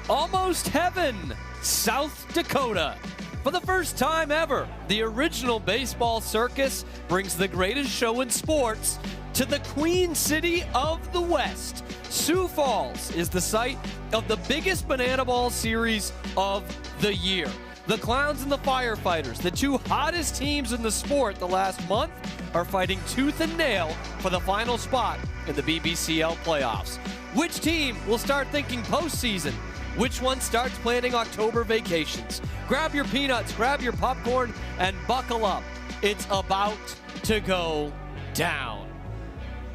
almost heaven, South Dakota. For the first time ever, the original baseball circus brings the greatest show in sports to the Queen City of the West. Sioux Falls is the site of the biggest banana ball series of the year. The Clowns and the Firefighters, the two hottest teams in the sport the last month, are fighting tooth and nail for the final spot in the BBCL playoffs. Which team will start thinking postseason? Which one starts planning October vacations? Grab your peanuts, grab your popcorn, and buckle up. It's about to go down.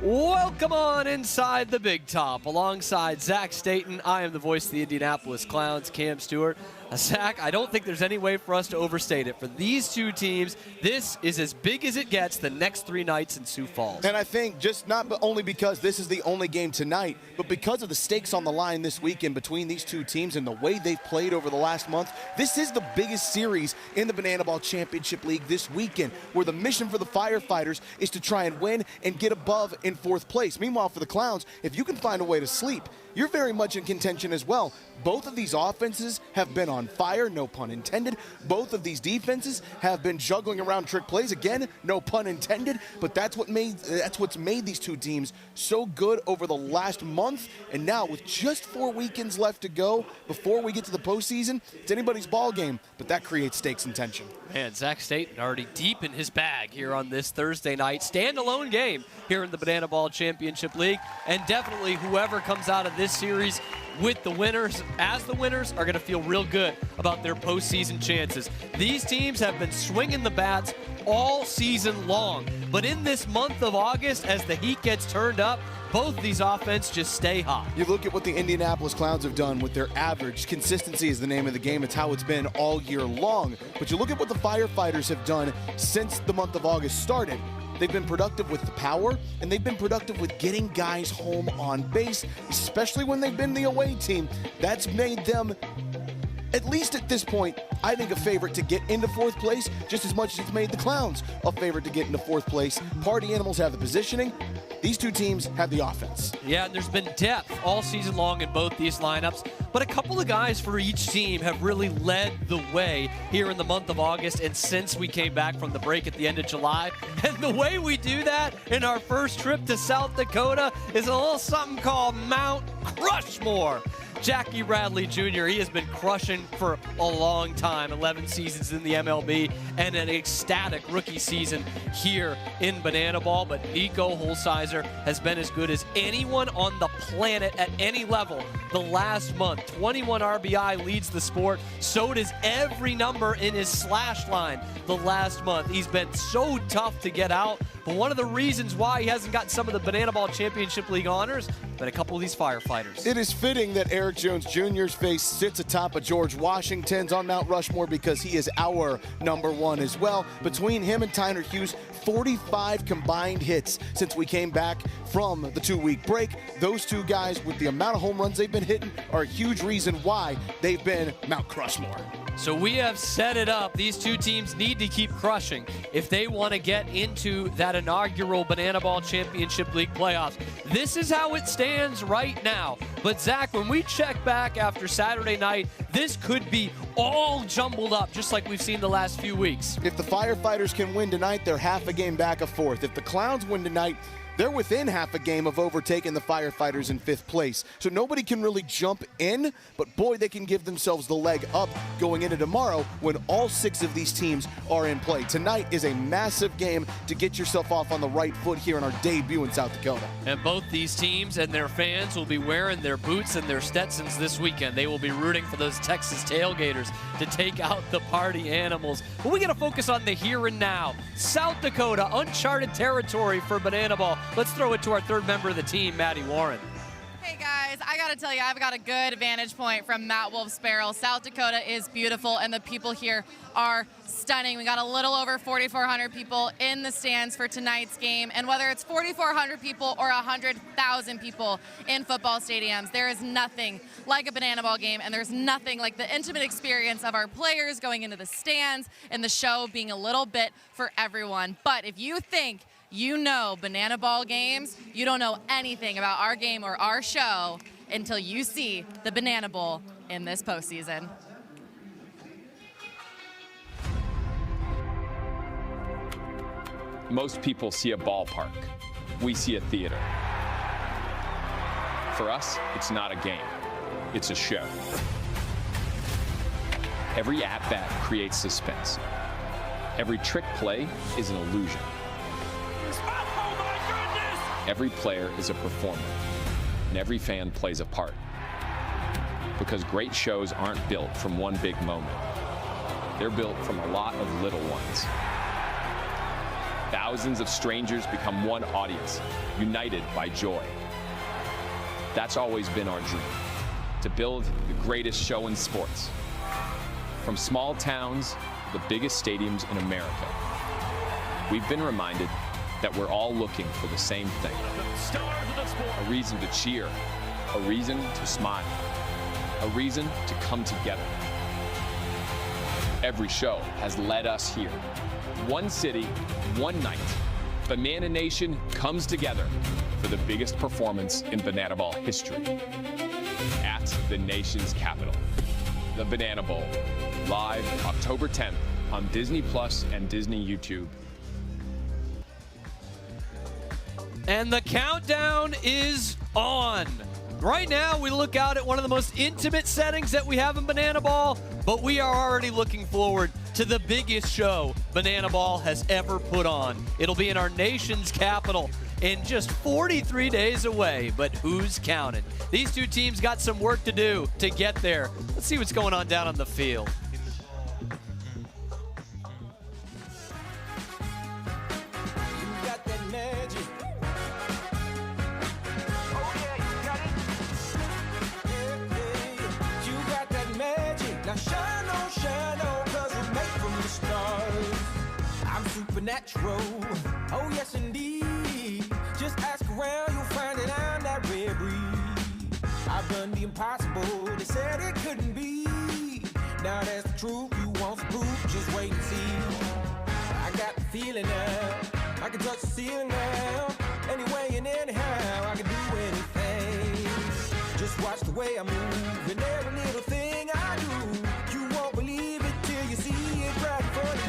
Welcome on inside the Big Top. Alongside Zach Staten, I am the voice of the Indianapolis Clowns, Cam Stewart. Zach, I don't think there's any way for us to overstate it. For these two teams, this is as big as it gets the next 3 nights in Sioux Falls. And I think just not only because this is the only game tonight, but because of the stakes on the line this weekend between these two teams and the way they've played over the last month, this is the biggest series in the Banana Ball Championship League this weekend, where the mission for the Firefighters is to try and win and get above in 4th place. Meanwhile, for the Clowns, if you can find a way to sleep, you're very much in contention as well. Both of these offenses have been on fire, no pun intended. Both of these defenses have been juggling around trick plays, again, no pun intended. But that's what's made these two teams so good over the last month. And now, with just 4 weekends left to go before we get to the postseason, it's anybody's ball game. But that creates stakes and tension. Man, Zach Staten already deep in his bag here on this Thursday night standalone game here in the Banana Ball Championship League. And definitely whoever comes out of this series with the winners, as the winners, are going to feel real good about their postseason chances. These teams have been swinging the bats all season long. But in this month of August, as the heat gets turned up, both these offenses just stay hot. You look at what the Indianapolis Clowns have done with their average. Consistency is the name of the game. It's how it's been all year long. But you look at what the Firefighters have done since the month of August started. They've been productive with the power, and they've been productive with getting guys home on base, especially when they've been the away team. That's made them, at least at this point, I think a favorite to get into 4th place, just as much as it's made the Clowns a favorite to get into 4th place. Party Animals have the positioning. These two teams have the offense. Yeah, and there's been depth all season long in both these lineups, but a couple of guys for each team have really led the way here in the month of August and since we came back from the break at the end of July. And the way we do that in our first trip to South Dakota is a little something called Mount Crushmore. Jackie Bradley Jr., he has been crushing for a long time, 11 seasons in the MLB, and an ecstatic rookie season here in Banana Ball. But Nico Holsizer has been as good as anyone on the planet at any level the last month. 21 RBI leads the sport. So does every number in his slash line the last month. He's been so tough to get out. But one of the reasons why he hasn't gotten some of the Banana Ball Championship League honors, but a couple of these Firefighters. It is fitting that Eric Jones Jr.'s face sits atop of George Washington's on Mount Rushmore because he is our #1 as well. Between him and Tyner Hughes, 45 combined hits since we came back from the 2-week break. Those two guys, with the amount of home runs they've been hitting, are a huge reason why they've been Mount Crushmore. So we have set it up. These two teams need to keep crushing if they want to get into that inaugural Banana Ball Championship League playoffs. This is how it stands right now. But Zach, when we check back after Saturday night, this could be all jumbled up, just like we've seen the last few weeks. If the Firefighters can win tonight, they're half a game back of 4th. If the Clowns win tonight, they're within half a game of overtaking the Firefighters in 5th place. So nobody can really jump in, but boy, they can give themselves the leg up going into tomorrow when all 6 of these teams are in play. Tonight is a massive game to get yourself off on the right foot here in our debut in South Dakota. And both these teams and their fans will be wearing their boots and their Stetsons this weekend. They will be rooting for those Texas tailgaters to take out the Party Animals. But we got to focus on the here and now. South Dakota, uncharted territory for Banana Ball. Let's throw it to our 3rd member of the team, Maddie Warren. Hey guys, I gotta tell you, I've got a good vantage point from Matt Wolf's barrel. South Dakota is beautiful and the people here are stunning. We got a little over 4,400 people in the stands for tonight's game, and whether it's 4,400 people or 100,000 people in football stadiums, there is nothing like a Banana Ball game, and there's nothing like the intimate experience of our players going into the stands and the show being a little bit for everyone. But if you think you know Banana Ball games, you don't know anything about our game or our show, until you see the Banana Bowl in this postseason. Most people see a ballpark. We see a theater. For us, it's not a game. It's a show. Every at-bat creates suspense. Every trick play is an illusion. Oh my goodness! Every player is a performer, and every fan plays a part. Because great shows aren't built from one big moment. They're built from a lot of little ones. Thousands of strangers become one audience, united by joy. That's always been our dream, to build the greatest show in sports. From small towns to the biggest stadiums in America, we've been reminded that we're all looking for the same thing. A reason to cheer, a reason to smile, a reason to come together. Every show has led us here. One city, one night. Banana Nation comes together for the biggest performance in Banana Ball history. At the nation's capital, the Banana Bowl. Live October 10th on Disney Plus and Disney YouTube. And the countdown is on. Right now, we look out at one of the most intimate settings that we have in Banana Ball, but we are already looking forward to the biggest show Banana Ball has ever put on. It'll be in our nation's capital in just 43 days away, but who's counting? These two teams got some work to do to get there. Let's see what's going on down on the field. Supernatural, oh yes indeed. Just ask around, you'll find it I'm that rare breed. I've done the impossible, they said it couldn't be. Now that's the truth, you want some proof, just wait and see. I got the feeling now, I can touch the ceiling now. Anyway and anyhow, I can do anything. Just watch the way I move, and every little thing I do. You won't believe it till you see it right in front of you.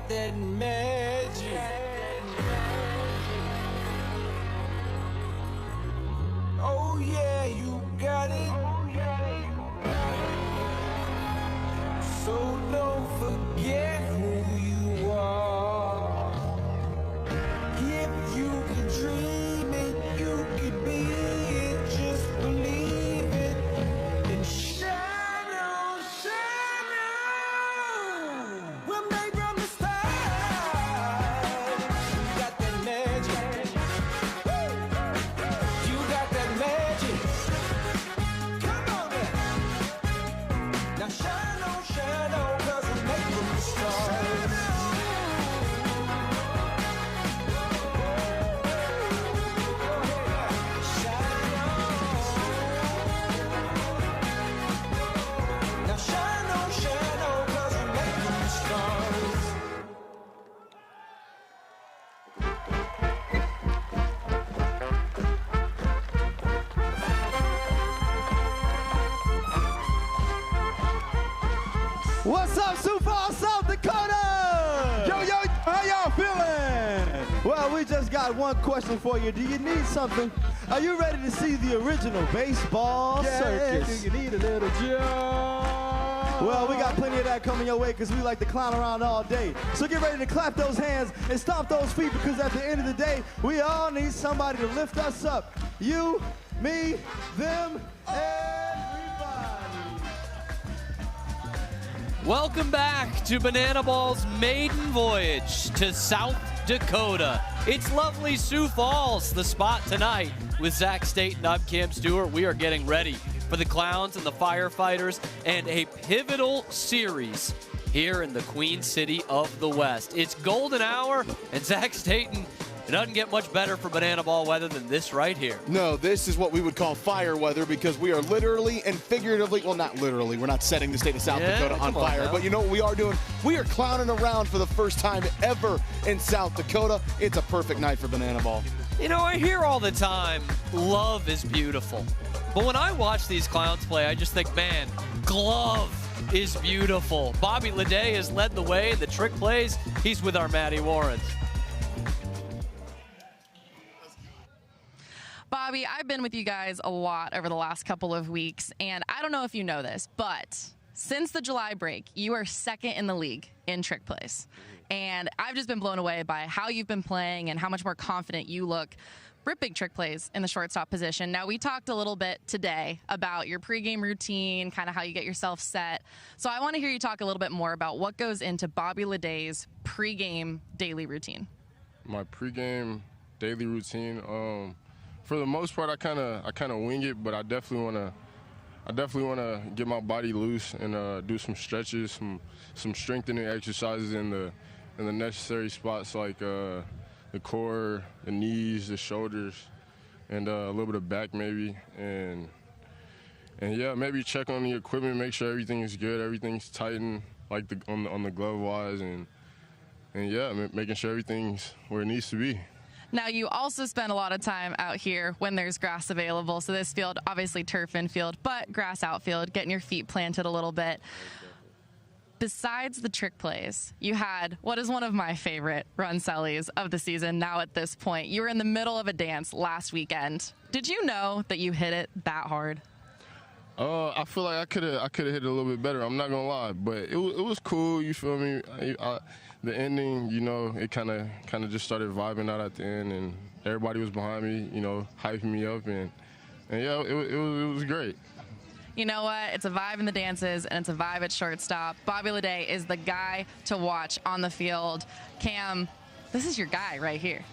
That magic. Oh yeah, you got it. So don't forget who you are. If you can dream it, you can be it. Just believe it and shine on, shine on. We're made from the stars. What's up, Sioux Falls, South Dakota? Yo, how y'all feeling? Well, we just got one question for you. Do you need something? Are you ready to see the original baseball circus? Do you need a little job? Well, we got plenty of that coming your way because we like to clown around all day. So get ready to clap those hands and stomp those feet because at the end of the day, we all need somebody to lift us up. You, me, them, everybody. Welcome back to Banana Ball's maiden voyage to South Dakota. It's lovely Sioux Falls, the spot tonight. With Zach Staten, I'm Cam Stewart. We are getting ready for the Clowns and the Firefighters and a pivotal series here in the Queen City of the West. It's golden hour, and Zach Staten, it doesn't get much better for Banana Ball weather than this right here. No, this is what we would call fire weather because we are literally and figuratively, well, not literally, we're not setting the state of South Dakota on fire, but you know what we are doing? We are clowning around for the first time ever in South Dakota. It's a perfect night for Banana Ball. You know, I hear all the time, love is beautiful. But when I watch these Clowns play, I just think, man, glove is beautiful. Bobby Leday has led the way in the trick plays. He's with our Matty Warren. Bobby, I've been with you guys a lot over the last couple of weeks, and I don't know if you know this, but since the July break, you are second in the league in trick plays. And I've just been blown away by how you've been playing and how much more confident you look. Big trick plays in the shortstop position. Now, we talked a little bit today about your pregame routine, kind of how you get yourself set. So I want to hear you talk a little bit more about what goes into Bobby Leday's pregame daily routine. My pregame daily routine, for the most part, I kind of wing it, but I definitely want to get my body loose and do some stretches, some strengthening exercises in the necessary spots like the core, the knees, the shoulders, and a little bit of back maybe, and yeah, maybe check on the equipment, make sure everything is good, everything's tightened like on the glove wise, and yeah, making sure everything's where it needs to be. Now, you also spend a lot of time out here when there's grass available. So this field, obviously turf infield, but grass outfield, getting your feet planted a little bit. Besides the trick plays, you had what is one of my favorite run cellies of the season now at this point. You were in the middle of a dance last weekend. Did you know that you hit it that hard? I feel like I could have hit it a little bit better. I'm not gonna lie, but it was cool. You feel me? The ending, you know, it kind of just started vibing out at the end, and everybody was behind me, you know, hyping me up, and yeah, it was great. You know what? It's a vibe in the dances, and it's a vibe at shortstop. Bobby Leday is the guy to watch on the field. Cam, this is your guy right here.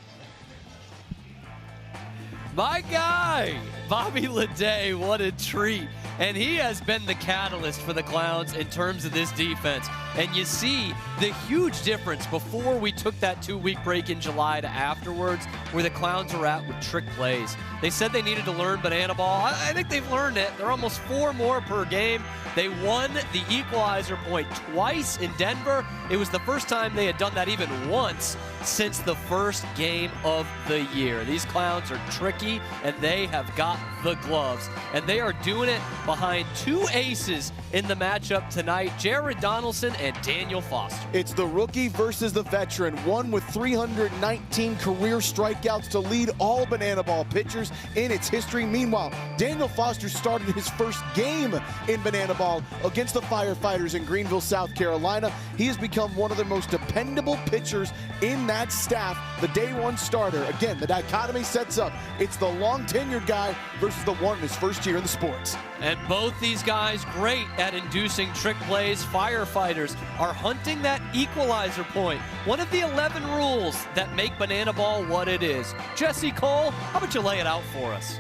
My guy, Bobby Leday, what a treat. And he has been the catalyst for the Clowns in terms of this defense. And you see the huge difference before we took that 2-week break in July to afterwards, where the Clowns are at with trick plays. They said they needed to learn banana ball. I think they've learned it. They're almost 4 more per game. They won the equalizer point twice in Denver. It was the first time they had done that even once since the first game of the year. These Clowns are tricky, and they have got the gloves. And they are doing it behind 2 aces in the matchup tonight, Jared Donaldson and Daniel Foster. It's the rookie versus the veteran, one with 319 career strikeouts to lead all banana ball pitchers in its history. Meanwhile, Daniel Foster started his first game in banana ball against the Firefighters in Greenville, South Carolina. He has become one of the most dependable pitchers in that staff, the day one starter. Again, the dichotomy sets up. It's the long-tenured guy versus the one in his first year in the sports. And both these guys great at inducing trick plays. Firefighters are hunting that equalizer point, one of the 11 rules that make banana ball what it is. Jesse Cole, how about you lay it out for us?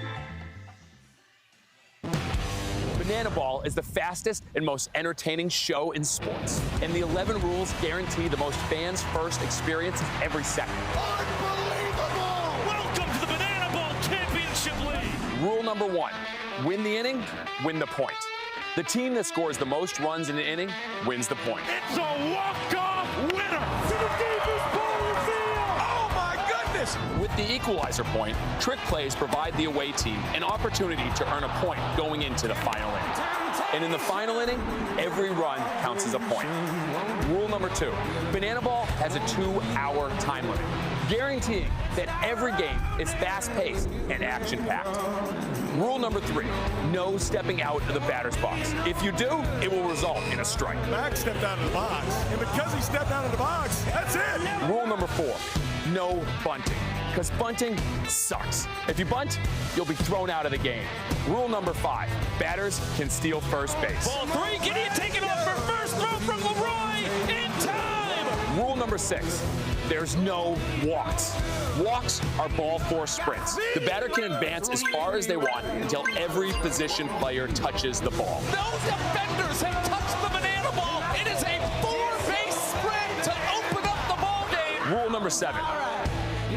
Banana Ball is the fastest and most entertaining show in sports. And the 11 rules guarantee the most fans-first experience every second. Unbelievable! Welcome to the Banana Ball Championship League! Rule number 1, win the inning, win the point. The team that scores the most runs in an inning wins the point. It's a walk-off winner! To the deepest part of the field! Oh my goodness! With the equalizer point, trick plays provide the away team an opportunity to earn a point going into the final inning. And in the final inning, every run counts as a point. Rule number 2, Banana Ball has a 2-hour time limit, guaranteeing that every game is fast-paced and action-packed. Rule number 3, no stepping out of the batter's box. If you do, it will result in a strike. Max stepped out of the box, and because he stepped out of the box, that's it! Rule number 4, no bunting, because bunting sucks. If you bunt, you'll be thrown out of the game. Rule number 5, batters can steal first base. Ball 3, Gideon taking off for first throw from Leroy in time. Rule number 6, there's no walks. Walks are ball force sprints. The batter can advance as far as they want until every position player touches the ball. Those defenders have touched the banana ball. It is a 4-base sprint to open up the ball game. Rule number 7,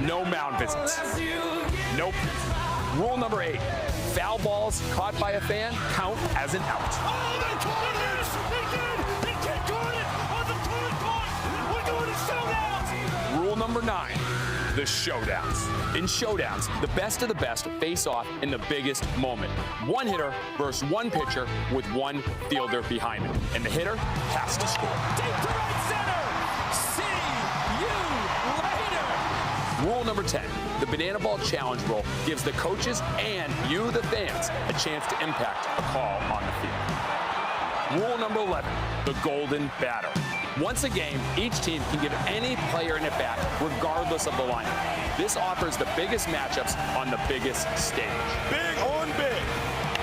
no mound visits. Nope. Rule number 8, foul balls caught by a fan count as an out. Oh, they caught it! They did! They did caught it on the third point! We're doing a showdown! Rule number 9, the showdowns. In showdowns, the best of the best face off in the biggest moment. One hitter versus one pitcher with one fielder behind him. And the hitter has to score. Deep to right center! See you later! Rule number 10, the Banana Ball Challenge rule gives the coaches and you, the fans, a chance to impact a call on the field. Rule number 11, the golden batter. Once a game, each team can give any player an at-bat regardless of the lineup. This offers the biggest matchups on the biggest stage. Big on big.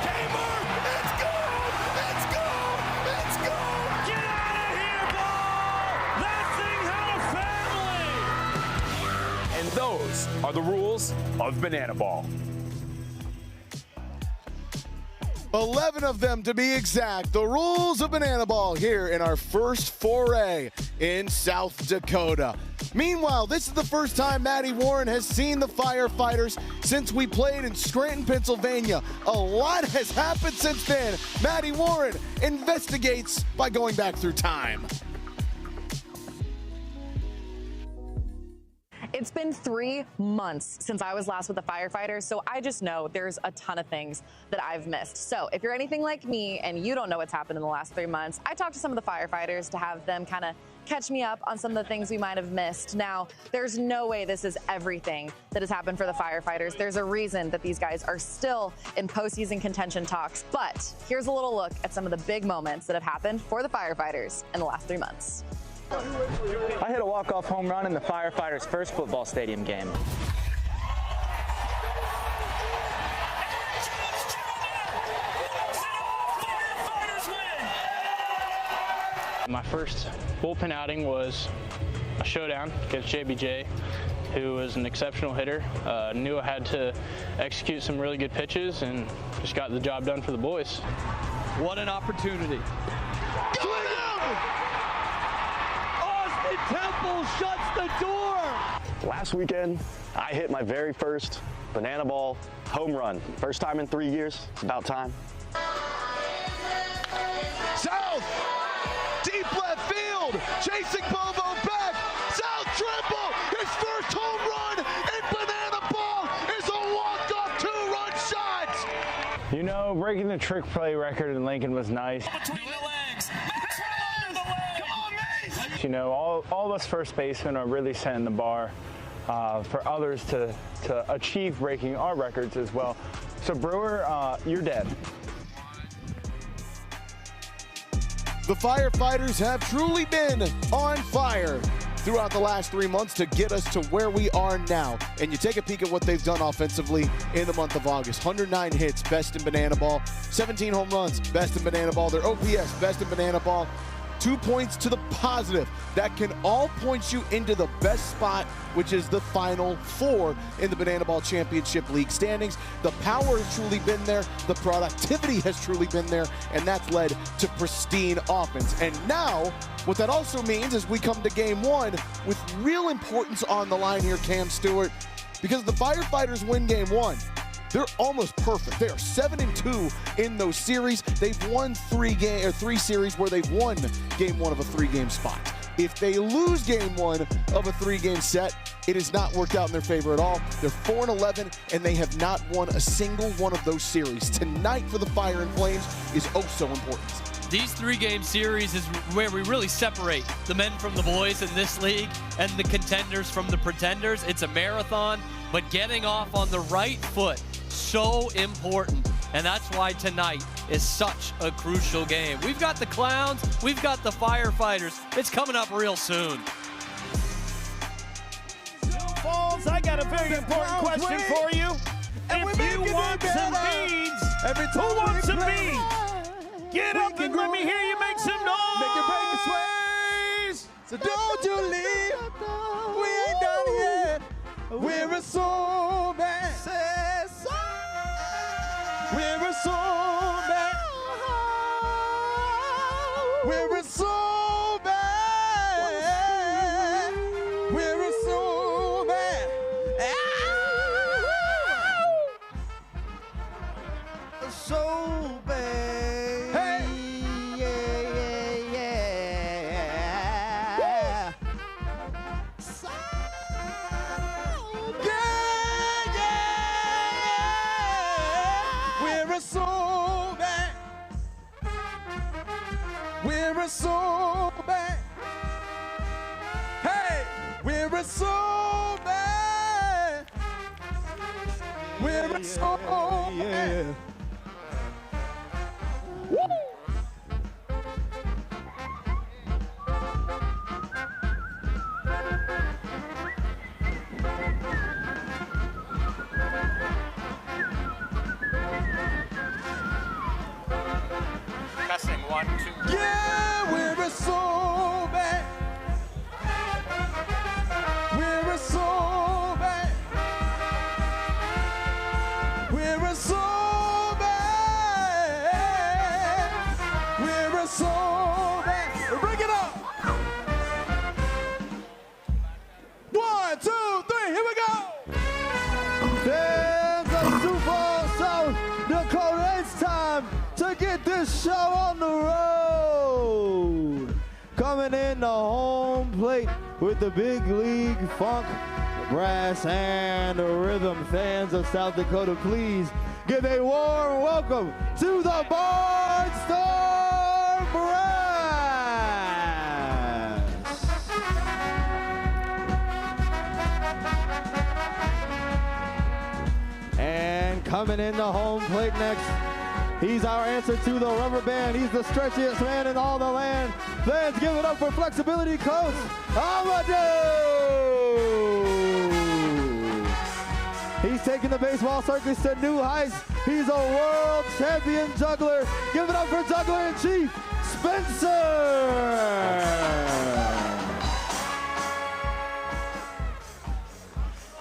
Gamer, let's go! Let's go! Let's go! Get out of here, ball! That thing had a family! And those are the rules of Banana Ball. 11 of them to be exact. The rules of Banana Ball here in our first foray in South Dakota. Meanwhile, this is the first time Matty Warren has seen the Firefighters since we played in Scranton, Pennsylvania. A lot has happened since then. Matty Warren investigates by going back through time. It's been 3 months since I was last with the Firefighters, so I just know there's a ton of things that I've missed. So if you're anything like me and you don't know what's happened in the last 3 months, I talked to some of the Firefighters to have them kind of catch me up on some of the things we might have missed. Now, there's no way this is everything that has happened for the Firefighters. There's a reason that these guys are still in postseason contention talks. But here's a little look at some of the big moments that have happened for the Firefighters in the last 3 months. I hit a walk-off home run in the Firefighters' first football stadium game. My first bullpen outing was a showdown against JBJ, who was an exceptional hitter. Knew I had to execute some really good pitches and just got the job done for the boys. What an opportunity. Temple shuts the door. Last weekend, I hit my very first Banana Ball home run. First time in 3 years. It's about time. South, deep left field, chasing Bobo back. South triple, his first home run in Banana Ball is a walk-off 2-run shot. You know, breaking the trick play record in Lincoln was nice. Between the legs. You know, all us first basemen are really setting the bar for others to achieve breaking our records as well. So Brewer, you're dead. The Firefighters have truly been on fire throughout the last 3 months to get us to where we are now. And you take a peek at what they've done offensively in the month of August. 109 hits, best in Banana Ball. 17 home runs, best in Banana Ball. Their OPS, best in Banana Ball. 2 points to the positive. That can all point you into the best spot, which is the Final Four in the Banana Ball Championship League standings. The power has truly been there. The productivity has truly been there. And that's led to pristine offense. And now, what that also means is we come to game 1 with real importance on the line here, Cam Stewart, because the Firefighters win game 1. They're almost perfect. They are 7-2 in those series. They've won 3 series where they've won game 1 of a 3-game spot. If they lose game 1 of a 3-game set, it has not worked out in their favor at all. They're 4-11, and they have not won a single one of those series. Tonight for the Fire and Flames is oh so important. These 3-game series is where we really separate the men from the boys in this league and the contenders from the pretenders. It's a marathon, but getting off on the right foot, so important. And that's why tonight is such a crucial game. We've got the Clowns, we've got the Firefighters. It's coming up real soon. Falls, I got a very important question for you. If you want some beads, who wants some beads? Get up and let me hear you make some noise. Make it break and sway. So don't you leave. We ain't done yet. We're a soul band. We're a soul band. We're a soul band. We're a soul band. A soul band. Hey. Yeah, yeah, yeah. Soul band. Yeah, yeah. We're a soul band. We're a soul band. Hey, we're a soul band. We're a soul band. Testing 1, 2. Yeah, we're a soul band. We're a soul band. We're a soul band. We're a soul band. Bring it up. 1, 2, 3, here we go. Fans of Sioux Falls, South Dakota, it's time to get this show on the road. Coming in the home plate with the big league funk, brass, and rhythm. Fans of South Dakota, please give a warm welcome to the Barnstorm Brass. And coming in the home plate next, he's our answer to the rubber band. He's the stretchiest man in all the land. Fans, give it up for flexibility coach, Amadou. He's taking the baseball circus to new heights. He's a world champion juggler. Give it up for juggler-in-chief, Spencer.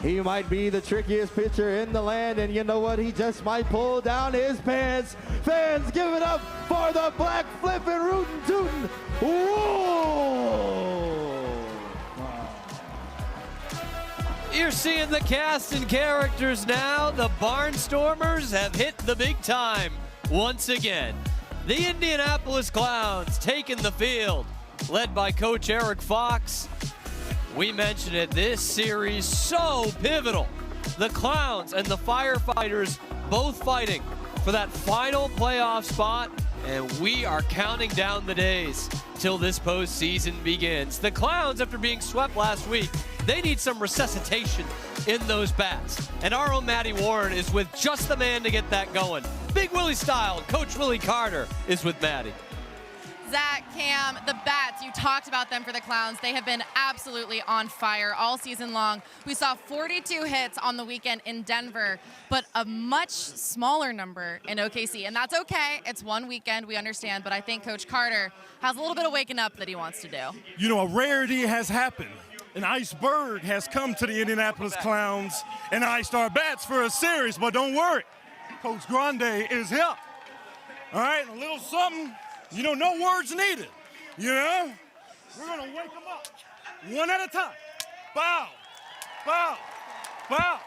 He might be the trickiest pitcher in the land, and you know what? He just might pull down his pants. Fans, give it up for the black flippin' rootin' tootin' Whoa! You're seeing the cast and characters now. The Barnstormers have hit the big time once again. The Indianapolis Clowns taking the field, led by Coach Eric Fox. We mentioned it, this series so pivotal. The Clowns and the Firefighters both fighting for that final playoff spot, and we are counting down the days till this postseason begins. The Clowns, after being swept last week, they need some resuscitation in those bats. And our own Matty Warren is with just the man to get that going. Big Willie style, Coach Willie Carter is with Matty. Zach, Cam, the bats, you talked about them for the Clowns. They have been absolutely on fire all season long. We saw 42 hits on the weekend in Denver, but a much smaller number in OKC. And that's okay. It's one weekend, we understand. But I think Coach Carter has a little bit of waking up that he wants to do. You know, a rarity has happened. An iceberg has come to the Indianapolis Clowns and iced our bats for a series. But don't worry, Coach Grande is here. All right, a little something. You know, no words needed, you know? We're going to wake them up one at a time. Bow, bow, bow.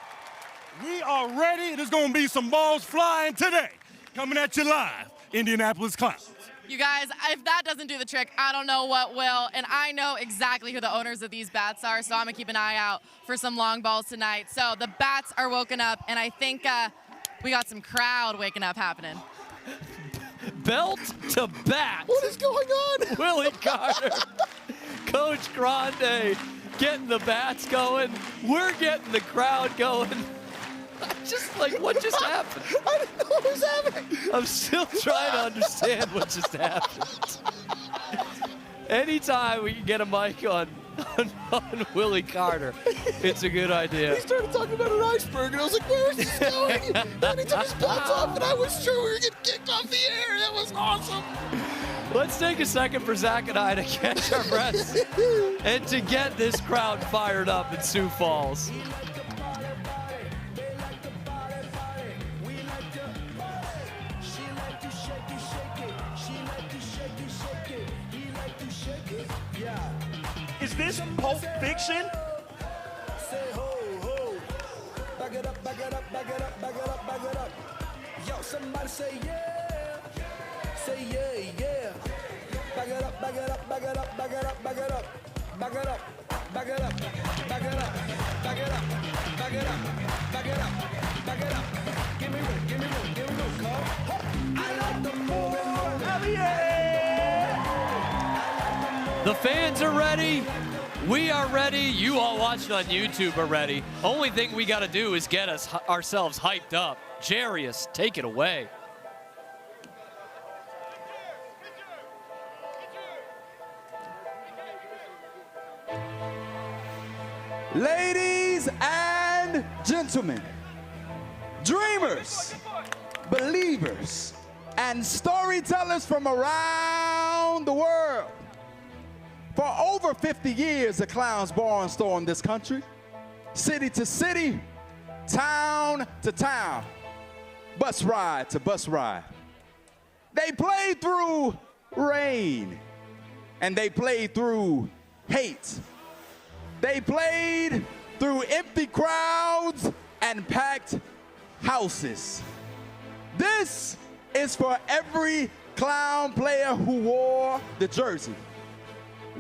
We are ready. There's going to be some balls flying today. Coming at you live, Indianapolis Clowns. You guys, if that doesn't do the trick, I don't know what will. And I know exactly who the owners of these bats are, so I'm going to keep an eye out for some long balls tonight. So the bats are woken up, and I think we got some crowd waking up happening. Belt to bat. What is going on? Willie Carter, Coach Grande getting the bats going. We're getting the crowd going. Just like, what just happened? I didn't know what was happening. I'm still trying to understand what just happened. Anytime we can get a mic on on Willie Carter. It's a good idea. He started talking about an iceberg, and I was like, where is this going? Then he took his pants off, and I was sure we were getting kicked off the air. That was awesome. Let's take a second for Zach and I to catch our breaths and to get this crowd fired up in Sioux Falls. Is this Pulp Fiction? Say ho, ho. Back it up, back it up, back it up, back it up, back it up. Yo, somebody say yeah. Say yeah, yeah. Back it up, back it up, back it up, back it up, back it up. Back it up, back it up, back it up, back it up, back it up, back it up, back it up. Give me room, give me room, give me room, come. I like the moving, yeah. The fans are ready. We are ready. You all watching on YouTube are ready. Only thing we got to do is get ourselves hyped up. Jarius, take it away. Ladies and gentlemen, dreamers, believers, and storytellers from around the world. For over 50 years, the Clowns barnstormed this country, city to city, town to town, bus ride to bus ride. They played through rain, and they played through hate. They played through empty crowds and packed houses. This is for every Clown player who wore the jersey.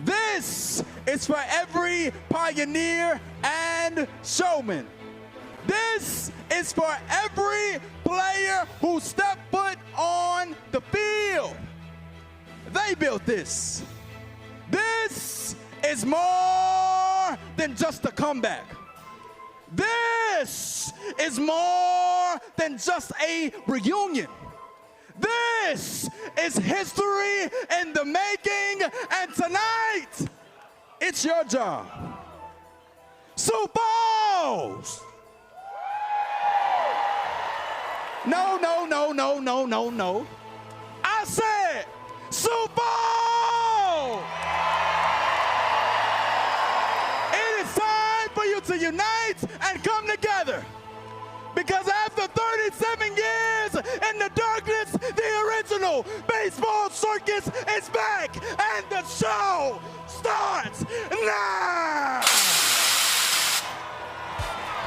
This is for every pioneer and showman. This is for every player who stepped foot on the field. They built this. This is more than just a comeback. This is more than just a reunion. This is history in the making, and tonight, it's your job. Sioux Falls! No, no, no, no, no, no, no. I said Sioux Falls! It is time for you to unite and come together. Because after 37 years in the darkness, the original baseball circus is back, and the show starts now!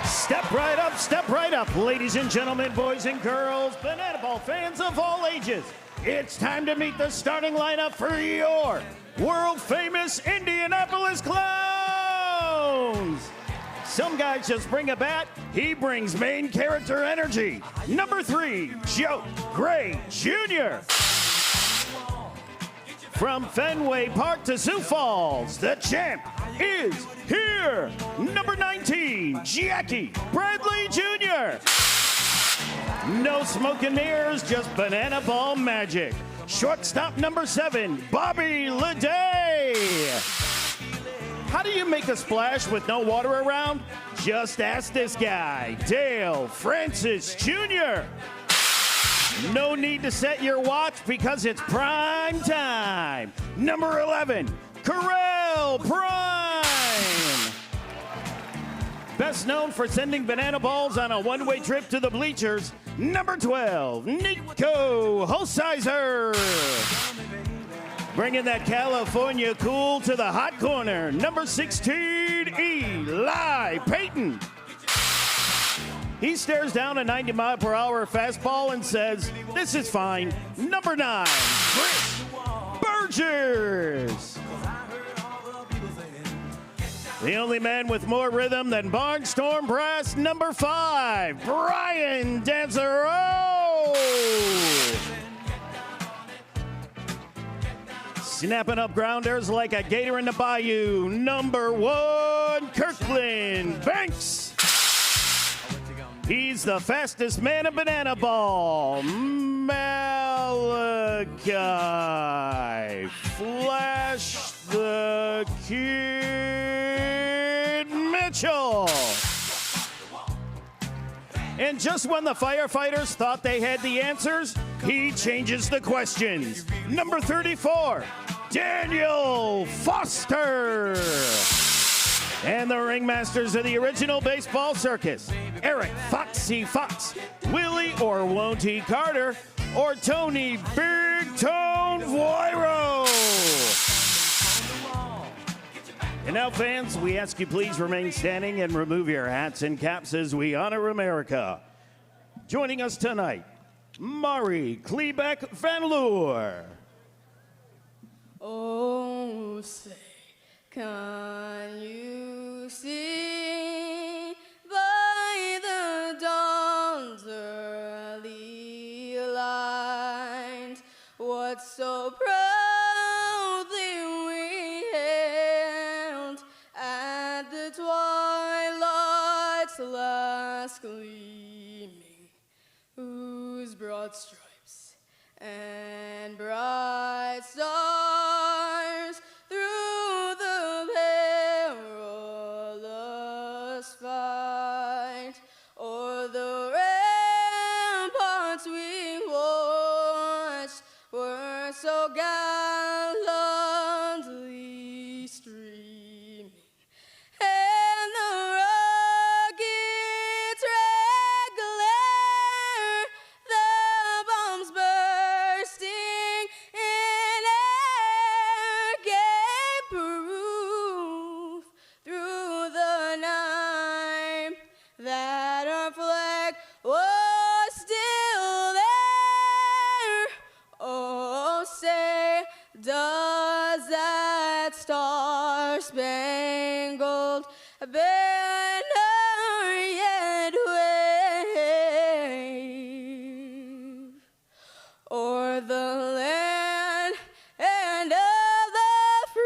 Step right up, ladies and gentlemen, boys and girls, banana ball fans of all ages. It's time to meet the starting lineup for your world-famous Indianapolis Clowns. Some guys just bring a bat. He brings main character energy. Number 3, Joe Gray Jr. From Fenway Park to Sioux Falls, the champ is here. Number 19, Jackie Bradley Jr. No smoke and mirrors, just banana ball magic. Shortstop number 7, Bobby Leday. How do you make a splash with no water around? Just ask this guy, Dale Francis Jr. No need to set your watch because it's prime time. Number 11, Correll Prime. Best known for sending banana balls on a one-way trip to the bleachers. Number 12, Nico Holsizer. Bringing that California cool to the hot corner. Number 16, Eli Payton. He stares down a 90-mile-per-hour fastball and says, "This is fine." Number 9, Chris Burgers. The only man with more rhythm than Barnstorm Brass. Number 5, Brian Danzero. Snapping up grounders like a gator in the bayou. Number 1, Kirkland Banks. He's the fastest man in banana ball. Malachi Flash the Kid Mitchell. And just when the firefighters thought they had the answers, he changes the questions. Number 34, Daniel Foster. And the ringmasters of the original baseball circus, Eric Foxy Fox, Willie or Won't He Carter, or Tony Big Tone Voiro. And now, fans, we ask you please remain standing and remove your hats and caps as we honor America. Joining us tonight, Mari Klebeck Van Loor. Oh, say, can you see by the dawn's early light what so proudly we hailed at the twilight's last gleaming, whose broad stripes and bright stars through the perilous fight o'er the ramparts we watched were so gallantly streaming, and the rockets' red glare, the bombs bursting in air, gave proof through the night that our flag was still there. Oh, say, does that star-spangled banner yet wave o'er the land and of the free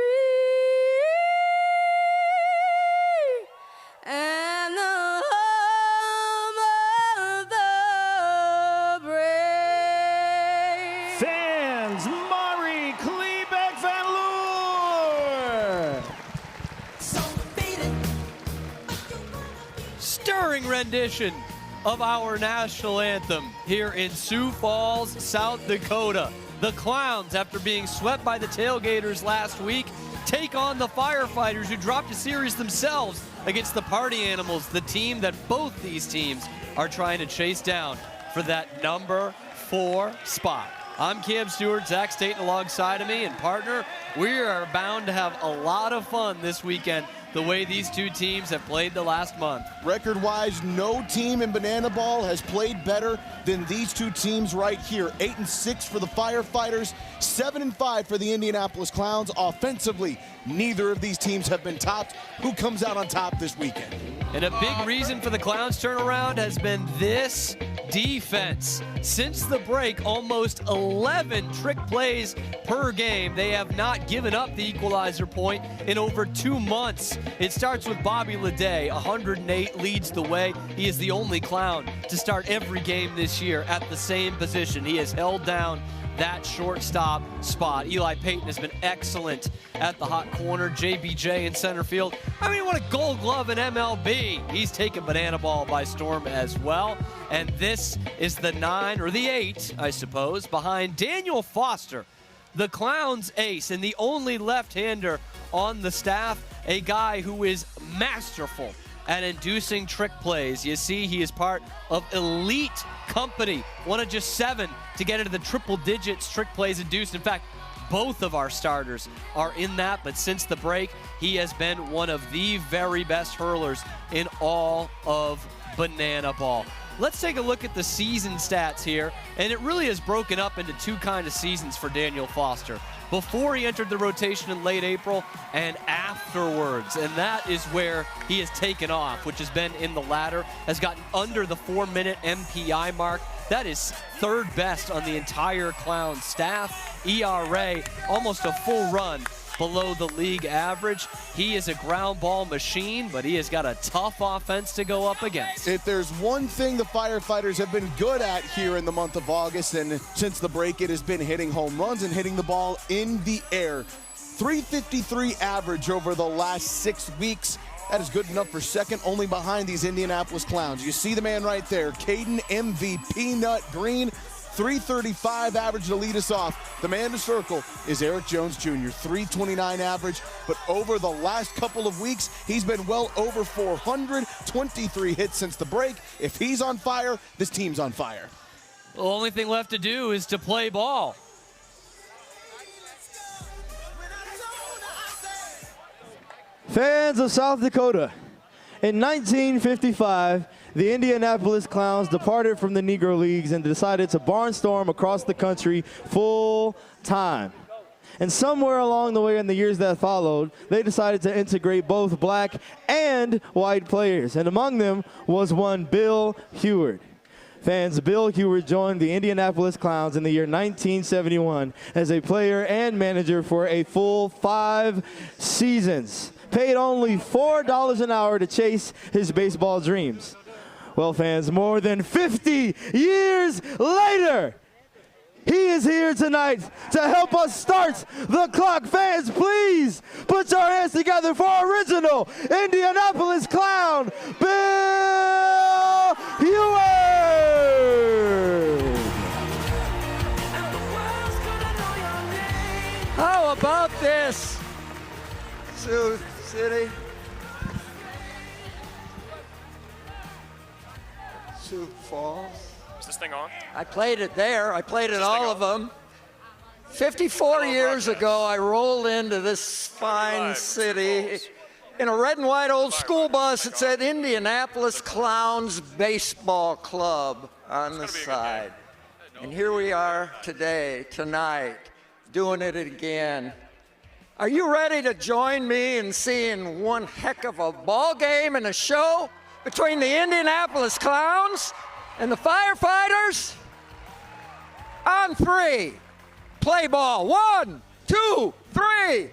and the home of the brave? Fans, Mari Klebeck Van Loor. Stirring rendition of our national anthem here in Sioux Falls, South Dakota. The Clowns, after being swept by the Tailgaters last week, take on the Firefighters, who dropped a series themselves against the Party Animals, the team that both these teams are trying to chase down for that number 4 spot. I'm Cam Stewart, Zach Staten alongside of me, and partner, we are bound to have a lot of fun this weekend the way these two teams have played the last month. Record-wise, no team in Banana Ball has played better than these two teams right here. 8-6 for the Firefighters, 7-5 for the Indianapolis Clowns. Offensively, neither of these teams have been topped. Who comes out on top this weekend? And a big reason for the Clowns' turnaround has been this defense. Since the break, almost 11 trick plays per game. They have not given up the equalizer point in over 2 months. It starts with Bobby Leday. 108 leads the way. He is the only Clown to start every game this year at the same position. He has held down that shortstop spot. Eli Payton has been excellent at the hot corner. JBJ in center field. I mean, what a Gold Glove in MLB. He's taken Banana Ball by storm as well. And this is the 9, or the 8, I suppose, behind Daniel Foster, the Clowns' ace and the only left-hander on the staff, a guy who is masterful at inducing trick plays. You see, he is part of elite company, one of just 7 to get into the triple digits trick plays induced. In fact, both of our starters are in that, but since the break, he has been one of the very best hurlers in all of Banana Ball. Let's take a look at the season stats here, and it really is broken up into 2 kind of seasons for Daniel Foster. Before he entered the rotation in late April and afterwards, and that is where he has taken off, which has been in the latter, has gotten under the 4-minute MPI mark. That is 3rd best on the entire Clown staff. ERA, almost a full run below the league average. He is a ground ball machine, but he has got a tough offense to go up against. If there's one thing the Firefighters have been good at here in the month of August, and since the break, it has been hitting home runs and hitting the ball in the air. 353 average over the last 6 weeks. That is good enough for second, only behind these Indianapolis Clowns. You see the man right there, Caden MVP Nut Green. 335 average to lead us off. The man to circle is Eric Jones Jr., 329 average, but over the last couple of weeks, he's been well over 400, 23 hits since the break. If he's on fire, this team's on fire. The only thing left to do is to play ball. Fans of South Dakota, in 1955, the Indianapolis Clowns departed from the Negro Leagues and decided to barnstorm across the country full time. And somewhere along the way in the years that followed, they decided to integrate both black and white players. And among them was one Bill Heward. Fans, Bill Heward joined the Indianapolis Clowns in the year 1971 as a player and manager for a full 5 seasons. Paid only $4 an hour to chase his baseball dreams. Well, fans, more than 50 years later, he is here tonight to help us start the clock. Fans, please put your hands together for original Indianapolis Clown, Bill Heward. How about this? Sioux City. Sioux Falls. Is this thing on? I played it there. I played it all of them. 54 years ago, I rolled into this fine city in a red and white old school bus. It said Indianapolis Clowns Baseball Club on the side. And here we are today, tonight, doing it again. Are you ready to join me in seeing one heck of a ball game and a show between the Indianapolis Clowns and the Firefighters? On 3, play ball. 1, 2, 3,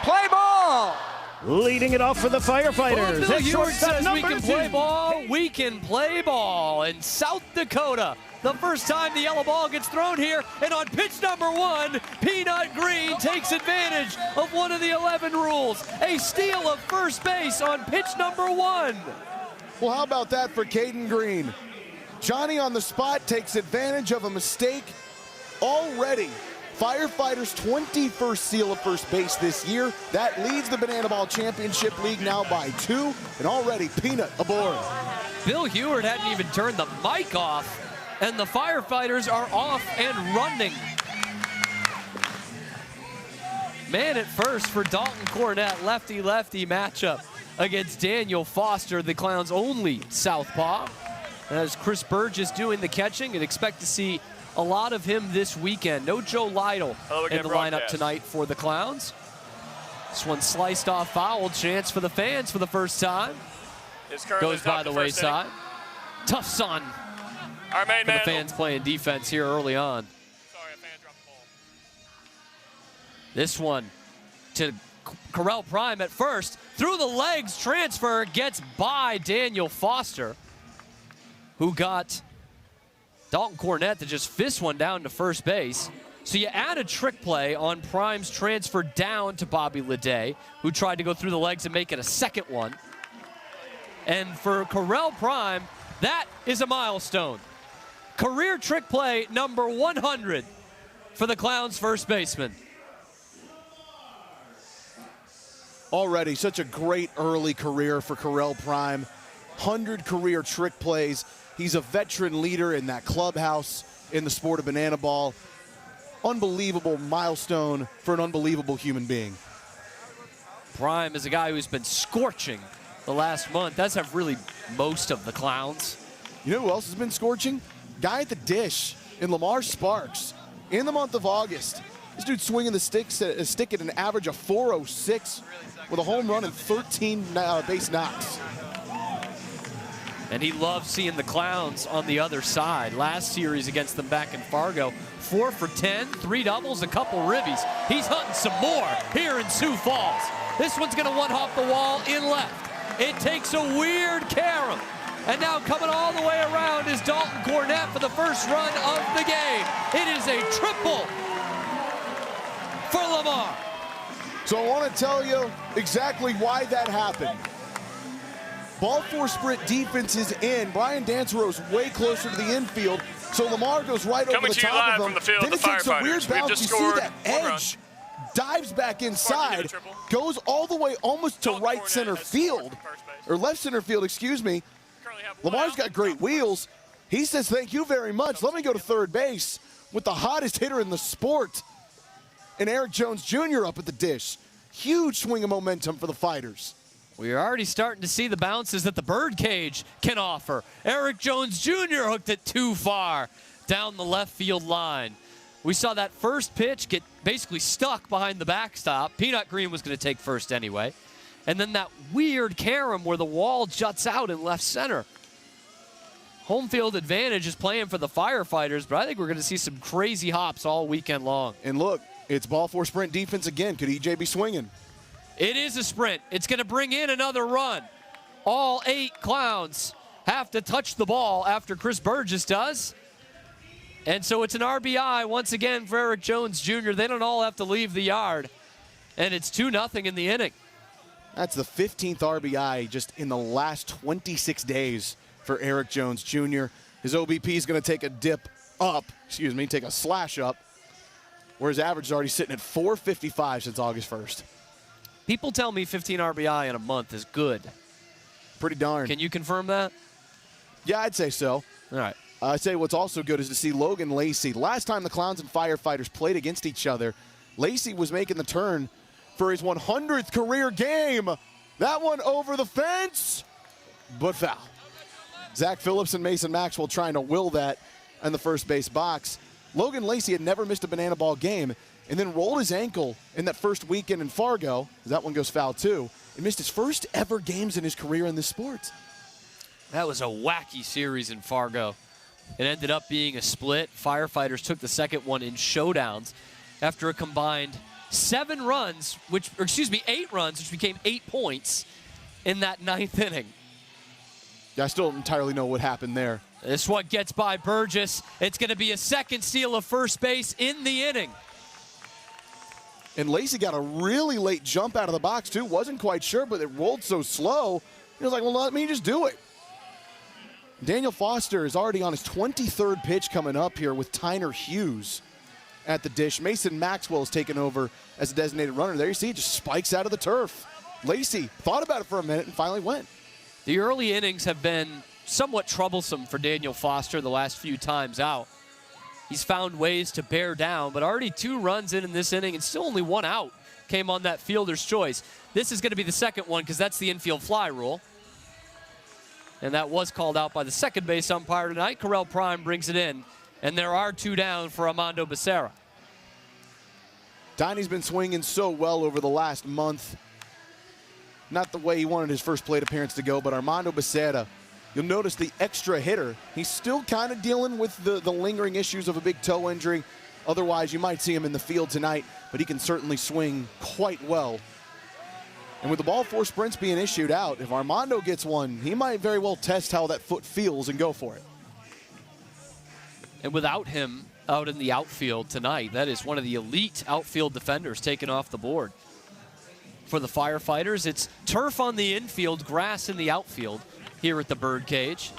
play ball. Leading it off for the Firefighters. Bill Heward says we can play 2. ball. We can play ball in South Dakota. The first time the yellow ball gets thrown here, and on pitch number 1, Peanut Green takes advantage of one of the 11 rules. A steal of first base on pitch number 1. Well, how about that for Caden Green? Johnny on the spot takes advantage of a mistake. Already, Firefighters' 21st steal of first base this year. That leads the Banana Ball Championship League now by 2, and already Peanut aboard. Bill Heward hadn't even turned the mic off, and the Firefighters are off and running. Man at first for Dalton Cornett, lefty-lefty matchup against Daniel Foster, the Clowns' only southpaw. As Chris Burgess doing the catching, and expect to see a lot of him this weekend. No Joe Lytle in the lineup tonight for the Clowns. This one sliced off foul, chance for the fans for the first time. Goes by the wayside. Tough sun Our main for the man. fans playing defense here early on. Sorry, a fan dropped the ball. This one to Correll Prime at first. Through the legs, transfer, gets by Daniel Foster, who got Dalton Cornett to just fist one down to first base. So you add a trick play on Prime's transfer down to Bobby Leday, who tried to go through the legs and make it a second one. And for Correll Prime, that is a milestone. Career trick play number 100 for the Clowns first baseman. Already such a great early career for Correll Prime. 100 career trick plays. He's a veteran leader in that clubhouse in the sport of banana ball. Unbelievable milestone for an unbelievable human being. Prime is a guy who's been scorching the last month. That's have really most of the Clowns. You know who else has been scorching? Guy at the dish in Lamar Sparks. In the month of August, this dude's swinging the stick at an average of 406 with a home run and 13 base knocks. And he loves seeing the Clowns on the other side. Last series against them back in Fargo, 4 for 10, 3 doubles, a couple ribbies. He's hunting some more here in Sioux Falls. This one's gonna one-hop the wall in left. It takes a weird carom. And now coming all the way around is Dalton Cornett for the first run of the game. It is a triple for Lamar. So I want to tell you exactly why that happened. Ball four sprint defense is in. Brian Dansereau's way closer to the infield, so Lamar goes right over the top of him. From the field, then the it takes a weird Firefighters. We've bounce. just You see scored that 1 run. edge, dives back inside, goes all the way almost to right center field, or left center field, excuse me. Lamar's got great wheels. He says, thank you very much. Let me go to third base with the hottest hitter in the sport. And Eric Jones Jr. up at the dish. Huge swing of momentum for the Fighters. We're already starting to see the bounces that the birdcage can offer. Eric Jones Jr. hooked it too far down the left field line. We saw that first pitch get basically stuck behind the backstop. Peanut Green was going to take first anyway. And then that weird carom where the wall juts out in left center. Home field advantage is playing for the Firefighters, but I think we're going to see some crazy hops all weekend long. And look, it's ball four sprint defense again. Could EJ be swinging? It is a sprint. It's going to bring in another run. All 8 Clowns have to touch the ball after Chris Burgess does. And so it's an RBI once again for Eric Jones Jr. They don't all have to leave the yard. And it's 2-0 in the inning. That's the 15th RBI just in the last 26 days for Eric Jones Jr. His OBP is going to take a dip up, take a slash up, where his average is already sitting at 455 since August 1st. People tell me 15 RBI in a month is good. Pretty darn. Can you confirm that? Yeah, I'd say so. All right. I'd say what's also good is to see Logan Lacey. Last time the Clowns and Firefighters played against each other, Lacey was making the turn for his 100th career game. That one over the fence, but foul. Zach Phillips and Mason Maxwell trying to will that in the first base box. Logan Lacey had never missed a banana ball game and then rolled his ankle in that first weekend in Fargo. That one goes foul too. He missed his first ever games in his career in this sport. That was a wacky series in Fargo. It ended up being a split. Firefighters took the second one in showdowns after a combined 8 runs, which became 8 points in that 9th inning. Yeah, I still don't entirely know what happened there. This one gets by Burgess. It's going to be a second steal of first base in the inning. And Lacey got a really late jump out of the box, too. Wasn't quite sure, but it rolled so slow. He was like, well, let me just do it. Daniel Foster is already on his 23rd pitch coming up here with Tyner Hughes at the dish. Mason Maxwell is taking over as a designated runner. There you see it just spikes out of the turf. Lacey thought about it for a minute and finally went. The early innings have been somewhat troublesome for Daniel Foster the last few times out. He's found ways to bear down, but already 2 runs in this inning and still only 1 out came on that fielder's choice. This is going to be the second one because that's the infield fly rule. And that was called out by the second base umpire tonight. Correll Prime brings it in, and there are 2 down for Armando Becerra. Donnie's been swinging so well over the last month. Not the way he wanted his first plate appearance to go, but Armando Becerra, you'll notice the extra hitter. He's still kind of dealing with the lingering issues of a big toe injury. Otherwise, you might see him in the field tonight, but he can certainly swing quite well. And with the ball 4 sprints being issued out, if Armando gets one, he might very well test how that foot feels and go for it. And without him out in the outfield tonight, that is one of the elite outfield defenders taken off the board. For the Firefighters, it's turf on the infield, grass in the outfield here at the Birdcage.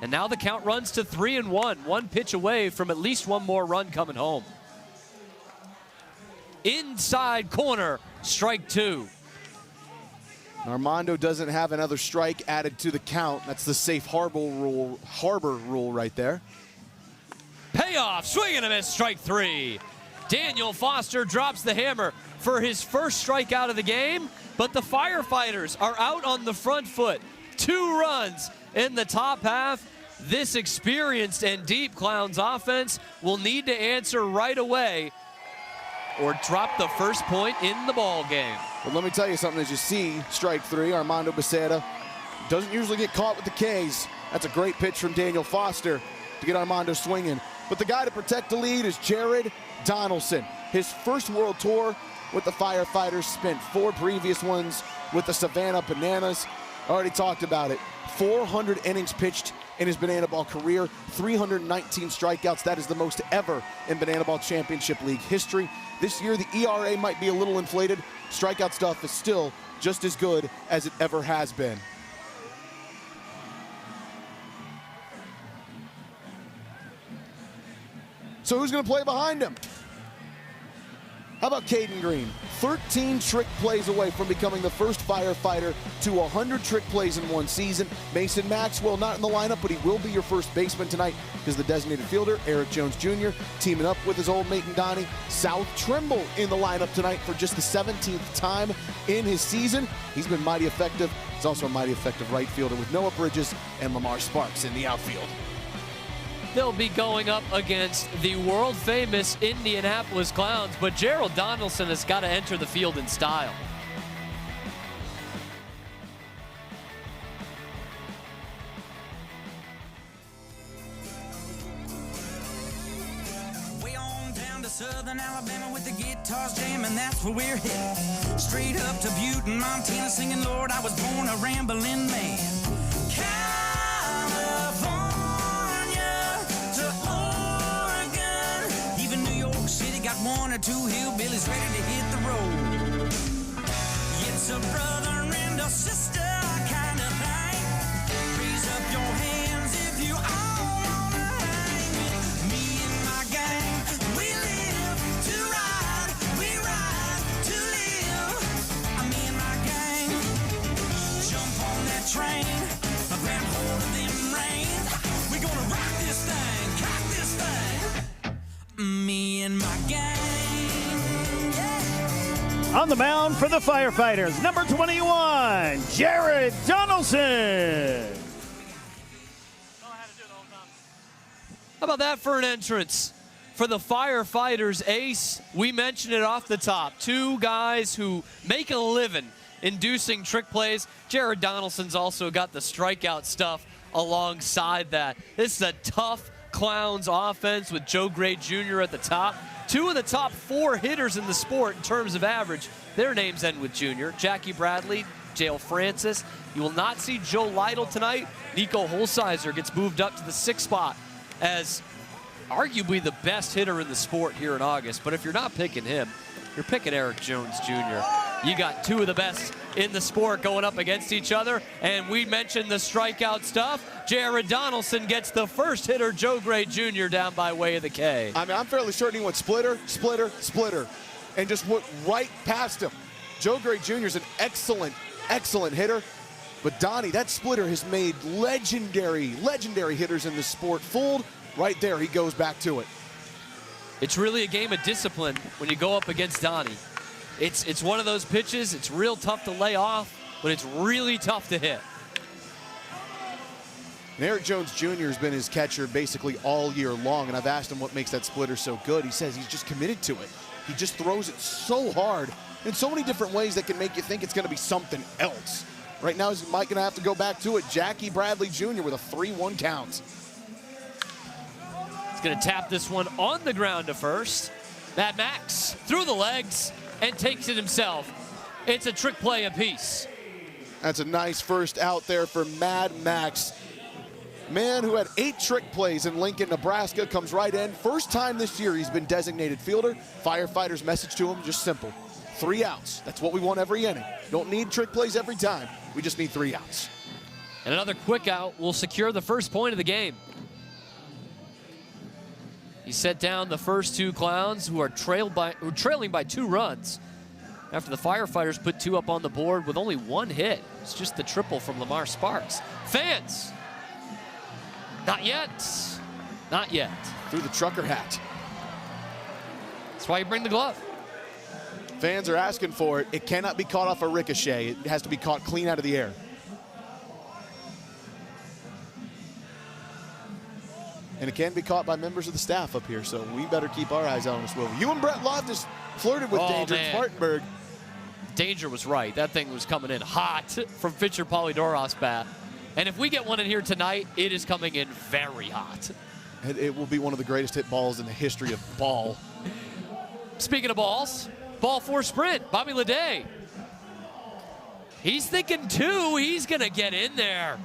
And now the count runs to 3-1, 1 pitch away from at least 1 more run coming home. Inside corner, strike 2. Armando doesn't have another strike added to the count. That's the safe harbor rule right there. Payoff, swing and a miss, strike 3. Daniel Foster drops the hammer for his first strikeout of the game, but the Firefighters are out on the front foot. 2 runs in the top half. This experienced and deep Clowns offense will need to answer right away or drop the first point in the ball game. But let me tell you something, as you see, strike 3, Armando Becerra doesn't usually get caught with the Ks. That's a great pitch from Daniel Foster to get Armando swinging. But the guy to protect the lead is Jared Donaldson. His first World Tour with the Firefighters, spent 4 previous ones with the Savannah Bananas. Already talked about it. 400 innings pitched in his Banana Ball career, 319 strikeouts. That is the most ever in Banana Ball Championship League history. This year, the ERA might be a little inflated. Strikeout stuff is still just as good as it ever has been. So who's going to play behind him? How about Caden Green? 13 trick plays away from becoming the first firefighter to 100 trick plays in one season. Mason Maxwell not in the lineup, but he will be your first baseman tonight because the designated fielder, Eric Jones Jr., teaming up with his old mate and Donnie. South Trimble in the lineup tonight for just the 17th time in his season. He's been mighty effective. He's also a mighty effective right fielder with Noah Bridges and Lamar Sparks in the outfield. They'll be going up against the world-famous Indianapolis Clowns, but Gerald Donaldson has got to enter the field in style. Way on down to southern Alabama with the guitars jamming, that's where we're headed. Straight up to Butte in Montana singing, Lord, I was born a rambling man. One or two hillbillies ready to hit the road. It's a brother and a sister kind of thing. Raise up your hands if you all wanna hang with me and my gang. We live to ride, we ride to live. Me and my gang, jump on that train, grab hold of them reins. We're gonna rock this thing, cock this thing. Me and my gang. On the mound for the Firefighters, number 21, Jared Donaldson. How about that for an entrance? For the Firefighters ace, we mentioned it off the top. Two guys who make a living inducing trick plays. Jared Donaldson's also got the strikeout stuff alongside that. This is a tough Clowns offense with Joe Gray Jr. at the top. Two of the top 4 hitters in the sport in terms of average. Their names end with Junior. Jackie Bradley, Jale Francis. You will not see Joe Lytle tonight. Nico Holsizer gets moved up to the 6th spot as arguably the best hitter in the sport here in August. But if you're not picking him, you're picking Eric Jones Jr. You got two of the best in the sport going up against each other. And we mentioned the strikeout stuff. Jared Donaldson gets the first hitter, Joe Gray Jr., down by way of the K. I mean, I'm fairly certain he went splitter, splitter, splitter, and just went right past him. Joe Gray Jr. is an excellent, excellent hitter. But Donnie, that splitter has made legendary hitters in the sport fooled. Right there, he goes back to it. It's really a game of discipline when you go up against Donnie. It's one of those pitches, it's real tough to lay off, but it's really tough to hit. And Eric Jones Jr. has been his catcher basically all year long, and I've asked him what makes that splitter so good. He says he's just committed to it. He just throws it so hard in so many different ways that can make you think it's going to be something else. Right now, he's Mike going to have to go back to it. Jackie Bradley Jr. with a 3-1 count. He's going to tap this one on the ground to first. Mad Max through the legs and takes it himself. It's a trick play apiece. That's a nice first out there for Mad Max. Man who had 8 trick plays in Lincoln, Nebraska, comes right in. First time this year he's been designated fielder. Firefighters' message to him, just simple. 3 outs. That's what we want every inning. Don't need trick plays every time. We just need 3 outs. And another quick out will secure the first point of the game. He set down the first 2 Clowns who are trailing by 2 runs after the Firefighters put 2 up on the board with only 1 hit. It's just the triple from Lamar Sparks. Fans, not yet, not yet. Through the trucker hat. That's why you bring the glove. Fans are asking for it. It cannot be caught off a ricochet. It has to be caught clean out of the air. And it can be caught by members of the staff up here, so we better keep our eyes out on this swivel. You and Brett Loftus flirted with danger in Spartanburg. Danger was right. That thing was coming in hot from Fisher Polydoros' bat. And if we get one in here tonight, it is coming in very hot. And it will be one of the greatest hit balls in the history of ball. Speaking of balls, ball 4 sprint, Bobby Leday. He's thinking 2. He's going to get in there.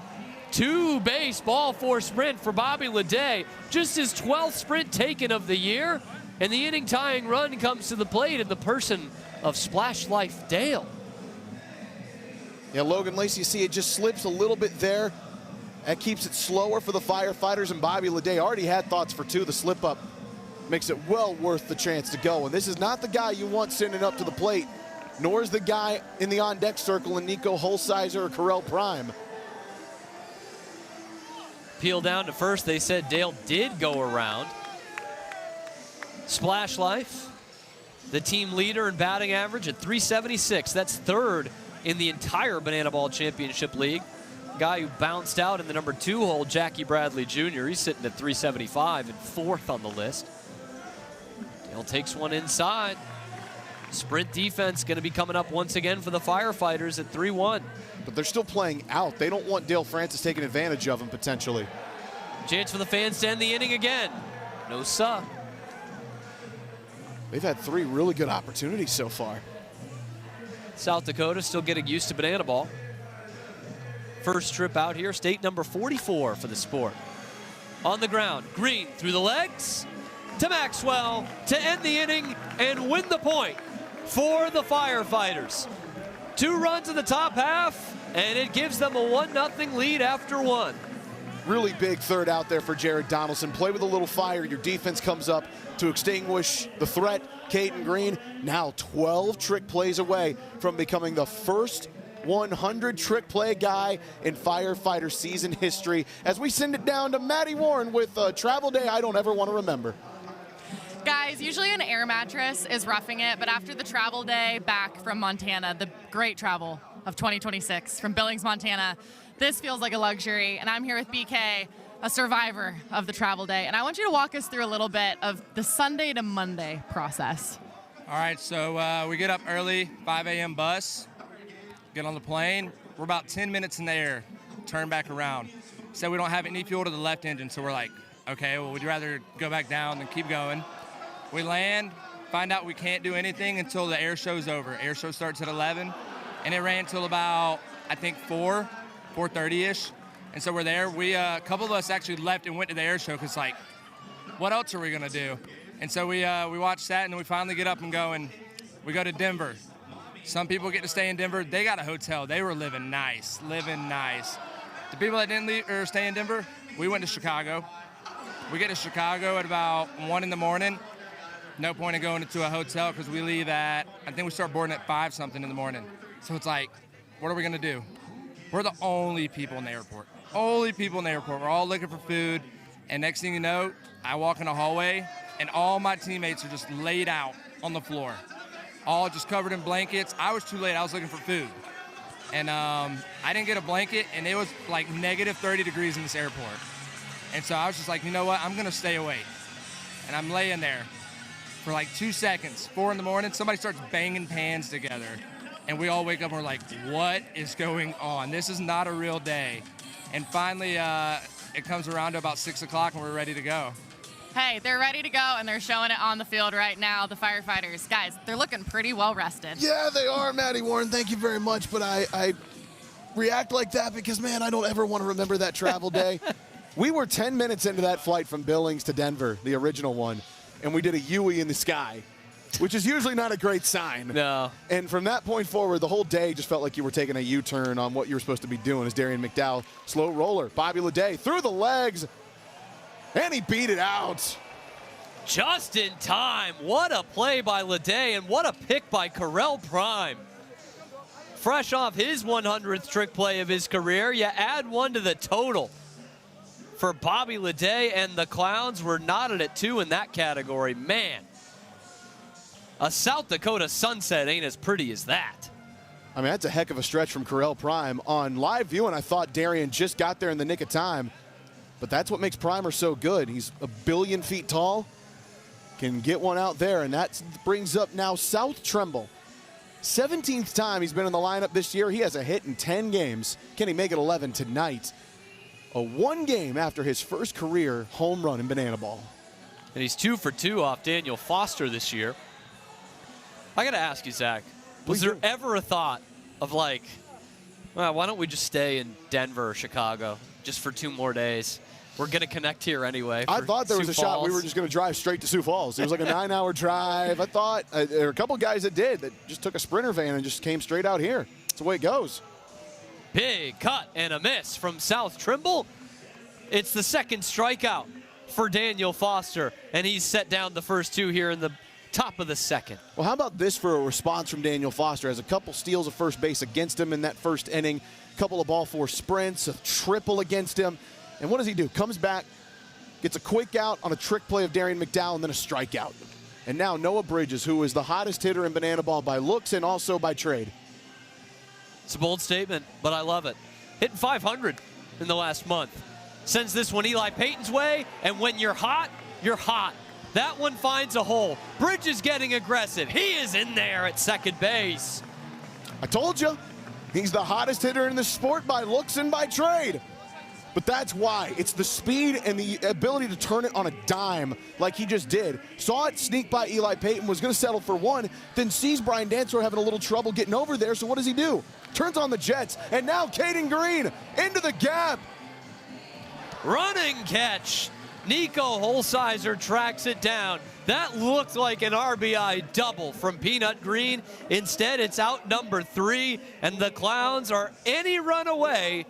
2 base, ball 4 sprint for Bobby Leday. Just his 12th sprint taken of the year. And the inning tying run comes to the plate in the person of Splash Life Dale. Yeah, Logan Lacey, you see it just slips a little bit there. That keeps it slower for the Firefighters, and Bobby Leday already had thoughts for 2. The slip up makes it well worth the chance to go. And this is not the guy you want sending up to the plate, nor is the guy in the on-deck circle in Nico Holsizer or Correll Prime. Peel down to first. They said Dale did go around. Splash Life, the team leader in batting average at 376. That's third in the entire Banana Ball Championship League. Guy who bounced out in the number 2 hole, Jackie Bradley Jr. He's sitting at 375 and fourth on the list. Dale takes one inside. Sprint defense going to be coming up once again for the Firefighters at 3-1. But they're still playing out. They don't want Dale Francis taking advantage of him potentially. Chance for the fans to end the inning again. No sir. They've had 3 really good opportunities so far. South Dakota still getting used to Banana Ball. First trip out here, state number 44 for the sport. On the ground, Green through the legs to Maxwell to end the inning and win the point for the Firefighters. 2 runs in the top half, and it gives them a 1-0 lead after 1. Really big third out there for Jared Donaldson. Play with a little fire. Your defense comes up to extinguish the threat. Caden Green now 12 trick plays away from becoming the first 100 trick play guy in Firefighter season history. As we send it down to Maddie Warren with a travel day I don't ever want to remember. Guys, usually an air mattress is roughing it, but after the travel day back from Montana, the great travel of 2026 from Billings, Montana, this feels like a luxury. And I'm here with BK, a survivor of the travel day. And I want you to walk us through a little bit of the Sunday to Monday process. All right, so we get up early, 5 a.m. bus, get on the plane. We're about 10 minutes in the air, turn back around. So we don't have any fuel to the left engine, so we're like, okay, well, we'd rather go back down than keep going. We land, find out we can't do anything until the air show's over. Air show starts at 11, and it ran until about, I think, 4:30-ish. And so we're there. A couple of us actually left and went to the air show because, like, what else are we going to do? And so we watched that, and then we finally get up and go, and we go to Denver. Some people get to stay in Denver. They got a hotel. They were living nice, The people that didn't stay in Denver, we went to Chicago. We get to Chicago at about 1 in the morning. No point in going into a hotel because we leave at, I think we start boarding at 5-something in the morning. So it's like, what are we going to do? We're the only people in the airport. We're all looking for food. And next thing you know, I walk in the hallway, and all my teammates are just laid out on the floor, all just covered in blankets. I was too late. I was looking for food. And I didn't get a blanket, and it was like negative 30 degrees in this airport. And so I was just like, you know what? I'm going to stay awake. And I'm laying there for like 2 seconds. 4 in the morning, somebody starts banging pans together. And we all wake up and we're like, what is going on? This is not a real day. And finally, it comes around to about 6 o'clock and we're ready to go. Hey, they're ready to go, and they're showing it on the field right now, the Firefighters. Guys, they're looking pretty well rested. Yeah, they are, Maddie Warren. Thank you very much. But I react like that because, man, I don't ever want to remember that travel day. We were 10 minutes into that flight from Billings to Denver, the original one, and we did a Yui in the sky, which is usually not a great sign. No. And from that point forward, the whole day just felt like you were taking a U-turn on what you were supposed to be doing as Darian McDowell, slow roller. Bobby Leday through the legs, and he beat it out. Just in time. What a play by Leday, and what a pick by Correll Prime. Fresh off his 100th trick play of his career, you add 1 to the total for Bobby Leday, and the Clowns were knotted at 2 in that category. Man, a South Dakota sunset ain't as pretty as that. I mean, that's a heck of a stretch from Correll Prime. On live viewing, I thought Darian just got there in the nick of time, but that's what makes Primer so good. He's a billion feet tall, can get one out there, and that brings up now South Trumbull. 17th time he's been in the lineup this year. He has a hit in 10 games. Can he make it 11 tonight? A 1 game after his first career home run in Banana Ball. And he's 2 for 2 off Daniel Foster this year. I got to ask you, Zach, was there ever a thought of like, well, why don't we just stay in Denver or Chicago just for 2 more days? We're going to connect here anyway. I thought there was Sioux a shot we Falls. were just going to drive straight to Sioux Falls. It was like a 9-hour drive. I thought there were a couple guys that did, that just took a Sprinter van and just came straight out here. That's the way it goes. Big cut and a miss from South Trimble. It's the second strikeout for Daniel Foster, and he's set down the first two here in the top of the second. Well, how about this for a response from Daniel Foster? Has a couple steals of first base against him in that first inning, a couple of ball four sprints, a triple against him. And what does he do? Comes back, gets a quick out on a trick play of Darian McDowell, and then a strikeout. And now Noah Bridges, who is the hottest hitter in Banana Ball by looks and also by trade. It's a bold statement, but I love it. Hitting 500 in the last month. Sends this one Eli Payton's way, and when you're hot, you're hot. That one finds a hole. Bridges getting aggressive. He is in there at second base. I told you, he's the hottest hitter in the sport by looks and by trade. But that's why. It's the speed and the ability to turn it on a dime like he just did. Saw it sneak by Eli Payton, was going to settle for one, then sees Brian Dantzler having a little trouble getting over there, so what does he do? Turns on the Jets, and now Caden Green into the gap. Running catch. Nico Holsizer tracks it down. That looked like an RBI double from Peanut Green. Instead, it's out number 3, and the Clowns are any run away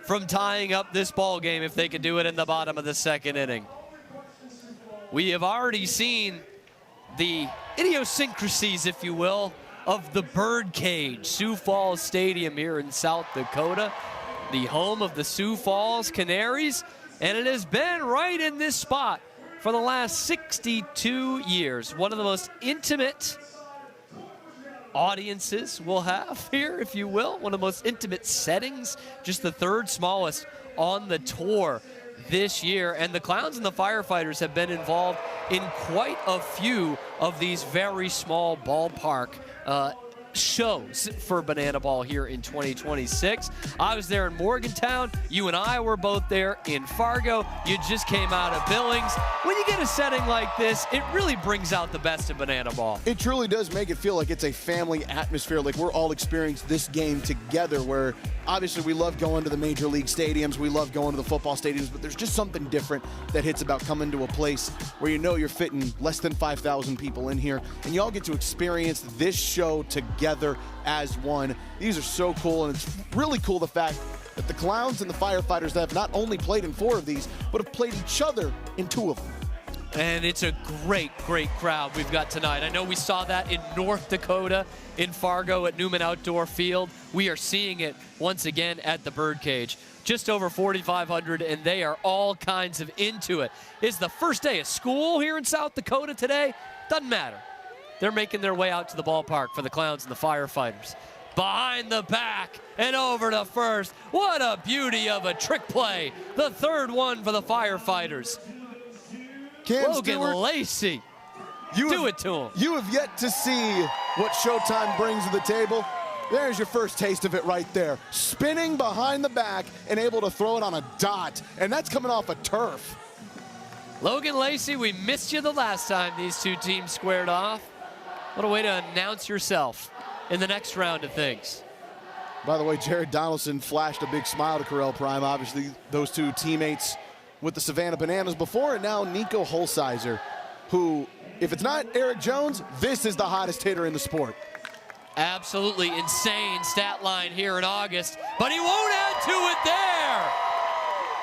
from tying up this ball game if they could do it in the bottom of the second inning. We have already seen the idiosyncrasies, if you will, of the birdcage, Sioux Falls Stadium here in South Dakota, the home of the Sioux Falls Canaries, and it has been right in this spot for the last 62 years. One of the most intimate audiences we'll have here, if you will. One of the most intimate settings, just the third smallest on the tour this year. And the Clowns and the Firefighters have been involved in quite a few of these very small ballpark shows for Banana Ball here in 2026. I was there in Morgantown. You and I were both there in Fargo. You just came out of Billings. When you get a setting like this, it really brings out the best of Banana Ball. It truly does make it feel like it's a family atmosphere, like we're all experiencing this game together, where obviously we love going to the major league stadiums, we love going to the football stadiums, but there's just something different that hits about coming to a place where you know you're fitting less than 5,000 people in here, and you all get to experience this show together as one. These are so cool, and it's really cool the fact that the Clowns and the Firefighters have not only played in 4 of these, but have played each other in 2 of them. And it's a great, great crowd we've got tonight. I know we saw that in North Dakota, in Fargo at Newman Outdoor Field. We are seeing it once again at the Birdcage. Just over 4,500, and they are all kinds of into it. It's the first day of school here in South Dakota today. Doesn't matter. They're making their way out to the ballpark for the Clowns and the Firefighters. Behind the back and over to first. What a beauty of a trick play. The third one for the Firefighters. Logan Lacey, do it to him. You have yet to see what Showtime brings to the table. There's your first taste of it right there. Spinning behind the back and able to throw it on a dot, and that's coming off a turf. Logan Lacey, we missed you the last time these two teams squared off. What a way to announce yourself in the next round of things. By the way, Jared Donaldson flashed a big smile to Correll Prime. Obviously, those two teammates with the Savannah Bananas before, and now Nico Holsizer, who, if it's not Eric Jones, this is the hottest hitter in the sport. Absolutely insane stat line here in August, but he won't add to it there.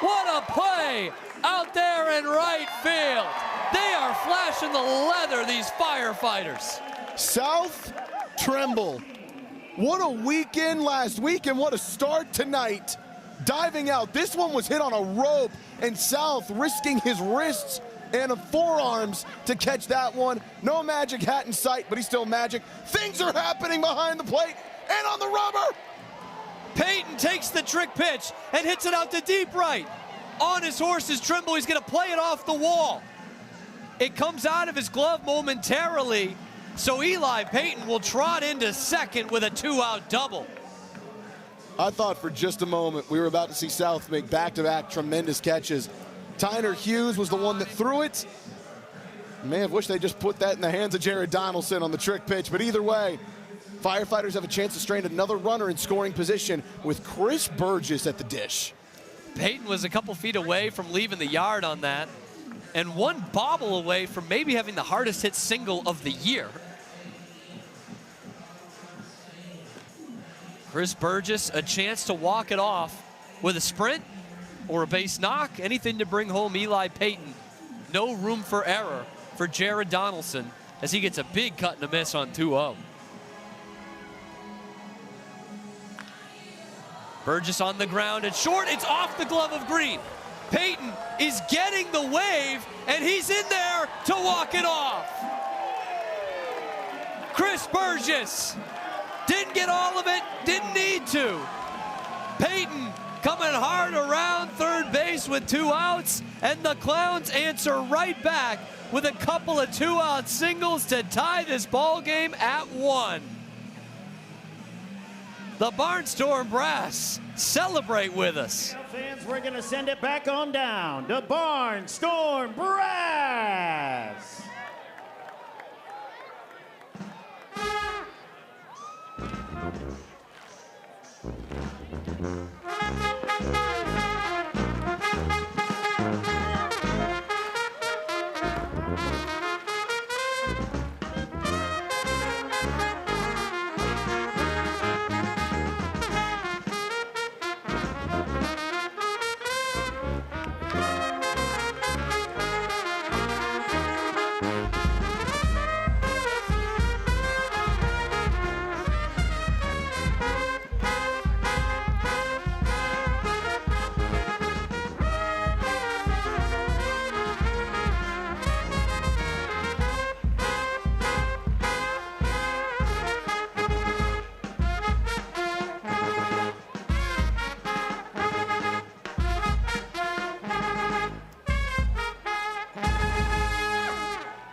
What a play out there in right field. They are flashing the leather, these Firefighters. South Tremble. What a weekend last week, and what a start tonight. Diving out. This one was hit on a rope, and South risking his wrists and forearms to catch that one. No magic hat in sight, but he's still magic. Things are happening behind the plate and on the rubber. Payton takes the trick pitch and hits it out to deep right. On his horse is Trimble. He's going to play it off the wall. It comes out of his glove momentarily, so Eli Payton will trot into second with a 2-out double. I thought for just a moment we were about to see South make back-to-back tremendous catches. Tyner Hughes was the one that threw it. Man, I wish they just put that in the hands of Jared Donaldson on the trick pitch, but either way, Firefighters have a chance to strand another runner in scoring position with Chris Burgess at the dish. Payton was a couple feet away from leaving the yard on that, and one bobble away from maybe having the hardest hit single of the year. Chris Burgess, a chance to walk it off with a sprint, or a base knock, anything to bring home Eli Payton. No room for error for Jared Donaldson as he gets a big cut and a miss on 2-0. Burgess on the ground at short. It's off the glove of Green. Payton is getting the wave, and he's in there to walk it off. Chris Burgess didn't get all of it, didn't need to. Payton coming hard around third base with 2 outs, and the Clowns answer right back with a couple of 2-out singles to tie this ball game at 1. The Barnstorm Brass celebrate with us. Fans, we're going to send it back on down to Barnstorm Brass.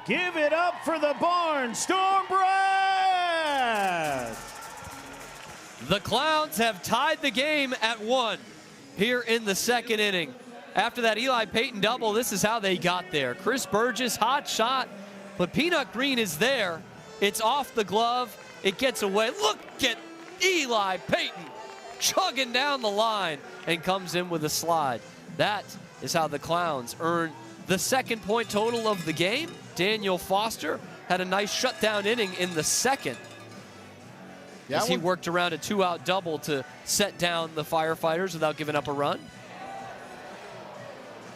Give it up for the Barnstorm Brass! The Clowns have tied the game at 1 here in the second inning. After that Eli Payton double, this is how they got there. Chris Burgess, hot shot, but Peanut Green is there. It's off the glove. It gets away. Look at Eli Payton chugging down the line and comes in with a slide. That is how the Clowns earn the second point total of the game. Daniel Foster had a nice shutdown inning in the second as he worked around a 2-out double to set down the Firefighters without giving up a run.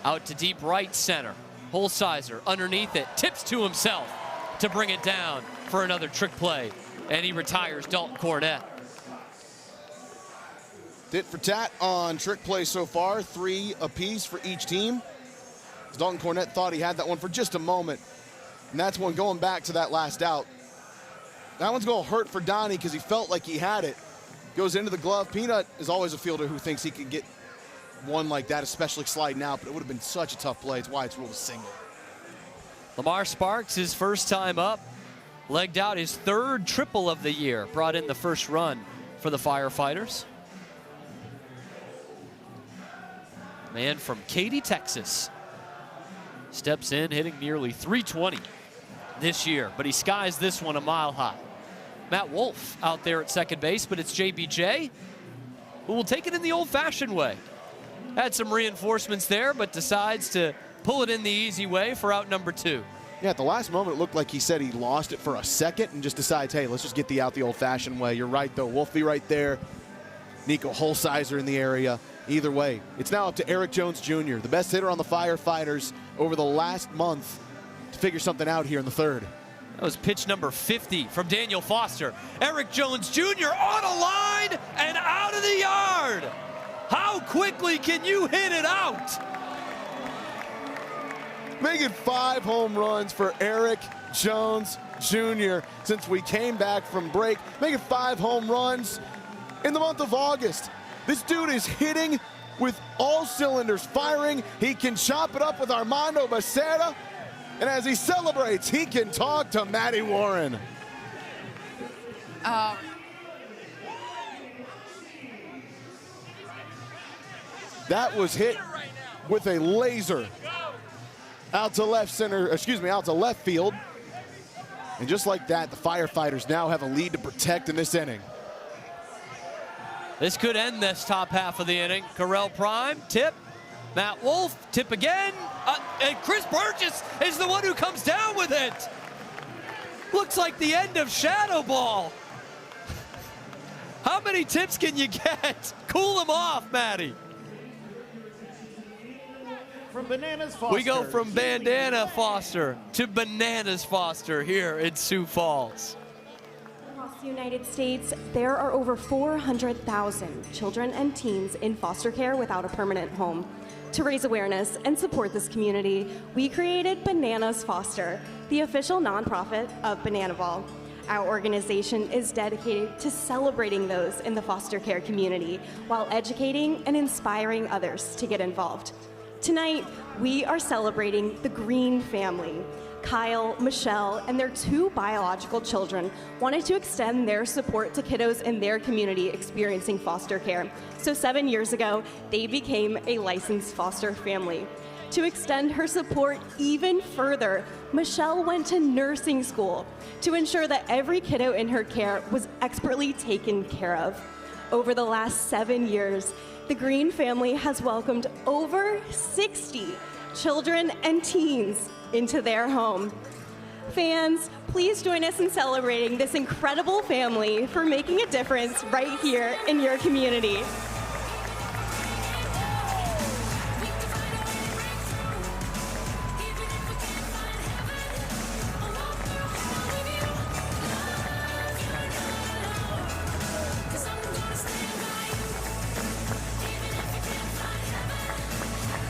Out to deep right center. Holsizer underneath it, tips to himself to bring it down for another trick play, and he retires Dalton Cornett. Tit for tat on trick play so far, 3 apiece for each team. Dalton Cornett thought he had that one for just a moment, and that's one going back to that last out. That one's going to hurt for Donnie because he felt like he had it. Goes into the glove. Peanut is always a fielder who thinks he can get one like that, especially sliding out, but it would have been such a tough play. It's why it's ruled a single. Lamar Sparks, his first time up, legged out his 3rd triple of the year, brought in the first run for the Firefighters. Man from Katy, Texas, steps in, hitting nearly 320 this year, but he skies this one a mile high. Matt Wolf out there at second base, but it's JBJ who will take it in the old-fashioned way. Had some reinforcements there, but decides to pull it in the easy way for out number 2. Yeah, at the last moment, it looked like he said he lost it for a second and just decides, hey, let's just get the out the old-fashioned way. You're right, though. Wolfie right there. Nico Holsizer in the area. Either way, it's now up to Eric Jones Jr., the best hitter on the Firefighters over the last month, to figure something out here in the 3rd. That was pitch number 50 from Daniel Foster. Eric Jones Jr. on a line and out of the yard. How quickly can you hit it out? Make it 5 home runs for Eric Jones Jr. since we came back from break. Make it 5 home runs in the month of August. This dude is hitting with all cylinders firing. He can chop it up with Armando Becerra. And as he celebrates, he can talk to Matty Warren. That was hit with a laser out to left center, out to left field. And just like that, the Firefighters now have a lead to protect in this inning. This could end this top half of the inning. Correll Prime, tip. Matt Wolf, tip again. And Chris Burgess is the one who comes down with it. Looks like the end of Shadow Ball. How many tips can you get? Cool him off, Matty. from Bananas Foster. We go from Bandana Foster to Bananas Foster here in Sioux Falls. Across the United States, there are over 400,000 children and teens in foster care without a permanent home. To raise awareness and support this community, we created Bananas Foster, the official nonprofit of Banana Ball. Our organization is dedicated to celebrating those in the foster care community while educating and inspiring others to get involved. Tonight, we are celebrating the Green family. Kyle, Michelle, and their 2 biological children wanted to extend their support to kiddos in their community experiencing foster care. So 7 years ago, they became a licensed foster family. To extend her support even further, Michelle went to nursing school to ensure that every kiddo in her care was expertly taken care of. Over the last 7 years, the Green family has welcomed over 60 children and teens into their home. Fans, please join us in celebrating this incredible family for making a difference right here in your community.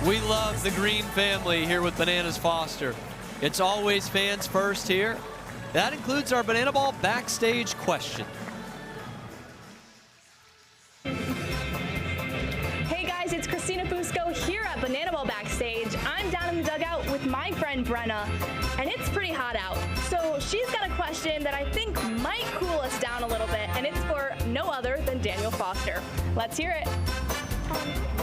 We love the Green family here with Bananas Foster. It's always fans first here. That includes our Banana Ball backstage question. Hey guys, it's Christina Fusco here at Banana Ball Backstage. I'm down in the dugout with my friend Brenna, and it's pretty hot out. So she's got a question that I think might cool us down a little bit, and it's for no other than Daniel Foster. Let's hear it.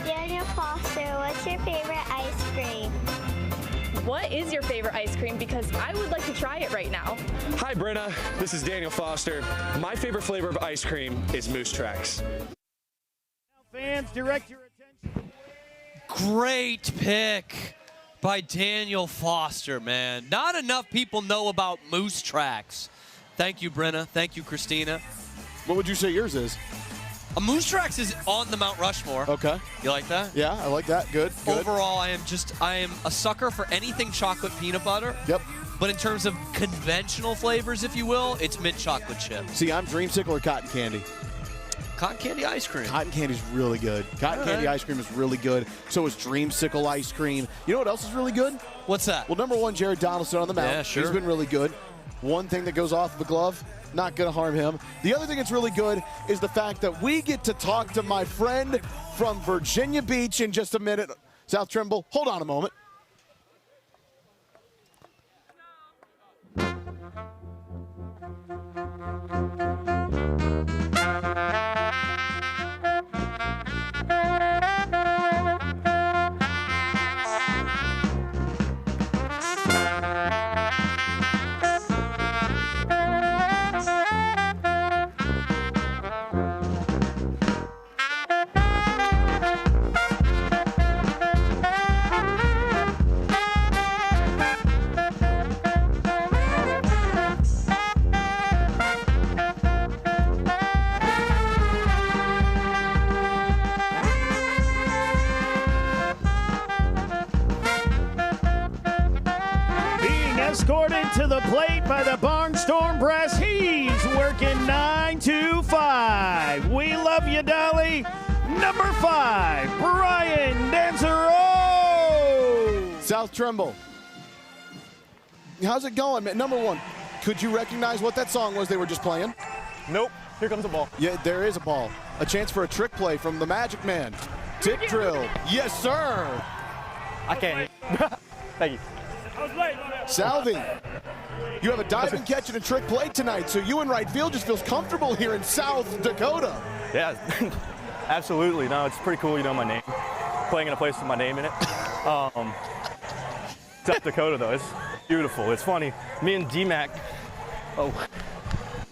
Daniel Foster, what's your favorite ice cream? What is your favorite ice cream? Because I would like to try it right now. Hi Brenna, this is Daniel Foster. My favorite flavor of ice cream is Moose Tracks. Fans, direct your attention. Great pick by Daniel Foster, man. Not enough people know about Moose Tracks. Thank you, Brenna. Thank you, Christina. What would you say yours is? A Moose Tracks is on the Mount Rushmore. Okay. You like that? Yeah, I like that. Good. Overall, I am a sucker for anything chocolate peanut butter. Yep. But in terms of conventional flavors, if you will, it's mint chocolate chip. See, I'm dreamsicle or cotton candy. Cotton candy ice cream. Cotton candy's really good. Cotton candy ice cream is really good. So is dreamsicle ice cream. You know what else is really good? What's that? Well, number 1, Jared Donaldson on the mound. Yeah, sure. He's been really good. One thing that goes off of the glove, not going to harm him. The other thing that's really good is the fact that we get to talk to my friend from Virginia Beach in just a minute. South Trimble, hold on a moment. Escorted to the plate by the Barnstorm Brass. He's working 9 to 5. We love you, Dolly. Number 5, Brian Danzero. South Trimble. How's it going, man? Number 1, could you recognize what that song was they were just playing? Nope. Here comes the ball. Yeah, there is a ball. A chance for a trick play from the Magic Man. Tip drill. Yes, sir. I can't. Thank you. Salvi, you have a diving catch and a trick play tonight, so you in right field just feels comfortable here in South Dakota. Yeah, absolutely. No, it's pretty cool, you know, my name. Playing in a place with my name in it. South Dakota, though, it's beautiful. It's funny. Me and D-Mac. Oh.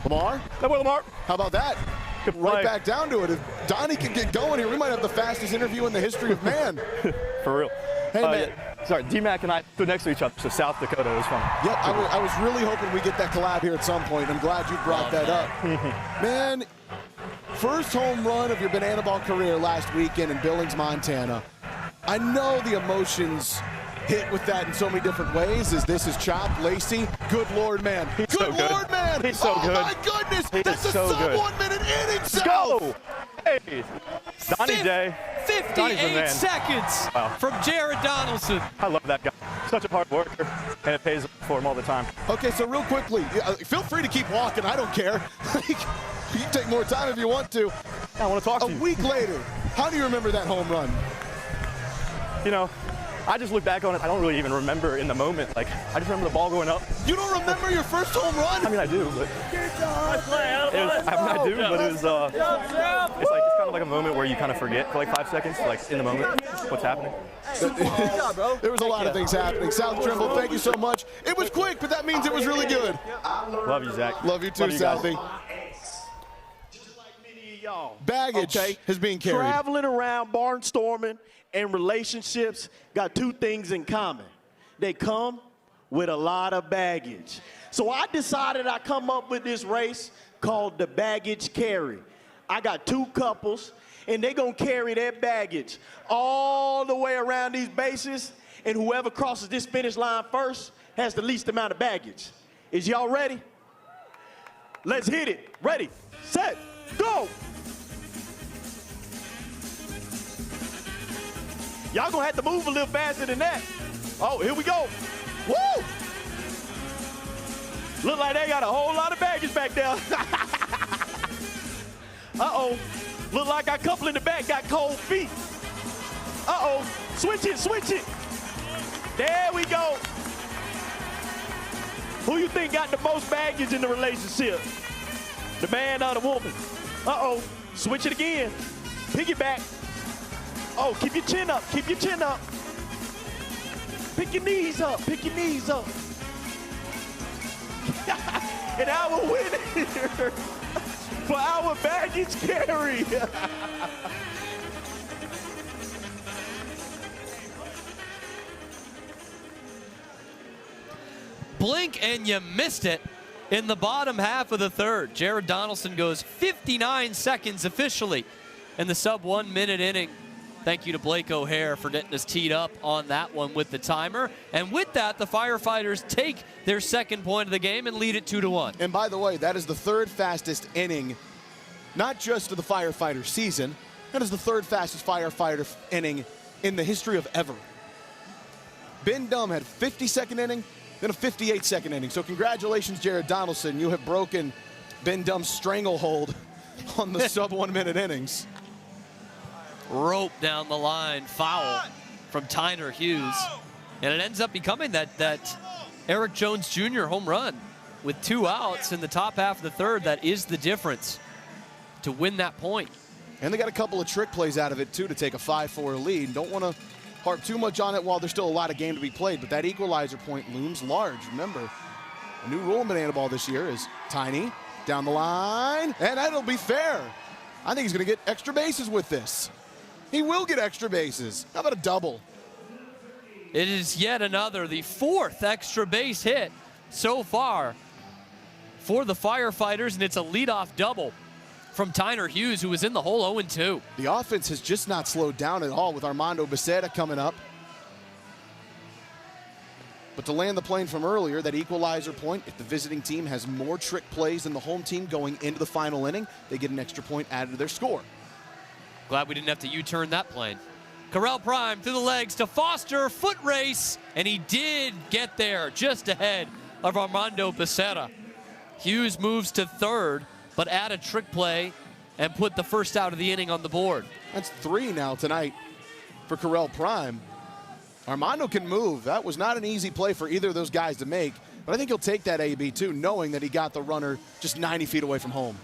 Lamar? That boy Lamar. How about that? Right back down to it. If Donnie can get going here, we might have the fastest interview in the history of man. For real. Hey, man. Yeah. Sorry, D-Mac and I stood next to each other, so South Dakota was fun. Yep, I was really hoping we get that collab here at some point. I'm glad you brought that up. Man, first home run of your Banana Ball career last weekend in Billings, Montana. I know the emotions hit with that in so many different ways as this is chopped. Lacey, good Lord, man. He's good so good. Lord, man. He's so good. Oh, my goodness. He That's is a so sub good. 1 minute inning. Let's go. Hey, Donnie J. Donnie's the 58 man. seconds from Jared Donaldson. I love that guy. Such a hard worker, and it pays for him all the time. Okay, so real quickly, feel free to keep walking. I don't care. You can take more time if you want to. I want to talk to you. A week later, how do you remember that home run? You know, I just look back on it. I don't really even remember in the moment. Like, I just remember the ball going up. You don't remember your first home run? I mean, I do, but I do, but it was. It's kind of like a moment where you kind of forget for like 5 seconds, like in the moment, what's happening. There was a lot of things happening. South Trimble, thank you so much. It was quick, but that means it was really good. Love you, Zach. Love you too, Southie. Baggage is being carried. Traveling around, barnstorming, and relationships got two things in common. They come with a lot of baggage. So I decided I'd come up with this race called the baggage carry. I got two couples, and they're going to carry their baggage all the way around these bases, and whoever crosses this finish line first has the least amount of baggage. Is y'all ready? Let's hit it. Ready, set, go. Y'all gonna have to move a little faster than that. Oh, here we go. Woo! Look like they got a whole lot of baggage back there. Uh-oh. Look like our couple in the back got cold feet. Uh-oh. Switch it, switch it. There we go. Who you think got the most baggage in the relationship? The man or the woman? Uh-oh. Switch it again. Piggyback. Oh, keep your chin up. Keep your chin up. Pick your knees up. Pick your knees up. And our winner for our baggage carry. Blink and you missed it in the bottom half of the third. Jared Donaldson goes 59 seconds officially in the sub 1 minute inning. Thank you to Blake O'Hare for getting us teed up on that one with the timer. And with that, the Firefighters take their second point of the game and lead it 2-1. And by the way, that is the third fastest inning, not just of the Firefighter season, that is the third fastest Firefighter inning in the history of ever. Ben Dumb had a 50-second inning, then a 58-second inning. So congratulations, Jared Donaldson. You have broken Ben Dumb's stranglehold on the sub 1 minute innings. Rope down the line, foul from Tyner Hughes. And it ends up becoming that Eric Jones Jr. home run with 2 outs in the top half of the third. That is the difference to win that point. And they got a couple of trick plays out of it, too, to take a 5-4 lead. Don't want to harp too much on it while there's still a lot of game to be played, but that equalizer point looms large. Remember, a new rule in Banana Ball this year is Tiny down the line, and that'll be fair. I think he's going to get extra bases with this. He will get extra bases. How about a double? It is yet another, the 4th extra base hit so far for the Firefighters, and it's a leadoff double from Tyner Hughes, who was in the hole 0-2. The offense has just not slowed down at all with Armando Becerra coming up. But to land the plane from earlier, that equalizer point, if the visiting team has more trick plays than the home team going into the final inning, they get an extra point added to their score. Glad we didn't have to U-turn that plane. Correll Prime through the legs to Foster, foot race, and he did get there just ahead of Armando Becerra. Hughes moves to third, but add a trick play and put the first out of the inning on the board. That's 3 now tonight for Correll Prime. Armando can move. That was not an easy play for either of those guys to make, but I think he'll take that AB too, knowing that he got the runner just 90 feet away from home.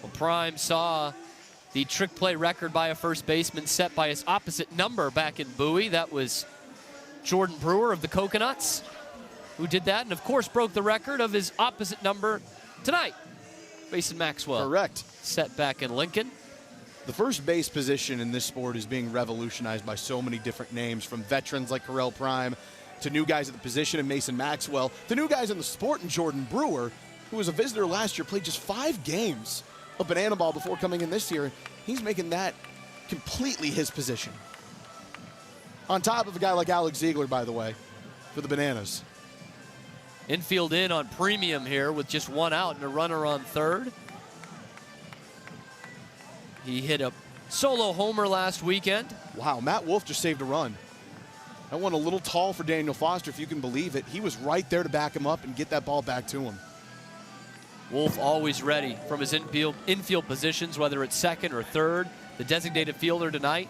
Well, Prime saw the trick play record by a first baseman set by his opposite number back in Bowie. That was Jordan Brewer of the Coconuts who did that, and of course broke the record of his opposite number tonight. Mason Maxwell. Correct. Set back in Lincoln. The first base position in this sport is being revolutionized by so many different names, from veterans like Correll Prime to new guys at the position in Mason Maxwell, to new guys in the sport in Jordan Brewer, who was a visitor last year, played just 5 games of Banana Ball before coming in this year. He's making that completely his position. On top of a guy like Alex Ziegler, by the way, for the Bananas. Infield in on premium here with just one out and a runner on third. He hit a solo homer last weekend. Wow, Matt Wolf just saved a run. That one a little tall for Daniel Foster, if you can believe it. He was right there to back him up and get that ball back to him. Wolf always ready from his infield positions, whether it's second or third. The designated fielder tonight.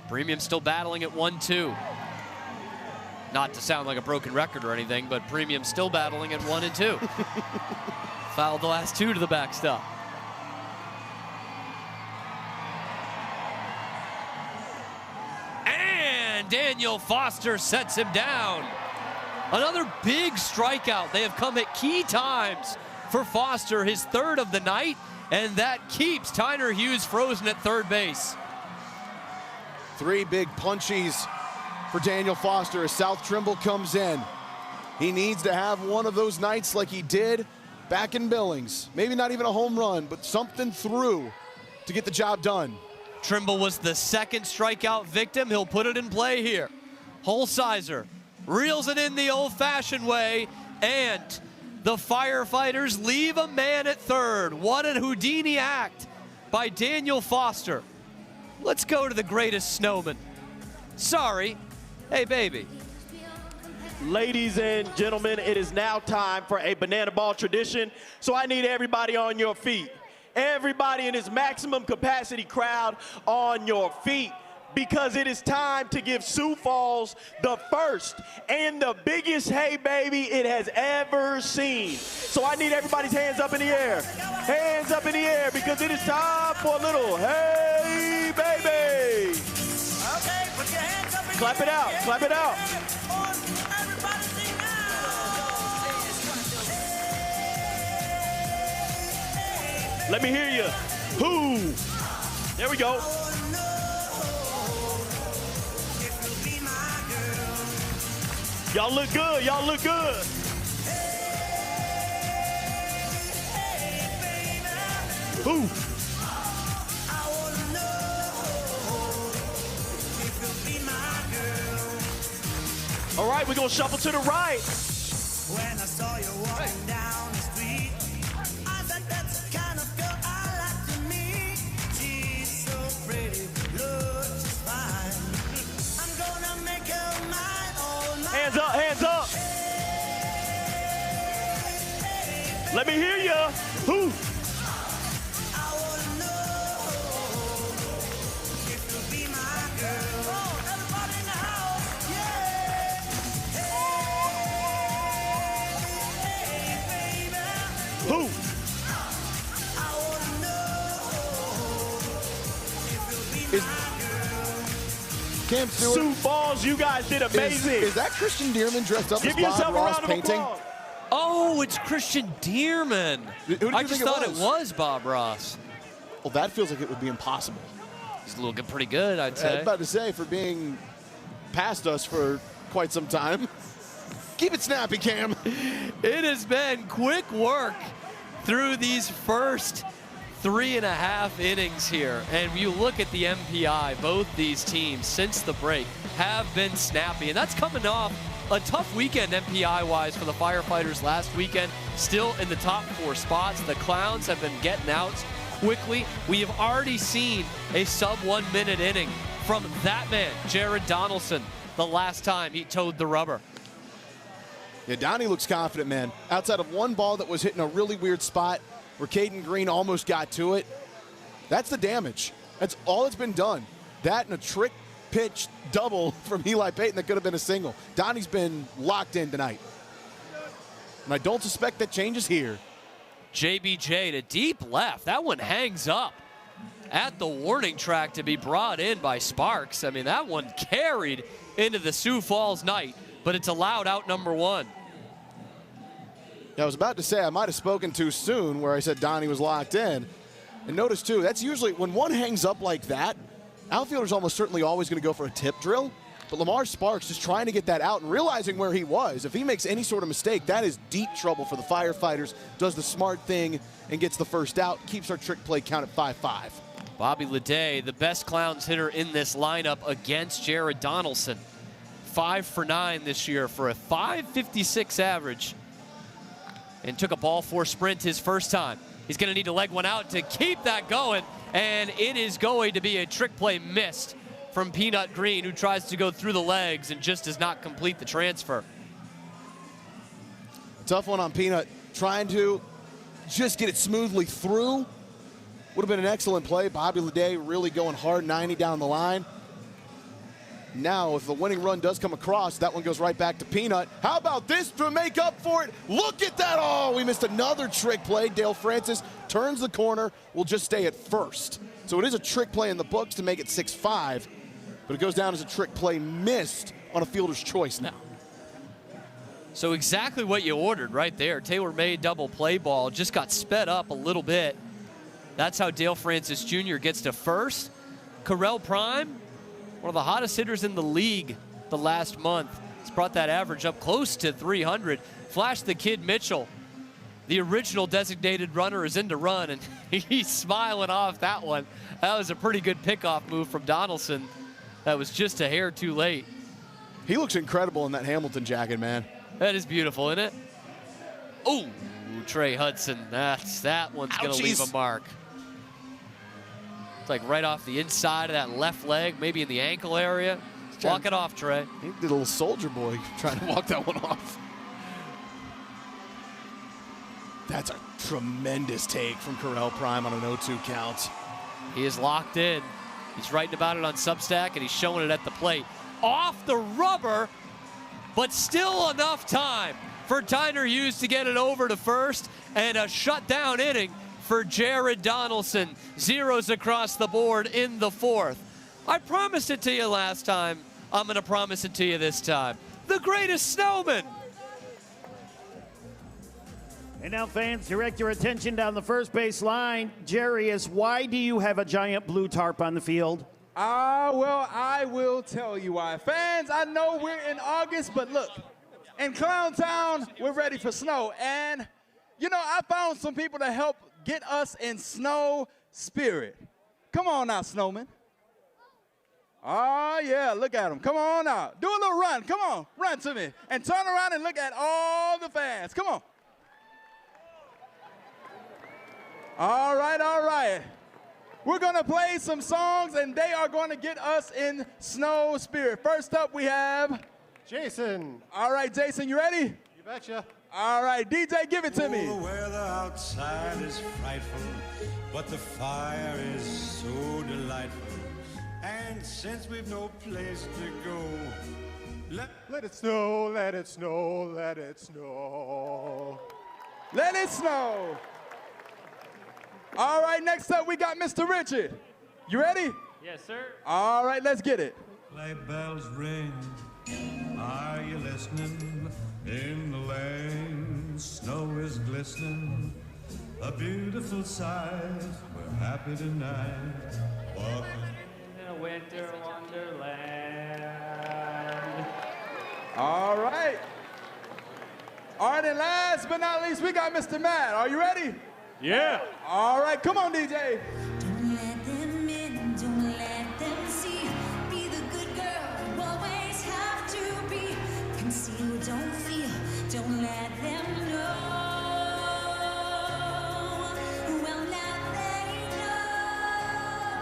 Premium still battling at 1-2. Not to sound like a broken record or anything, but Premium still battling at 1-2. Fouled the last two to the backstop. And Daniel Foster sets him down. Another big strikeout. They have come at key times for Foster, his third of the night, and that keeps Tyner Hughes frozen at third base. 3 big punchies for Daniel Foster as South Trimble comes in. He needs to have one of those nights like he did back in Billings. Maybe not even a home run, but something through to get the job done. Trimble was the second strikeout victim. He'll put it in play here. Holsizer reels it in the old-fashioned way, and the Firefighters leave a man at third. What a Houdini act by Daniel Foster. Let's go to the greatest snowman. Sorry. Hey, baby. Ladies and gentlemen, it is now time for a banana ball tradition, so I need everybody on your feet. Everybody in this maximum capacity crowd on your feet, because it is time to give Sioux Falls the first and the biggest hey baby it has ever seen. So I need everybody's hands up in the air. Hands up in the air, because it is time for a little hey baby. Okay, put your hands up in Clap it out, clap it out. Let me hear you. Who? There we go. Y'all look good. Y'all look good. Who? All right, we're going to shuffle to the right. When I saw you walking down the street, I said that's the kind of girl I like to meet. She's so pretty, looks just fine. I'm gonna make her mine all night. Hands up, hands up. Let me hear you. Who? Who? Cam Stewart. Sioux Falls, you guys did amazing. Is that Christian Dearman dressed up Give as Bob yourself a Ross round of painting? applause. Oh, it's Christian Dearman. Who did I you just think thought it was Bob Ross. Well, that feels like it would be impossible. He's looking pretty good, I'd say. I was about to say, for being past us for quite some time. Keep it snappy, Cam. It has been quick work through these first 3.5 innings here. And you look at the MPI, both these teams since the break have been snappy. And that's coming off a tough weekend MPI-wise for the Firefighters last weekend. Still in the top 4 spots. The Clowns have been getting outs quickly. We have already seen a sub-1 minute inning from that man, Jared Donaldson, the last time he towed the rubber. Yeah, Donnie looks confident, man. Outside of one ball that was hitting a really weird spot where Caden Green almost got to it, that's the damage. That's all that's been done. That and a trick pitch double from Eli Payton that could have been a single. Donnie's been locked in tonight. And I don't suspect that changes here. JBJ to deep left. That one hangs up at the warning track to be brought in by Sparks. I mean, that one carried into the Sioux Falls night, but it's allowed out number 1. Yeah, I was about to say I might have spoken too soon where I said Donnie was locked in. And notice, too, that's usually when one hangs up like that, outfielder's almost certainly always going to go for a tip drill. But Lamar Sparks just trying to get that out and realizing where he was. If he makes any sort of mistake, that is deep trouble for the Firefighters. Does the smart thing and gets the first out. Keeps our trick play count at 5-5. Bobby Leday, the best Clowns hitter in this lineup against Jared Donaldson. 5 for 9 this year for a .556 average. And took a ball 4 sprint his first time. He's going to need to leg one out to keep that going. And it is going to be a trick play missed from Peanut Green, who tries to go through the legs and just does not complete the transfer. Tough one on Peanut. Trying to just get it smoothly through. Would have been an excellent play. Bobby Leday really going hard, 90 down the line. Now, if the winning run does come across, that one goes right back to Peanut. How about this to make up for it? Look at that. Oh, we missed another trick play. Dale Francis turns the corner. Will just stay at first. So it is a trick play in the books to make it 6-5, but it goes down as a trick play missed on a fielder's choice now. So exactly what you ordered right there. Tailor-made double play ball. Just got sped up a little bit. That's how Dale Francis Jr. gets to first. Correll Prime, one of the hottest hitters in the league the last month. He's brought that average up close to 300. Flash the Kid Mitchell, the original designated runner, is in to run, and he's smiling off that one. That was a pretty good pickoff move from Donaldson. That was just a hair too late. He looks incredible in that Hamilton jacket, man. That is beautiful, isn't it? Oh, Trey Hudson. That one's going to leave a mark. It's like right off the inside of that left leg, maybe in the ankle area. Walk it off, Trey. He did a little soldier boy trying to walk that one off. That's a tremendous take from Correll Prime on an 0-2 count. He is locked in. He's writing about it on Substack, and he's showing it at the plate. Off the rubber, but still enough time for Tyner Hughes to get it over to first, and a shutdown inning for Jared Donaldson. Zeros across the board in the fourth. I promised it to you last time. I'm going to promise it to you this time. The greatest snowman. And now, fans, direct your attention down the first base line. Jarius, why do you have a giant blue tarp on the field? Well, I will tell you why. Fans, I know we're in August, but look, in Clown Town, we're ready for snow. And, you know, I found some people to help get us in snow spirit. Come on now, snowman. Oh, yeah, look at them. Come on out. Do a little run. Come on, run to me. And turn around and look at all the fans. Come on. All right, all right. We're going to play some songs, and they are going to get us in snow spirit. First up, we have Jason. All right, Jason, you ready? You betcha. All right, DJ, give it to me. The weather outside is frightful, but the fire is so delightful. And since we've no place to go, let it snow, let it snow, let it snow. Let it snow. All right, next up, we got Mr. Richard. You ready? Yes, sir. All right, let's get it. Sleigh bells ring, are you listening? In the lane, snow is glistening, a beautiful sight. We're happy tonight, walking in a winter wonderland. All right. All right, and last but not least, we got Mr. Matt. Are you ready? Yeah. All right, come on, DJ. Don't let them in, don't let them see. Be the good girl you always have to be. Conceal, don't feel, don't let them know. Well, now they know.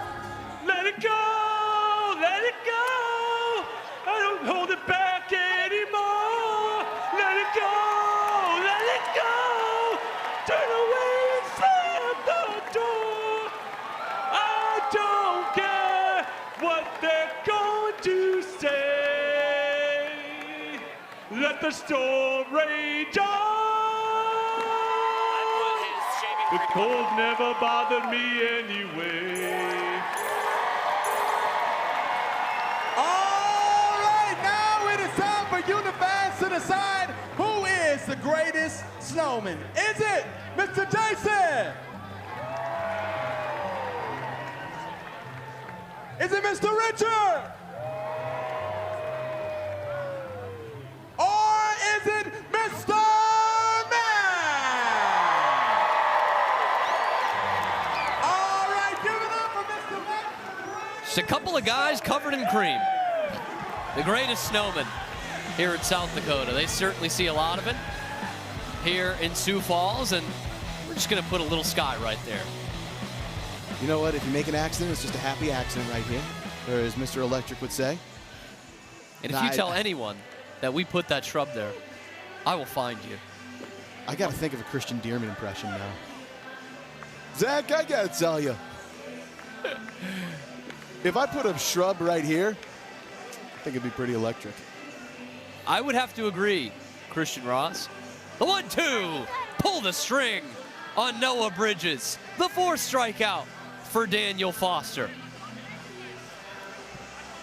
Let it go, let it go. I don't hold it back anymore. Let it go, let it go. Turn away and slam the door. I don't care what they're going to say. Let the storm rage on. The cold never bothered me anyway. All right, now it is time for you, the fans, to decide who is the greatest snowman. Is it Mr. Jason? Is it Mr. Richard? Or is it Mr. Matt? All right, give it up for Mr. Just a couple of guys covered in cream. The greatest snowman here in South Dakota. They certainly see a lot of it here in Sioux Falls, and we're just gonna put a little sky right there. You know what? If you make an accident, it's just a happy accident right here, or as Mr. Electric would say. And if you tell anyone that we put that shrub there, I will find you. I got to think of a Christian Dearman impression now. Zach, I got to tell you. If I put a shrub right here, I think it'd be pretty electric. I would have to agree, Christian Ross. The 1-2, pull the string on Noah Bridges. The 4th strikeout for Daniel Foster.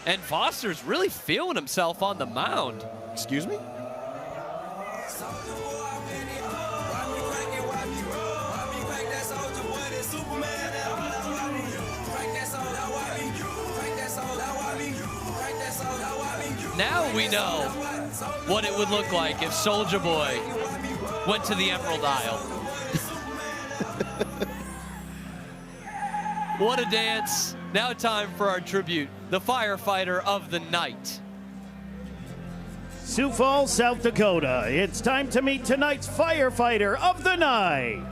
And Foster's really feeling himself on the mound. Excuse me? Now we know what it would look like if Soulja Boy went to the Emerald Isle. What a dance. Now time for our tribute, the firefighter of the night. Sioux Falls, South Dakota. It's time to meet tonight's firefighter of the night.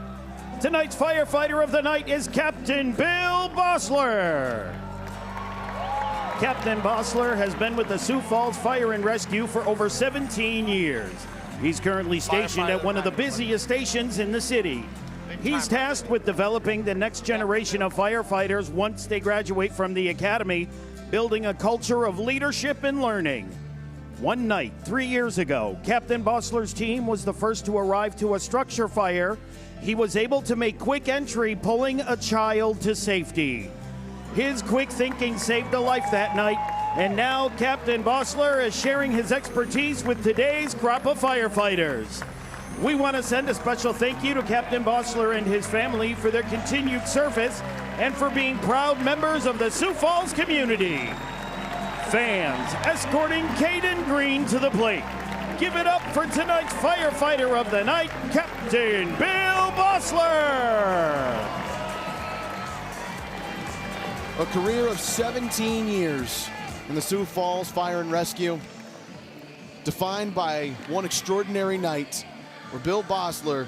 Tonight's firefighter of the night is Captain Bill Bossler. Captain Bossler has been with the Sioux Falls Fire and Rescue for over 17 years. He's currently stationed at one of the busiest stations in the city. He's tasked with developing the next generation of firefighters once they graduate from the academy, building a culture of leadership and learning. One night, 3 years ago, Captain Bossler's team was the first to arrive to a structure fire. He was able to make quick entry, pulling a child to safety. His quick thinking saved a life that night, and now Captain Bossler is sharing his expertise with today's crop of firefighters. We want to send a special thank you to Captain Bossler and his family for their continued service and for being proud members of the Sioux Falls community. Fans escorting Caden Green to the plate. Give it up for tonight's firefighter of the night, Captain Bill Bossler. A career of 17 years in the Sioux Falls Fire and Rescue, defined by one extraordinary night where Bill Bossler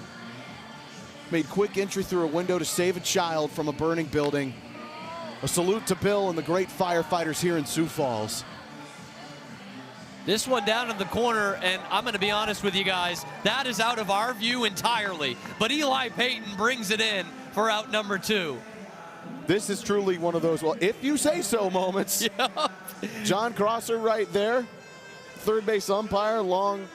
made quick entry through a window to save a child from a burning building. A salute to Bill and the great firefighters here in Sioux Falls. This one down in the corner, and I'm going to be honest with you guys, that is out of our view entirely. But Eli Payton brings it in for out number 2. This is truly one of those, well, if you say so moments. Yeah. John Crosser right there, third base umpire, along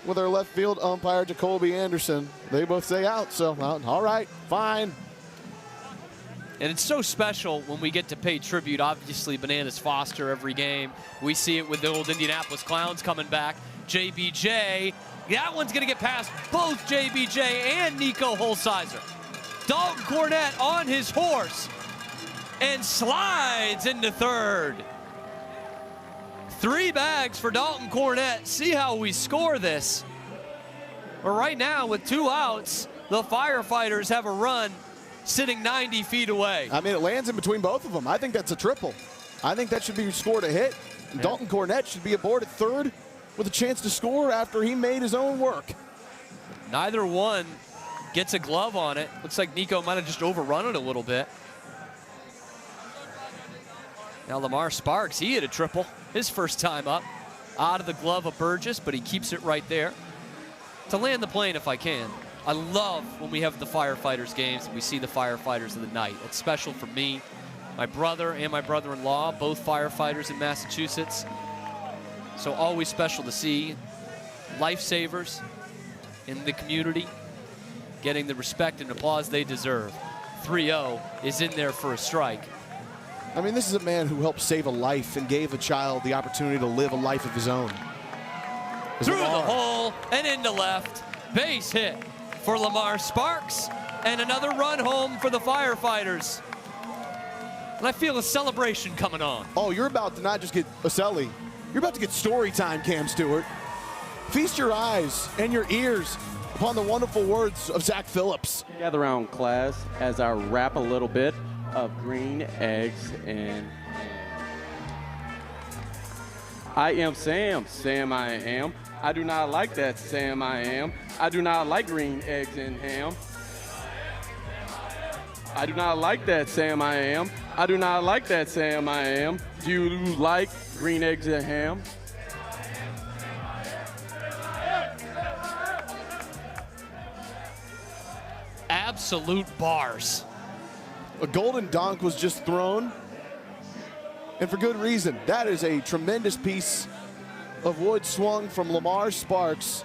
with our left field umpire, Jacoby Anderson. They both say out, so all right, fine. And it's so special when we get to pay tribute. Obviously, Bananas Foster every game. We see it with the old Indianapolis Clowns coming back. JBJ, that one's going to get past both JBJ and Nico Holsizer. Dalton Cornett on his horse and slides into third. 3 bags for Dalton Cornett. See how we score this. But right now, with 2 outs, the firefighters have a run sitting 90 feet away. I mean, it lands in between both of them. I think that's a triple. I think that should be scored a hit. Yeah. Dalton Cornett should be aboard at third with a chance to score after he made his own work. Neither one gets a glove on it. Looks like Nico might have just overrun it a little bit. Now Lamar Sparks, he hit a triple his first time up. Out of the glove of Burgess, but he keeps it right there. To land the plane if I can. I love when we have the firefighters games and we see the firefighters of the night. It's special for me, my brother and my brother-in-law, both firefighters in Massachusetts. So always special to see lifesavers in the community getting the respect and applause they deserve. 3-0 is in there for a strike. I mean, this is a man who helped save a life and gave a child the opportunity to live a life of his own. Through the hole and into left. Base hit for Lamar Sparks, and another run home for the firefighters. And I feel a celebration coming on. Oh, you're about to not just get Baselli. You're about to get story time, Cam Stewart. Feast your eyes and your ears upon the wonderful words of Zach Phillips. Gather around, class, as I wrap a little bit of green eggs and I am Sam, Sam I am. I do not like that, Sam I am. I do not like green eggs and ham. I do not like that, Sam I am. I do not like that, Sam I am. Do you like green eggs and ham? Absolute bars. A golden donk was just thrown, and for good reason. That is a tremendous piece of wood swung from Lamar Sparks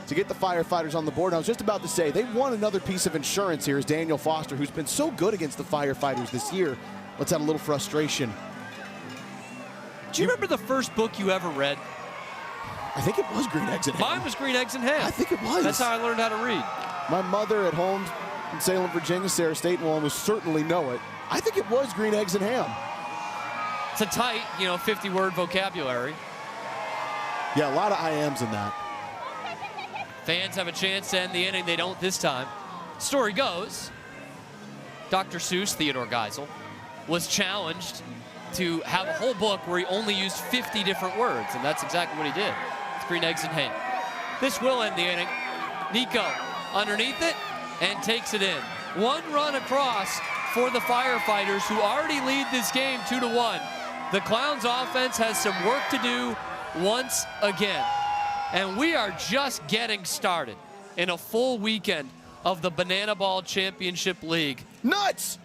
to get the Firefighters on the board. And I was just about to say, they won another piece of insurance here is Daniel Foster, who's been so good against the Firefighters this year. Let's have a little frustration. Do you remember the first book you ever read? I think it was Green Eggs and Ham. Mine was Green Eggs and Ham. I think it was. That's how I learned how to read. My mother at home in Salem, Virginia, Sarah State, will almost certainly know it. I think it was Green Eggs and Ham. It's a tight, 50-word vocabulary. Yeah, a lot of I ams in that. Fans have a chance to end the inning. They don't this time. Story goes, Dr. Seuss, Theodore Geisel, was challenged to have a whole book where he only used 50 different words, and that's exactly what he did. It's Green Eggs and Ham. This will end the inning. Nico underneath it and takes it in. One run across for the Firefighters, who already lead this game 2-1. The Clowns offense has some work to do once again. And we are just getting started in a full weekend of the Banana Ball Championship League. Nuts!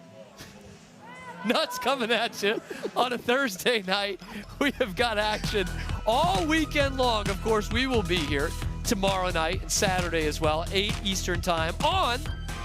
Nuts coming at you on a Thursday night. We have got action all weekend long. Of course, we will be here tomorrow night and Saturday as well, 8 Eastern time on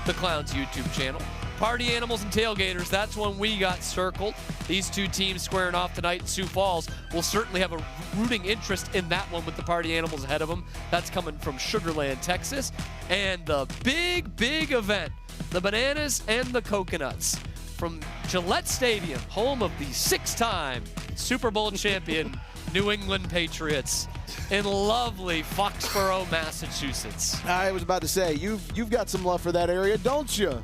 the Clowns YouTube channel. Party Animals and Tailgaters, that's one we got circled. These two teams squaring off tonight in Sioux Falls. We'll certainly have a rooting interest in that one with the Party Animals ahead of them. That's coming from Sugar Land, Texas. And the big, big event, the Bananas and the Coconuts from Gillette Stadium, home of the 6-time Super Bowl champion New England Patriots in lovely Foxborough, Massachusetts. I was about to say, you've got some love for that area, don't you?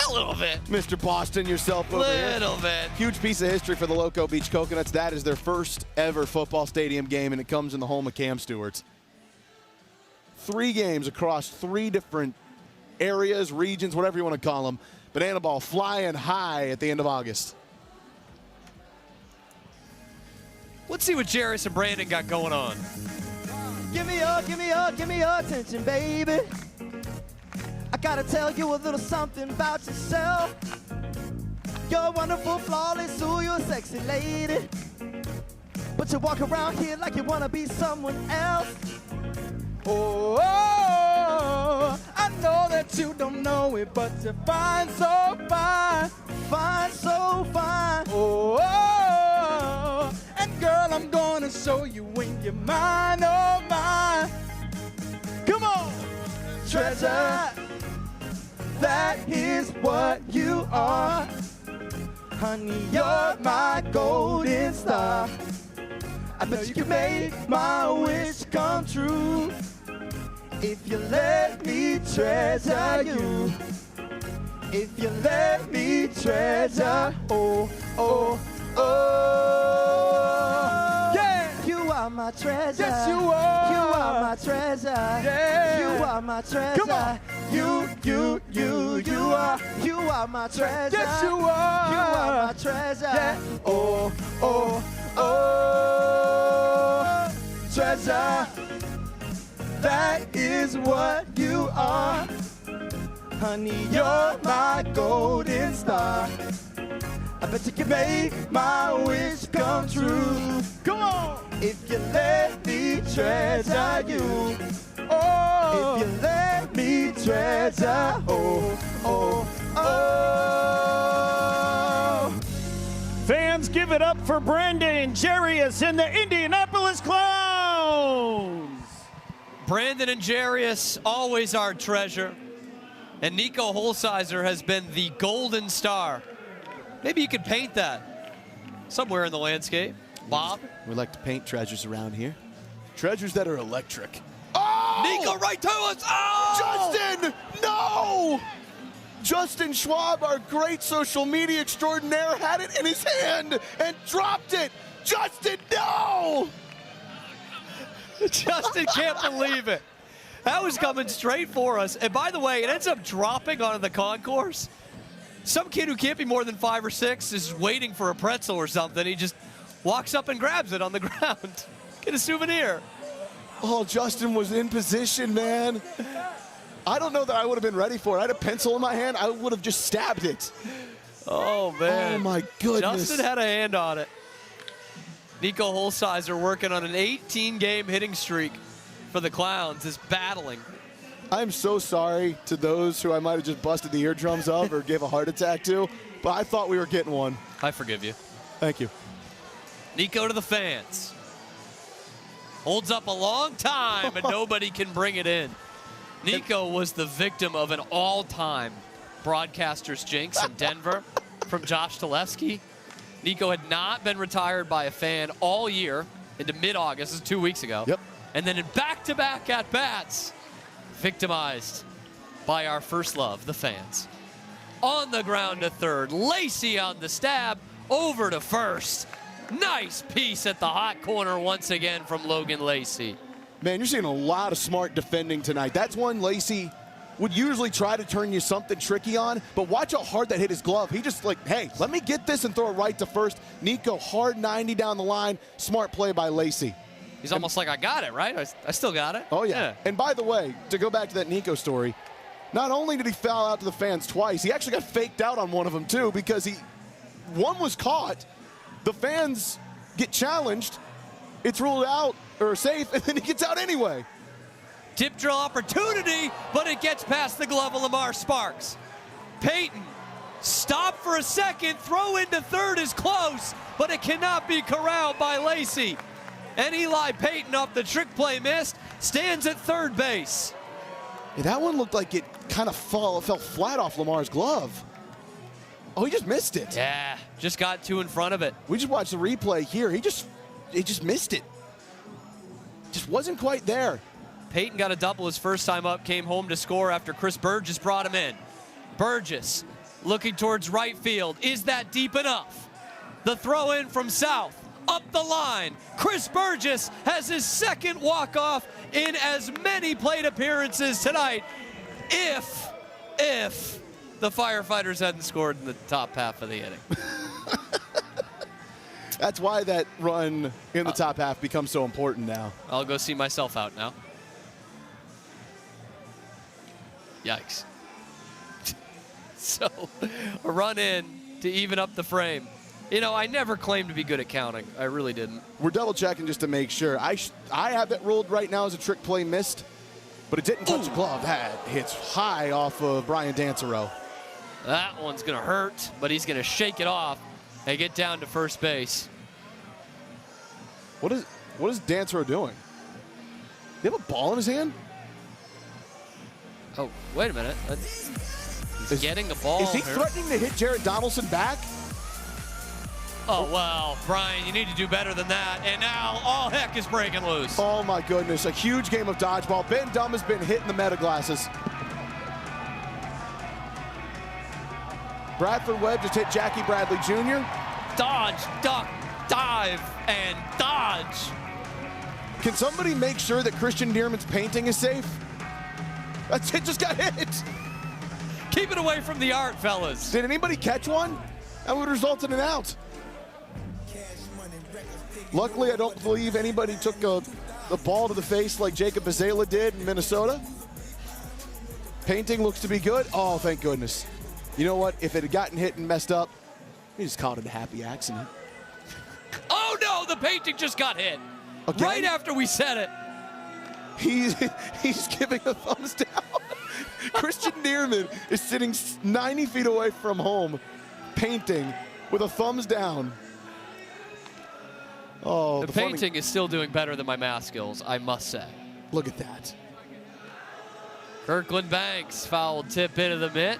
A little bit. Mr. Boston, yourself over here. Little bit. Huge piece of history for the Loco Beach Coconuts. That is their first ever football stadium game, and it comes in the home of Cam Stewart's. 3 games across 3 different areas, regions, whatever you want to call them. Banana Ball flying high at the end of August. Let's see what Jairus and Brandon got going on. Give me your attention, baby. I gotta tell you a little something about yourself. You're wonderful, flawless, ooh, you're a sexy lady. But you walk around here like you wanna be someone else. Oh, I know that you don't know it, but you're fine, so fine, fine, so fine. Oh, and girl, I'm gonna show you when you're mine, oh mine. Come on, treasure. That is what you are. Honey, you're my golden star. I bet you can make my wish come true if you let me treasure you. If you let me treasure, oh, oh, oh. Yeah! You are my treasure. Yes, you are. You are my treasure. Yeah. You are my treasure. Come on. You are my treasure. Yes, you are. You are my treasure. Yeah. Oh, oh, oh. Treasure. That is what you are. Honey, you're my golden star. I bet you can make my wish come true. Come on! If you let me treasure you. Oh! If you let me treasure. Oh, oh, oh. Fans, give it up for Brandon Jairus and the Indianapolis Clowns. Brandon and Jairus, always our treasure. And Nico Holsizer has been the golden star. Maybe you could paint that somewhere in the landscape. Bob? We like to paint treasures around here. Treasures that are electric. Oh! Nico right to us! Oh! Justin! No! Justin Schwab, our great social media extraordinaire, had it in his hand and dropped it. Justin, no! Justin can't believe it. That was coming straight for us. And by the way, it ends up dropping onto the concourse. Some kid who can't be more than 5 or 6 is waiting for a pretzel or something. He just walks up and grabs it on the ground. Get a souvenir. Oh, Justin was in position, man. I don't know that I would have been ready for it. I had a pencil in my hand. I would have just stabbed it. Oh, man. Oh, my goodness. Justin had a hand on it. Nico Holsizer working on an 18-game hitting streak for the Clowns is battling. I'm so sorry to those who I might have just busted the eardrums of or gave a heart attack to, but I thought we were getting one. I forgive you. Thank you. Nico to the fans. Holds up a long time, and nobody can bring it in. Nico was the victim of an all-time broadcaster's jinx in Denver from Josh Talevsky. Nico had not been retired by a fan all year into mid-August. This is 2 weeks ago. Yep. And then in back-to-back at-bats, victimized by our first love, the fans. On the ground to third. Lacey on the stab. Over to first. Nice piece at the hot corner once again from Logan Lacey. Man, you're seeing a lot of smart defending tonight. That's one Lacey would usually try to turn you something tricky on, but watch how hard that hit his glove. He just like, hey, let me get this and throw it right to first. Nico, hard 90 down the line. Smart play by Lacey. He's almost like, I got it, right? I still got it. Oh, yeah. And by the way, to go back to that Nico story, not only did he foul out to the fans twice, he actually got faked out on one of them, too, because one was caught. The fans get challenged. It's ruled out or safe, and then he gets out anyway. Tip drill opportunity, but it gets past the glove of Lamar Sparks. Peyton, stop for a second, throw into third is close, but it cannot be corralled by Lacey. And Eli Peyton off the trick play missed, stands at third base. Yeah, that one looked like it kind of fell flat off Lamar's glove. Oh, he just missed it. Yeah, just got two in front of it. We just watched the replay here. He just missed it. Just wasn't quite there. Peyton got a double his first time up, came home to score after Chris Burgess brought him in. Burgess looking towards right field. Is that deep enough? The throw in from South, up the line. Chris Burgess has his second walk-off in as many plate appearances tonight. If the Firefighters hadn't scored in the top half of the inning. That's why that run in the top half becomes so important now. I'll go see myself out now. Yikes. So, a run in to even up the frame. You know, I never claimed to be good at counting. I really didn't. We're double checking just to make sure. I have it ruled right now as a trick play missed, but it didn't touch the glove. That hits high off of Brian Dancero. That one's going to hurt, but he's going to shake it off and get down to first base. What is Dancero doing? Do you have a ball in his hand? Oh, wait a minute. He's getting the ball. Is he threatening to hit Jared Donaldson back? Oh, well, Brian, you need to do better than that. And now all heck is breaking loose. Oh, my goodness. A huge game of dodgeball. Ben Dumm has been hitting the meta glasses. Bradford Webb just hit Jackie Bradley Jr. Dodge, duck, dive, and dodge. Can somebody make sure that Christian Dearman's painting is safe? That's it, just got hit. Keep it away from the art, fellas. Did anybody catch one? That would result in an out. Luckily, I don't believe anybody took the ball to the face like Jacob Bazela did in Minnesota. Painting looks to be good. Oh, thank goodness. You know what? If it had gotten hit and messed up, we just called it a happy accident. Oh, no, the painting just got hit. Again? Right after we said it. He's giving a thumbs down. Christian Dearman is sitting 90 feet away from home, painting with a thumbs down. Oh, the painting is still doing better than my math skills, I must say. Look at that. Kirkland Banks foul tip into the mitt.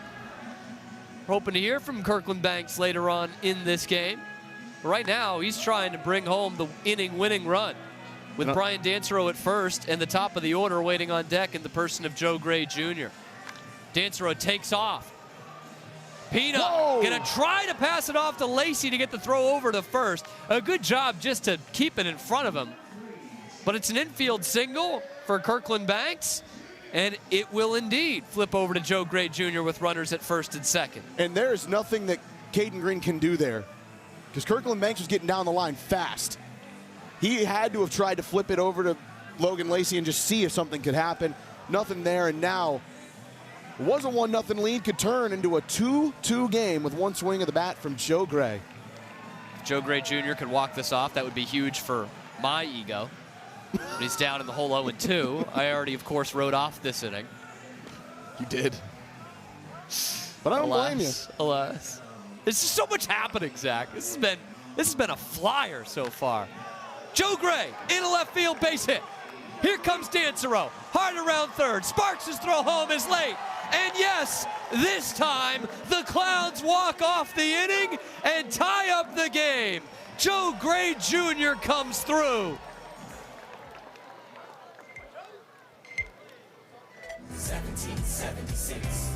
We're hoping to hear from Kirkland Banks later on in this game. Right now, he's trying to bring home the inning-winning run with Brian Dancero at first and the top of the order waiting on deck in the person of Joe Gray Jr. Dancero takes off. Peanut gonna try to pass it off to Lacey to get the throw over to first. A good job just to keep it in front of him. But it's an infield single for Kirkland Banks, and it will indeed flip over to Joe Gray Jr. with runners at first and second. And there's nothing that Caden Green can do there, because Kirkland Banks was getting down the line fast. He had to have tried to flip it over to Logan Lacey and just see if something could happen. Nothing there, and now it was a 1-0 lead, could turn into a 2-2 game with one swing of the bat from Joe Gray. If Joe Gray Jr. could walk this off, that would be huge for my ego. But he's down in the hole 0-2. I already, of course, wrote off this inning. You did. But I don't blame you. Alas. There's just so much happening, Zach. This has been a flyer so far. Joe Gray in a left field base hit. Here comes Dancero. Hard around third. Sparks' throw home is late. And yes, this time the Clowns walk off the inning and tie up the game. Joe Gray Jr. comes through. 1776.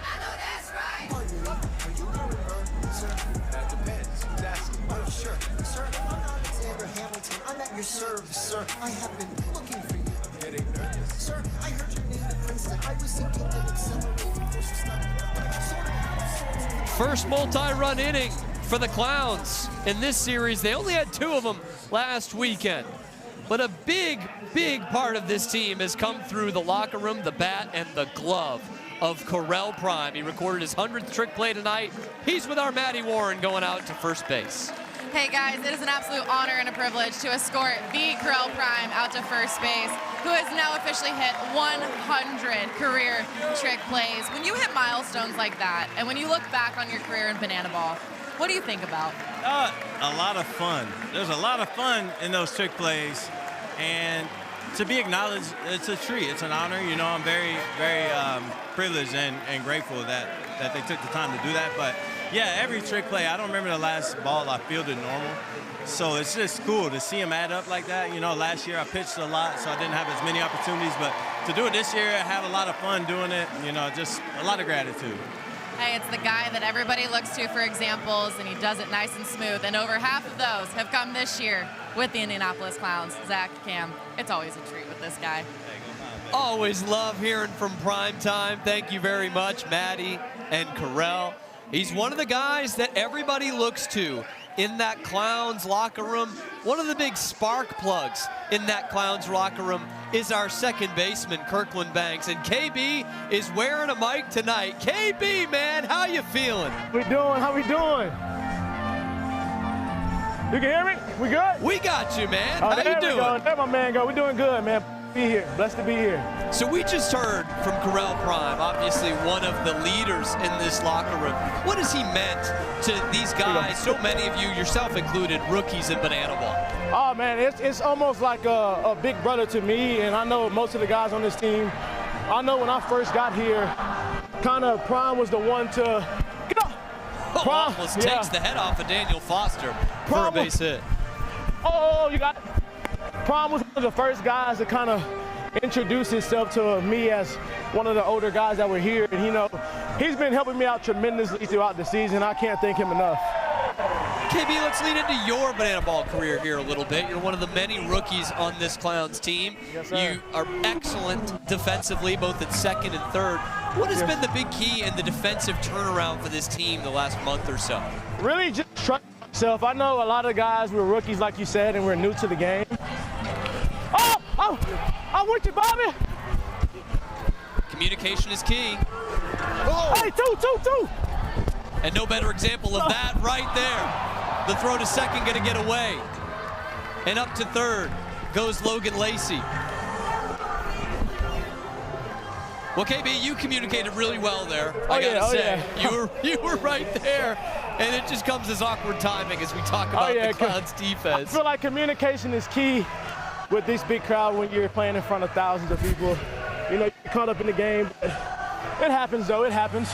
I know that's right. Are you going to sir? That depends. Who's asking? Oh, sure. Sir, I'm Alexander Hamilton. I'm at your service, sir. I have been looking for you. I'm getting nervous. Sir, I heard your name at Princeton. I was thinking that accelerated course of study. First multi-run inning for the Clowns in this series. They only had 2 of them last weekend. But a big, big part of this team has come through the locker room, the bat, and the glove of Correll Prime. He recorded his 100th trick play tonight. He's with our Matty Warren going out to first base. Hey guys, it is an absolute honor and a privilege to escort the Correll Prime out to first base, who has now officially hit 100 career trick plays. When you hit milestones like that, and when you look back on your career in banana ball, what do you think about? A lot of fun. There's a lot of fun in those trick plays, and to be acknowledged, it's a treat. It's an honor. You know, I'm very, very privileged and grateful that they took the time to do that. But yeah, every trick play, I don't remember the last ball I fielded normal. So it's just cool to see them add up like that. You know, last year I pitched a lot, so I didn't have as many opportunities. But to do it this year, I have a lot of fun doing it. You know, just a lot of gratitude. Hey, it's the guy that everybody looks to for examples, and he does it nice and smooth. And over half of those have come this year with the Indianapolis Clowns. Zach, Cam, it's always a treat with this guy. Always love hearing from Primetime. Thank you very much, Maddie and Correll. He's one of the guys that everybody looks to in that Clowns locker room. One of the big spark plugs in that Clowns locker room is our second baseman, Kirkland Banks. And KB is wearing a mic tonight. KB, man, how you feeling? We doing? How we doing? You can hear me? We good? We got you, man. How there you doing? Go. There my man go. We doing good, man. Be here. Blessed to be here. So we just heard from Correll Prime, obviously one of the leaders in this locker room. What has he meant to these guys, so many of you, yourself included, rookies in banana ball? Oh, man, it's almost like a big brother to me, and I know most of the guys on this team. I know when I first got here, kind of Prime was the one to get up. Prime almost takes the head off of Daniel Foster for a base hit. Oh, you got it. Prime was one of the first guys to kind of introduce himself to me as one of the older guys that were here. And, you know, he's been helping me out tremendously throughout the season. I can't thank him enough. KB, let's lead into your banana ball career here a little bit. You're one of the many rookies on this Clowns team. Yes, sir. You are excellent defensively, both at second and third. What has been the big key in the defensive turnaround for this team the last month or so? Really just trust myself. I know a lot of guys, we're rookies like you said, and we're new to the game. Oh, I'm with you, Bobby. Communication is key. Oh. Hey, two. And no better example of that right there. The throw to second gonna get away. And up to third goes Logan Lacey. Well, KB, you communicated really well there. I gotta say, you were right there, and it just comes as awkward timing as we talk about the Clowns defense. I feel like communication is key with this big crowd when you're playing in front of thousands of people. You know, you're caught up in the game. But it happens, though. It happens.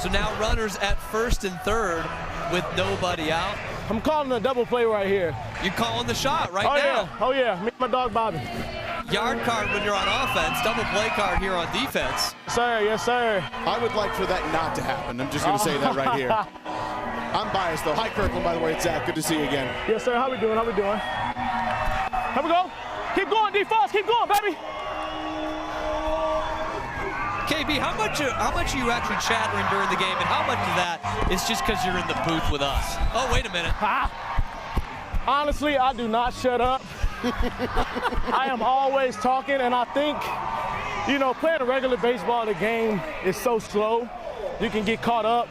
So now runners at first and third with nobody out. I'm calling a double play right here. You're calling the shot right now. Yeah. Oh, yeah. Me and my dog, Bobby. Yard card when you're on offense, double play card here on defense. Sir, yes, sir. I would like for that not to happen. I'm just going to say that right here. I'm biased, though. Hi, Kirkland, by the way. It's Zach. Good to see you again. Yes, sir. How we doing? How we doing? Here we go. Keep going, D-Foss. Keep going, baby. KB, how much are you actually chattering during the game, and how much of that is just because you're in the booth with us? Oh, wait a minute. Honestly, I do not shut up. I am always talking, and I think, you know, playing a regular baseball, the game is so slow. You can get caught up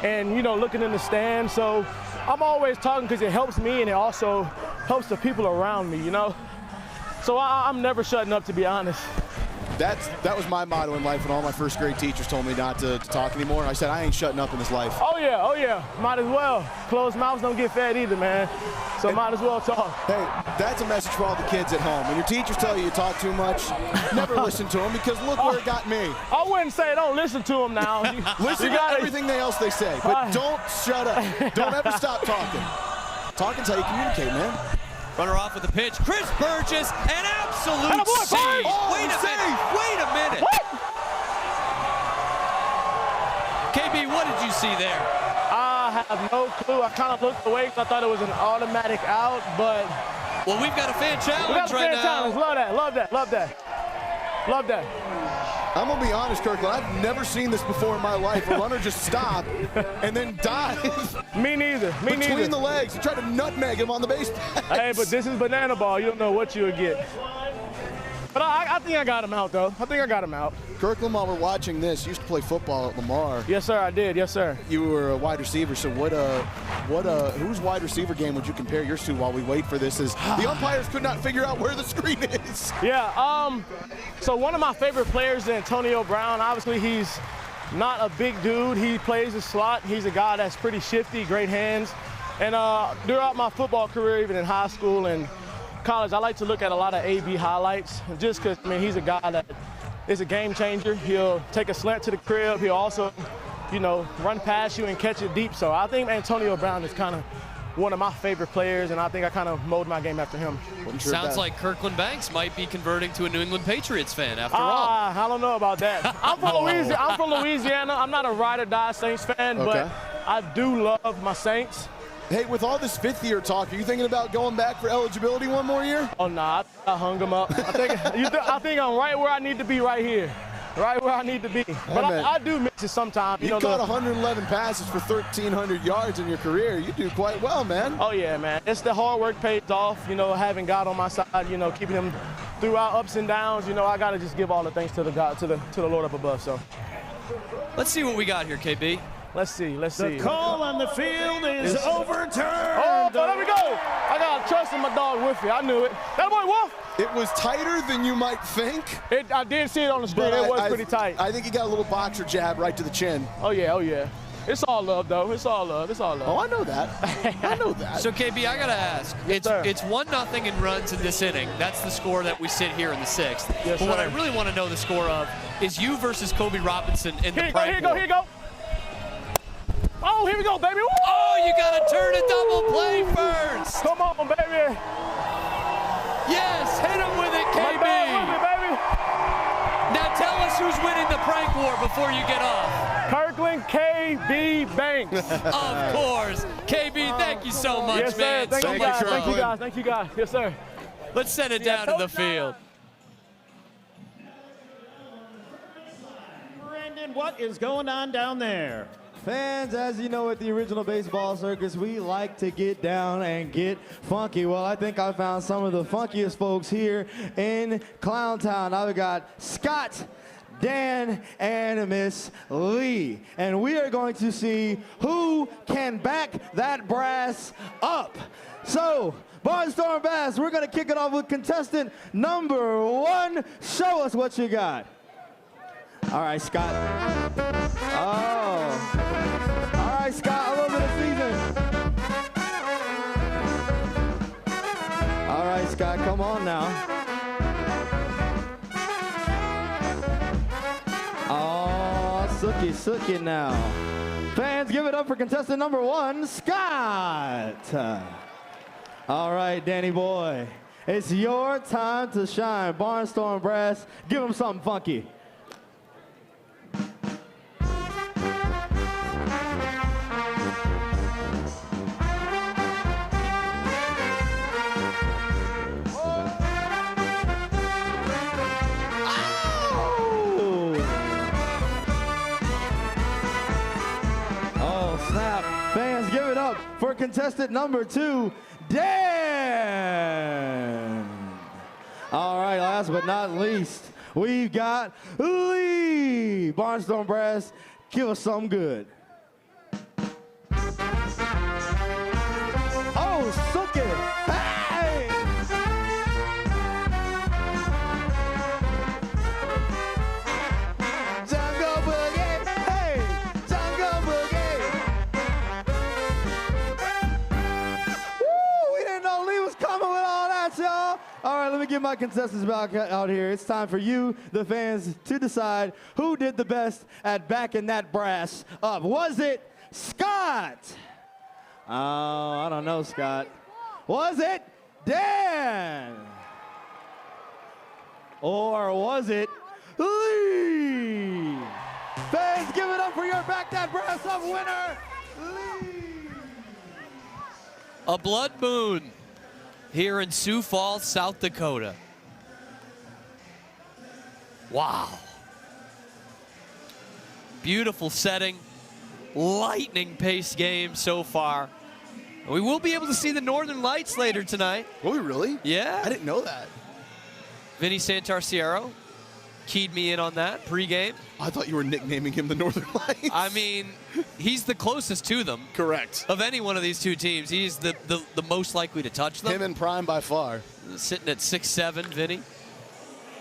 and, you know, looking in the stands. So I'm always talking because it helps me, and it also helps the people around me, you know? So I'm never shutting up, to be honest. That was my motto in life when all my first grade teachers told me not to talk anymore. And I said, I ain't shutting up in this life. Oh yeah, might as well. Closed mouths don't get fed either, man. So might as well talk. Hey, that's a message for all the kids at home. When your teachers tell you talk too much, never listen to them, because look where it got me. I wouldn't say don't listen to them now. Listen to everything else they say, but don't shut up. Don't ever stop talking. Talking's how you communicate, man. Runner off with the pitch. Chris Burgess, an absolute save. Wait a minute. What? KB, what did you see there? I have no clue. I kind of looked away because I thought it was an automatic out, but... Well, we've got a fan challenge right now. Challenge. Love that. I'm going to be honest, Kirkland, I've never seen this before in my life. A runner just stop and then dive. Me neither. Between the legs. You try to nutmeg him on the base paths. Hey, but this is banana ball. You don't know what you'll get. But I think I got him out, though. I think I got him out. Kirkland, while we're watching this, you used to play football at Lamar. Yes, sir, I did. Yes, sir. You were a wide receiver, so whose wide receiver game would you compare yours to while we wait for this? As the umpires could not figure out where the screen is. Yeah, so one of my favorite players is Antonio Brown. Obviously, he's not a big dude. He plays the slot. He's a guy that's pretty shifty, great hands. And throughout my football career, even in high school and college, I like to look at a lot of A/B highlights, just because, I mean, he's a guy that is a game changer. He'll take a slant to the crib. He'll also, you know, run past you and catch it deep. So I think Antonio Brown is kind of one of my favorite players, and I think I kind of mold my game after him. Sounds like Kirkland Banks might be converting to a New England Patriots fan after all. I don't know about that. I'm from Louisiana. I'm not a ride or die Saints fan, but I do love my Saints. Hey, with all this fifth-year talk, are you thinking about going back for eligibility one more year? Oh, nah, I hung them up. I think I'm right where I need to be right here. Right where I need to be. But I do miss it sometimes. You caught 111 passes for 1,300 yards in your career. You do quite well, man. Oh, yeah, man. It's the hard work pays off, you know, having God on my side, you know, keeping him throughout ups and downs. You know, I got to just give all the thanks to the God, to the Lord up above. So let's see what we got here, KB. Let's see. The call on the field is overturned. Oh, there we go. I got to trust in my dog Wolfie. I knew it. That boy Wolf. It was tighter than you might think. I did see it on the screen. It was pretty tight. I think he got a little boxer jab right to the chin. Oh, yeah. It's all love, though. It's all love. Oh, I know that. I know that. So, KB, I got to ask. It's 1-0 in runs in this inning. That's the score that we sit here in the sixth. Yes, but what I really want to know the score of is you versus Kobe Robinson in the prank war. Here you go. Oh, here we go, baby. Woo! Oh, you got to turn a double play first. Come on, baby. Yes, hit him with it, KB. Baby. Now tell us who's winning the prank war before you get off. Kirkland KB Banks. Of course. KB, thank you so much, yes, man. Sir. Thank you, guys. Yes, sir. Let's send it down to the field. Brandon, what is going on down there? Fans, as you know, at the original baseball circus, we like to get down and get funky. Well, I think I found some of the funkiest folks here in Clowntown. I've got Scott, Dan, and Miss Lee. And we are going to see who can back that brass up. So, Barnstorm Bass, we're going to kick it off with contestant number 1. Show us what you got. All right, Scott. Oh. All right, Scott, a little bit of season. All right, Scott, come on now. Oh, sookie now. Fans, give it up for contestant number 1, Scott. All right, Danny boy. It's your time to shine. Barnstorm Brass, give him something funky. up for contestant number 2, Dan. All right, last but not least, we've got Lee. Barnstorm Brass, give us something good. Oh, suck it. Hey! Jungle Boogie. Hey! Jungle Boogie. Woo! We didn't know Lee was coming with all that, y'all. All right, let me get my contestants back out here. It's time for you, the fans, to decide who did the best at backing that brass up. Was it Scott? Oh, I don't know, Scott. Was it Dan? Or was it Lee? Fans, give it up for your back that brass up winner, Lee. A blood moon here in Sioux Falls, South Dakota. Wow. Beautiful setting. Lightning-paced game so far. We will be able to see the Northern Lights later tonight. Will we really? Yeah. I didn't know that. Vinny Santarciero keyed me in on that pregame. I thought you were nicknaming him the Northern Lights. I mean, he's the closest to them. Correct. Of any one of these two teams. He's the most likely to touch them. Him and Prime by far. Sitting at 6'7", Vinny.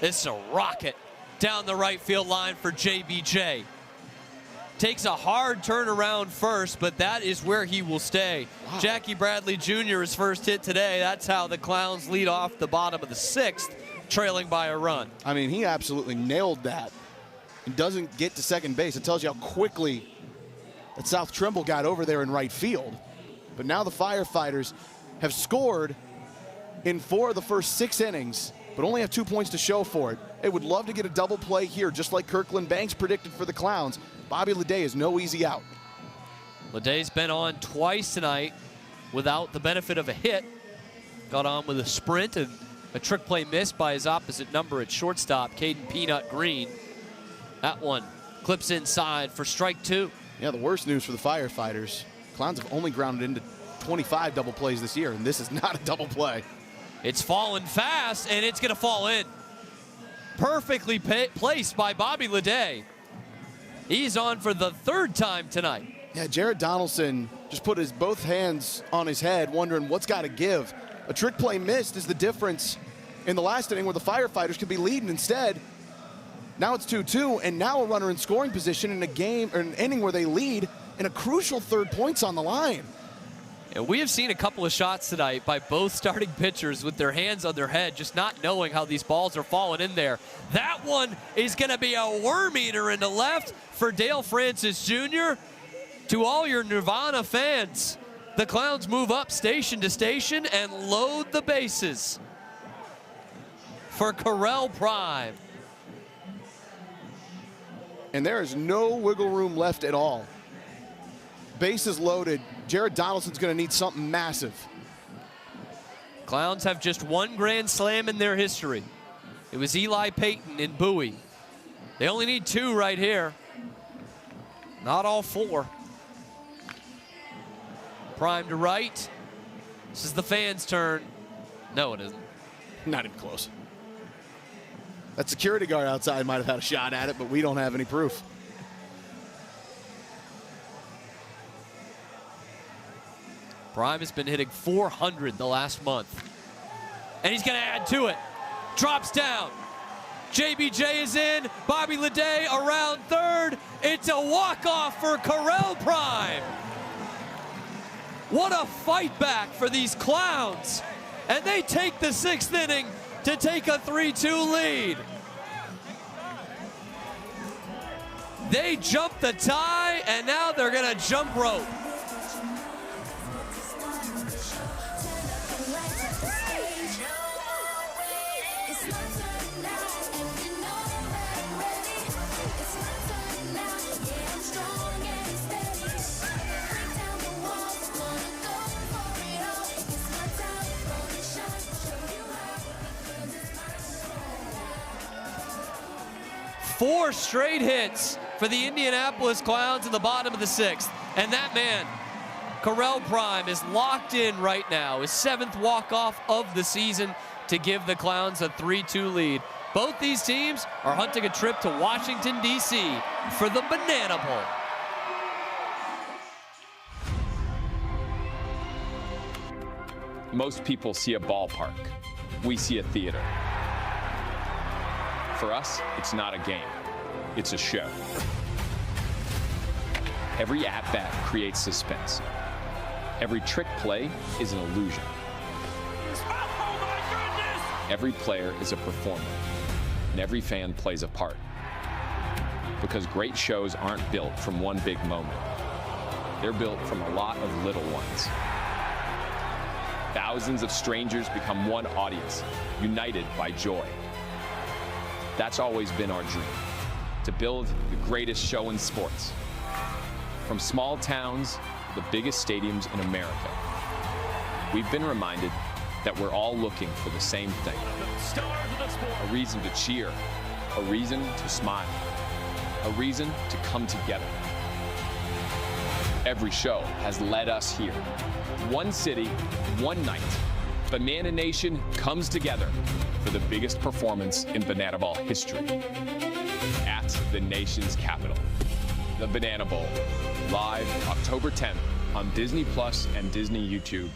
It's a rocket down the right field line for JBJ. Takes a hard turnaround first, but that is where he will stay. Wow. Jackie Bradley Jr. his first hit today. That's how the Clowns lead off the bottom of the 6th, trailing by a run. I mean, he absolutely nailed that. He doesn't get to second base. It tells you how quickly that South Trimble got over there in right field. But now the Firefighters have scored in 4 of the first 6 innings, but only have 2 points to show for it. They would love to get a double play here, just like Kirkland Banks predicted for the Clowns. Bobby Leday is no easy out. Leday's been on twice tonight without the benefit of a hit. Got on with a sprint and a trick play missed by his opposite number at shortstop, Caden Peanut Green. That one clips inside for strike 2. Yeah, the worst news for the Firefighters. Clowns have only grounded into 25 double plays this year, and this is not a double play. It's falling fast, and it's going to fall in. Perfectly placed by Bobby Leday. He's on for the 3rd time tonight. Yeah, Jared Donaldson just put his both hands on his head, wondering what's got to give. A trick play missed is the difference in the last inning where the Firefighters could be leading. Instead, now it's 2-2, and now a runner in scoring position in a game or an inning where they lead, and a crucial 3rd points on the line. And we have seen a couple of shots tonight by both starting pitchers with their hands on their head, just not knowing how these balls are falling in there. That one is going to be a worm eater into left for Dale Francis Jr. To all your Nirvana fans, the Clowns move up station to station and load the bases for Correll Prime. And there is no wiggle room left at all. Bases loaded. Jared Donaldson's going to need something massive. Clowns have just 1 grand slam in their history. It was Eli Payton in Bowie. They only need 2 right here. Not all 4. Prime to right. This is the fans' turn. No, it isn't. Not even close. That security guard outside might have had a shot at it, but we don't have any proof. Prime has been hitting .400 the last month. And he's going to add to it. Drops down. JBJ is in. Bobby Leday around 3rd. It's a walk-off for Correll Prime. What a fight back for these Clowns. And they take the 6th inning to take a 3-2 lead. They jump the tie, and now they're going to jump rope. Four straight hits for the Indianapolis Clowns in the bottom of the 6th. And that man Correll Prime is locked in right now, his 7th walk-off of the season to give the Clowns a 3-2 lead. Both these teams are hunting a trip to Washington, D.C. for the Banana Bowl. Most people see a ballpark. We see a theater. For us, it's not a game. It's a show. Every at-bat creates suspense. Every trick play is an illusion. Every player is a performer, and every fan plays a part. Because great shows aren't built from one big moment. They're built from a lot of little ones. Thousands of strangers become one audience, united by joy. That's always been our dream, to build the greatest show in sports. From small towns to the biggest stadiums in America, we've been reminded that we're all looking for the same thing. A reason to cheer, a reason to smile, a reason to come together. Every show has led us here. One city, one night. Banana Nation comes together for the biggest performance in Banana Ball history. At the nation's capital, the Banana Bowl. Live October 10th on Disney Plus and Disney YouTube.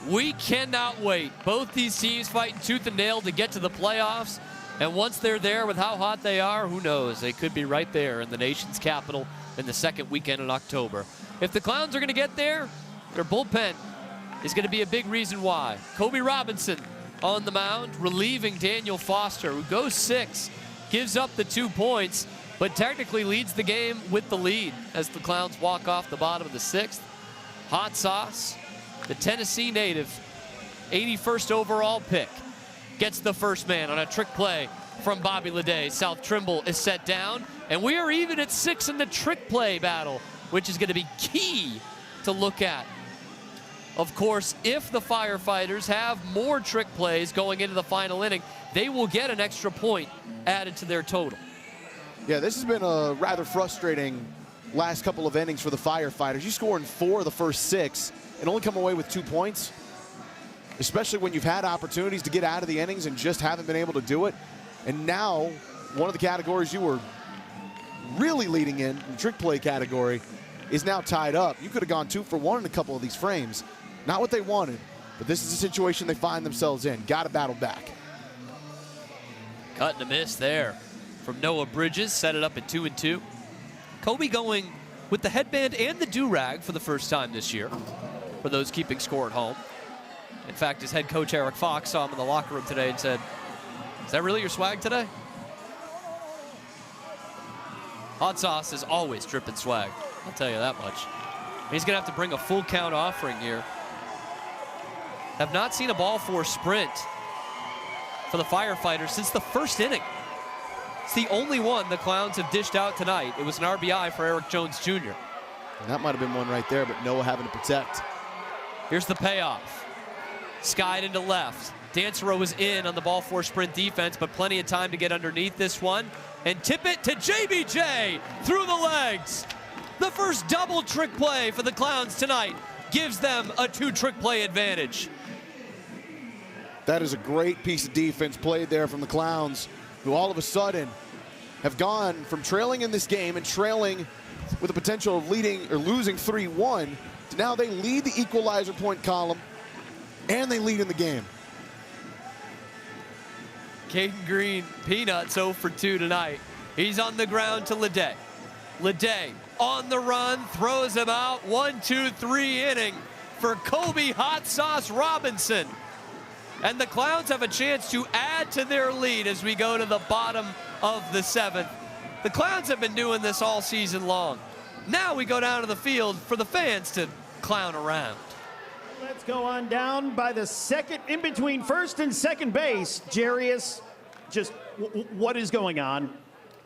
We cannot wait. Both these teams fighting tooth and nail to get to the playoffs. And once they're there with how hot they are, who knows? They could be right there in the nation's capital in the second weekend in October. If the Clowns are going to get there, their bullpen is going to be a big reason why. Kobe Robinson on the mound, relieving Daniel Foster, who goes 6, gives up the 2 points, but technically leads the game with the lead as the Clowns walk off the bottom of the 6th. Hot Sauce, the Tennessee native, 81st overall pick, gets the first man on a trick play from Bobby Leday. South Trimble is set down, and we are even at 6 in the trick play battle, which is going to be key to look at. Of course, if the Firefighters have more trick plays going into the final inning, they will get an extra point added to their total. Yeah, this has been a rather frustrating last couple of innings for the Firefighters. You score in 4 of the first 6 and only come away with 2 points, especially when you've had opportunities to get out of the innings and just haven't been able to do it. And now, one of the categories you were really leading in, the trick play category, is now tied up. You could have gone 2 for 1 in a couple of these frames. Not what they wanted, but this is the situation they find themselves in. Got to battle back. Cut and a miss there from Noah Bridges, set it up at 2-2. Kobe going with the headband and the do-rag for the first time this year, for those keeping score at home. In fact, his head coach, Eric Fox, saw him in the locker room today and said, "Is that really your swag today?" Hot Sauce is always dripping swag, I'll tell you that much. He's going to have to bring a full count offering here. Have not seen a ball 4 sprint for the Firefighters since the first inning. It's the only one the Clowns have dished out tonight. It was an RBI for Eric Jones Jr. And that might have been one right there, but Noah having to protect. Here's the payoff. Skied into left. Dancero was in on the ball 4 sprint defense, but plenty of time to get underneath this one and tip it to JBJ through the legs. The first double trick play for the Clowns tonight gives them a 2 trick play advantage. That is a great piece of defense played there from the Clowns, who all of a sudden have gone from trailing in this game and trailing with the potential of leading or losing 3-1 to now they lead the equalizer point column and they lead in the game. Caden Green, Peanuts 0 for 2 tonight. He's on the ground to Leday. Leday on the run, throws him out. 1-2-3 inning for Kobe Hot Sauce Robinson. And the Clowns have a chance to add to their lead as we go to the bottom of the 7th. The Clowns have been doing this all season long. Now we go down to the field for the fans to clown around. Let's go on down by the second, in between first and second base. Jarius, just what is going on?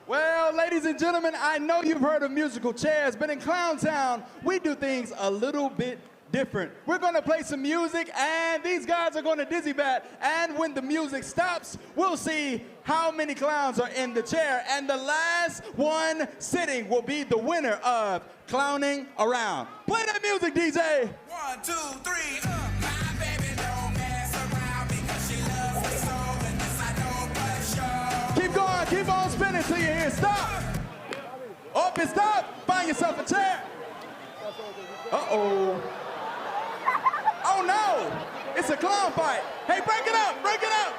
Well, ladies and gentlemen, I know you've heard of musical chairs, but in Clown Town, we do things a little bit different. We're gonna play some music, and these guys are gonna dizzy bat. And when the music stops, we'll see how many clowns are in the chair. And the last one sitting will be the winner of Clowning Around. Play that music, DJ. 1, 2, 3, My baby don't mess around because she loves me so, and this I know for sure. Keep going, keep on spinning till you hear stop. Up and stop. Find yourself a chair. Uh-oh. Oh no! It's a clown fight. Hey, break it up! Break it up!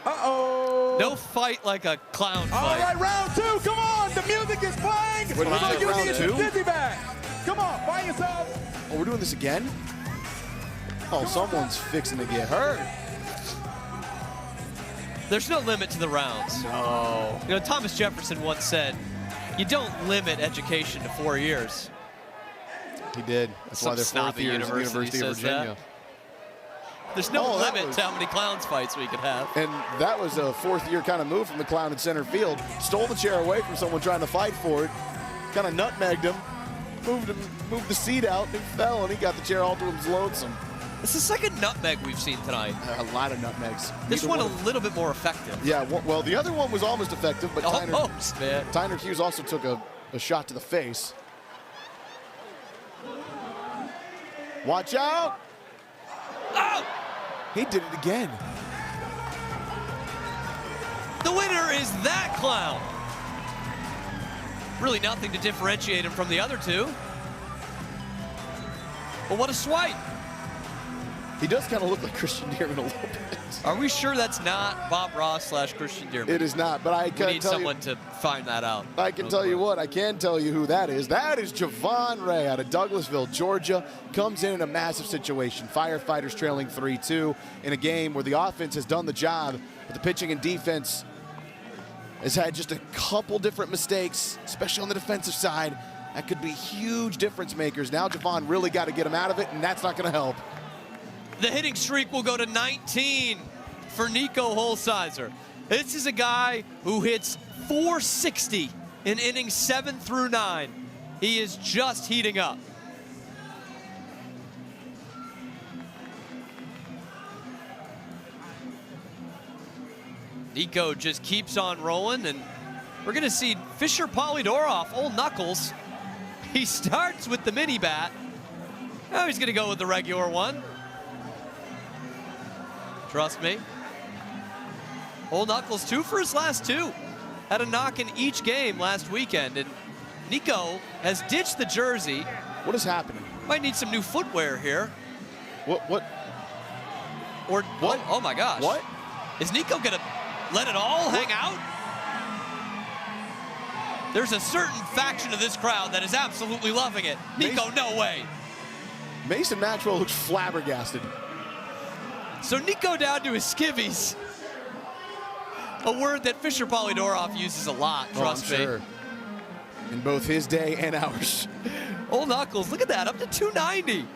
Uh-oh. No fight like a clown fight. All right, round 2. Come on. The music is playing. So you round need two? a dizzy bag. Come on, find yourself. Oh, we're doing this again? Oh, someone's fixing to get hurt. There's no limit to the rounds. No. You know, Thomas Jefferson once said, you don't limit education to 4 years. He did. That's why they're fourth years at the University of Virginia. There's no limit to how many clowns fights we could have. And that was a fourth-year kind of move from the clown in center field. Stole the chair away from someone trying to fight for it. Kind of nutmegged him. Moved the seat out. He fell, and he got the chair all to his lonesome. It's the second nutmeg we've seen tonight. A lot of nutmegs. This one a little bit more effective. Yeah, well, the other one was almost effective, but almost, man. Tyner Hughes also took a shot to the face. Watch out! Oh! He did it again. The winner is that clown. Really nothing to differentiate him from the other two. But what a swipe. He does kind of look like Christian Dearman a little bit. Are we sure that's not Bob Ross / Christian Dearman? It is not, but I We can need tell someone to find that out. I can tell you what, I can tell you who that is. That is Javon Ray out of Douglasville, Georgia. Comes in a massive situation. Firefighters trailing 3-2 in a game where the offense has done the job, but the pitching and defense has had just a couple different mistakes, especially on the defensive side. That could be huge difference makers. Now Javon really got to get him out of it, and that's not going to help. The hitting streak will go to 19 for Nico Holsizer. This is a guy who hits .460 in innings 7 through 9. He is just heating up. Nico just keeps on rolling, and we're going to see Fisher Polydoroff, old Knuckles. He starts with the mini bat. Now he's going to go with the regular one. Trust me. Old Knuckles 2 for his last 2. Had a knock in each game last weekend, and Nico has ditched the jersey. What is happening? Might need some new footwear here. What? Or what? Oh my gosh. What? Is Nico gonna let it all hang out? There's a certain faction of this crowd that is absolutely loving it. Nico, no way. Mason Maxwell looks flabbergasted. So Nico down to his skivvies. A word that Fisher Polydoroff uses a lot, trust me. Sure. In both his day and ours. Old Knuckles, look at that, up to 290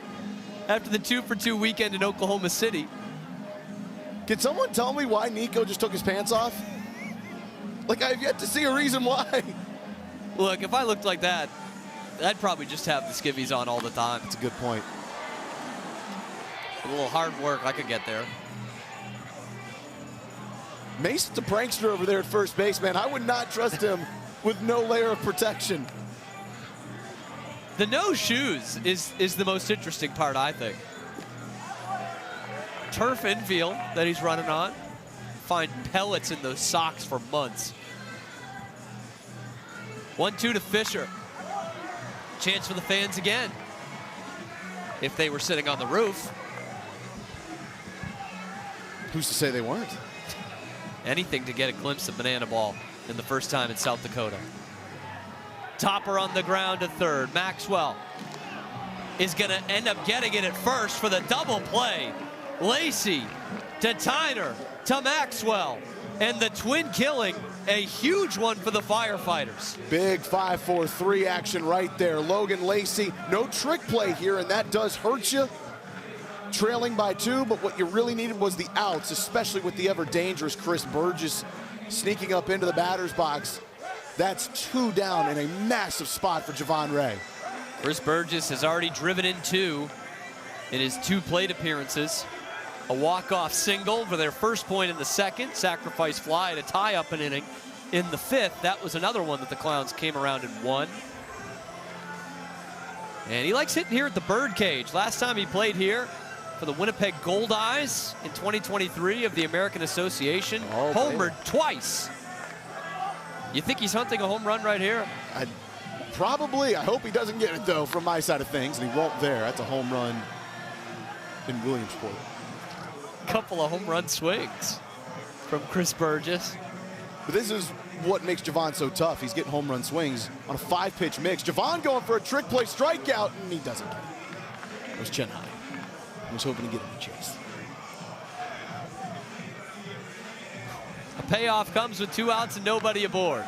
after the 2-for-2 weekend in Oklahoma City. Can someone tell me why Nico just took his pants off? Like, I've yet to see a reason why. Look, if I looked like that, I'd probably just have the skivvies on all the time. That's a good point. A little hard work, I could get there. Mason's a prankster over there at first base, man. I would not trust him with no layer of protection. The no shoes is the most interesting part, I think. Turf infield that he's running on. Find pellets in those socks for months. 1-2 to Fisher. Chance for the fans again. If they were sitting on the roof. Who's to say they weren't? Anything to get a glimpse of Banana Ball in the first time in South Dakota. Topper on the ground to third. Maxwell is going to end up getting it at first for the double play. Lacey to Tyner to Maxwell. And the twin killing, a huge one for the Firefighters. Big 5-4-3 action right there. Logan Lacey, no trick play here, and that does hurt you. Trailing by 2, but what you really needed was the outs, especially with the ever dangerous Chris Burgess sneaking up into the batter's box. That's 2 down in a massive spot for Javon Ray. Chris Burgess has already driven in 2 in his 2 plate appearances. A walk-off single for their first point in the second, sacrifice fly to tie up an inning in the 5th. That was another one that the Clowns came around and won. And he likes hitting here at the Birdcage. Last time he played here for the Winnipeg Gold Eyes in 2023 of the American Association. Homered twice. You think he's hunting a home run right here? Probably. I hope he doesn't get it, though, from my side of things, and he won't there. That's a home run in Williamsport. Couple of home run swings from Chris Burgess. But this is what makes Javon so tough. He's getting home run swings on a 5-pitch mix. Javon going for a trick play strikeout, and he doesn't get it. It was chin high. I was hoping to get him a chase. A payoff comes with 2 outs and nobody aboard.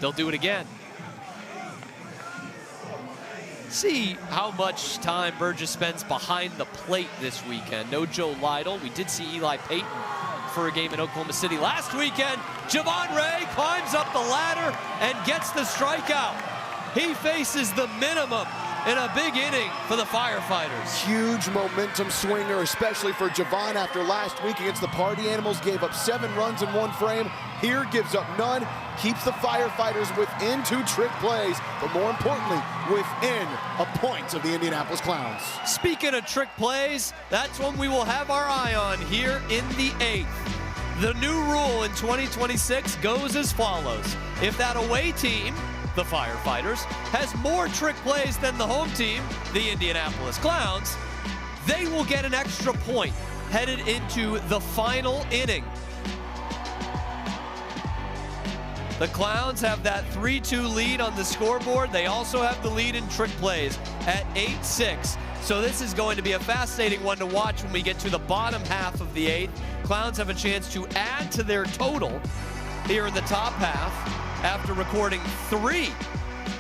They'll do it again. See how much time Burgess spends behind the plate this weekend. No Joe Lytle. We did see Eli Payton for a game in Oklahoma City last weekend. Javon Ray climbs up the ladder and gets the strikeout. He faces the minimum in a big inning for the Firefighters. Huge momentum swinger, especially for Javon after last week against the Party Animals. Gave up 7 runs in 1 frame. Here gives up none. Keeps the Firefighters within 2 trick plays, but more importantly, within a point of the Indianapolis Clowns. Speaking of trick plays, that's one we will have our eye on here in the 8th. The new rule in 2026 goes as follows. If that away team, the Firefighters, has more trick plays than the home team, the Indianapolis Clowns, they will get an extra point headed into the final inning. The Clowns have that 3-2 lead on the scoreboard. They also have the lead in trick plays at 8-6. So this is going to be a fascinating one to watch when we get to the bottom half of the 8th. Clowns have a chance to add to their total here in the top half after recording 3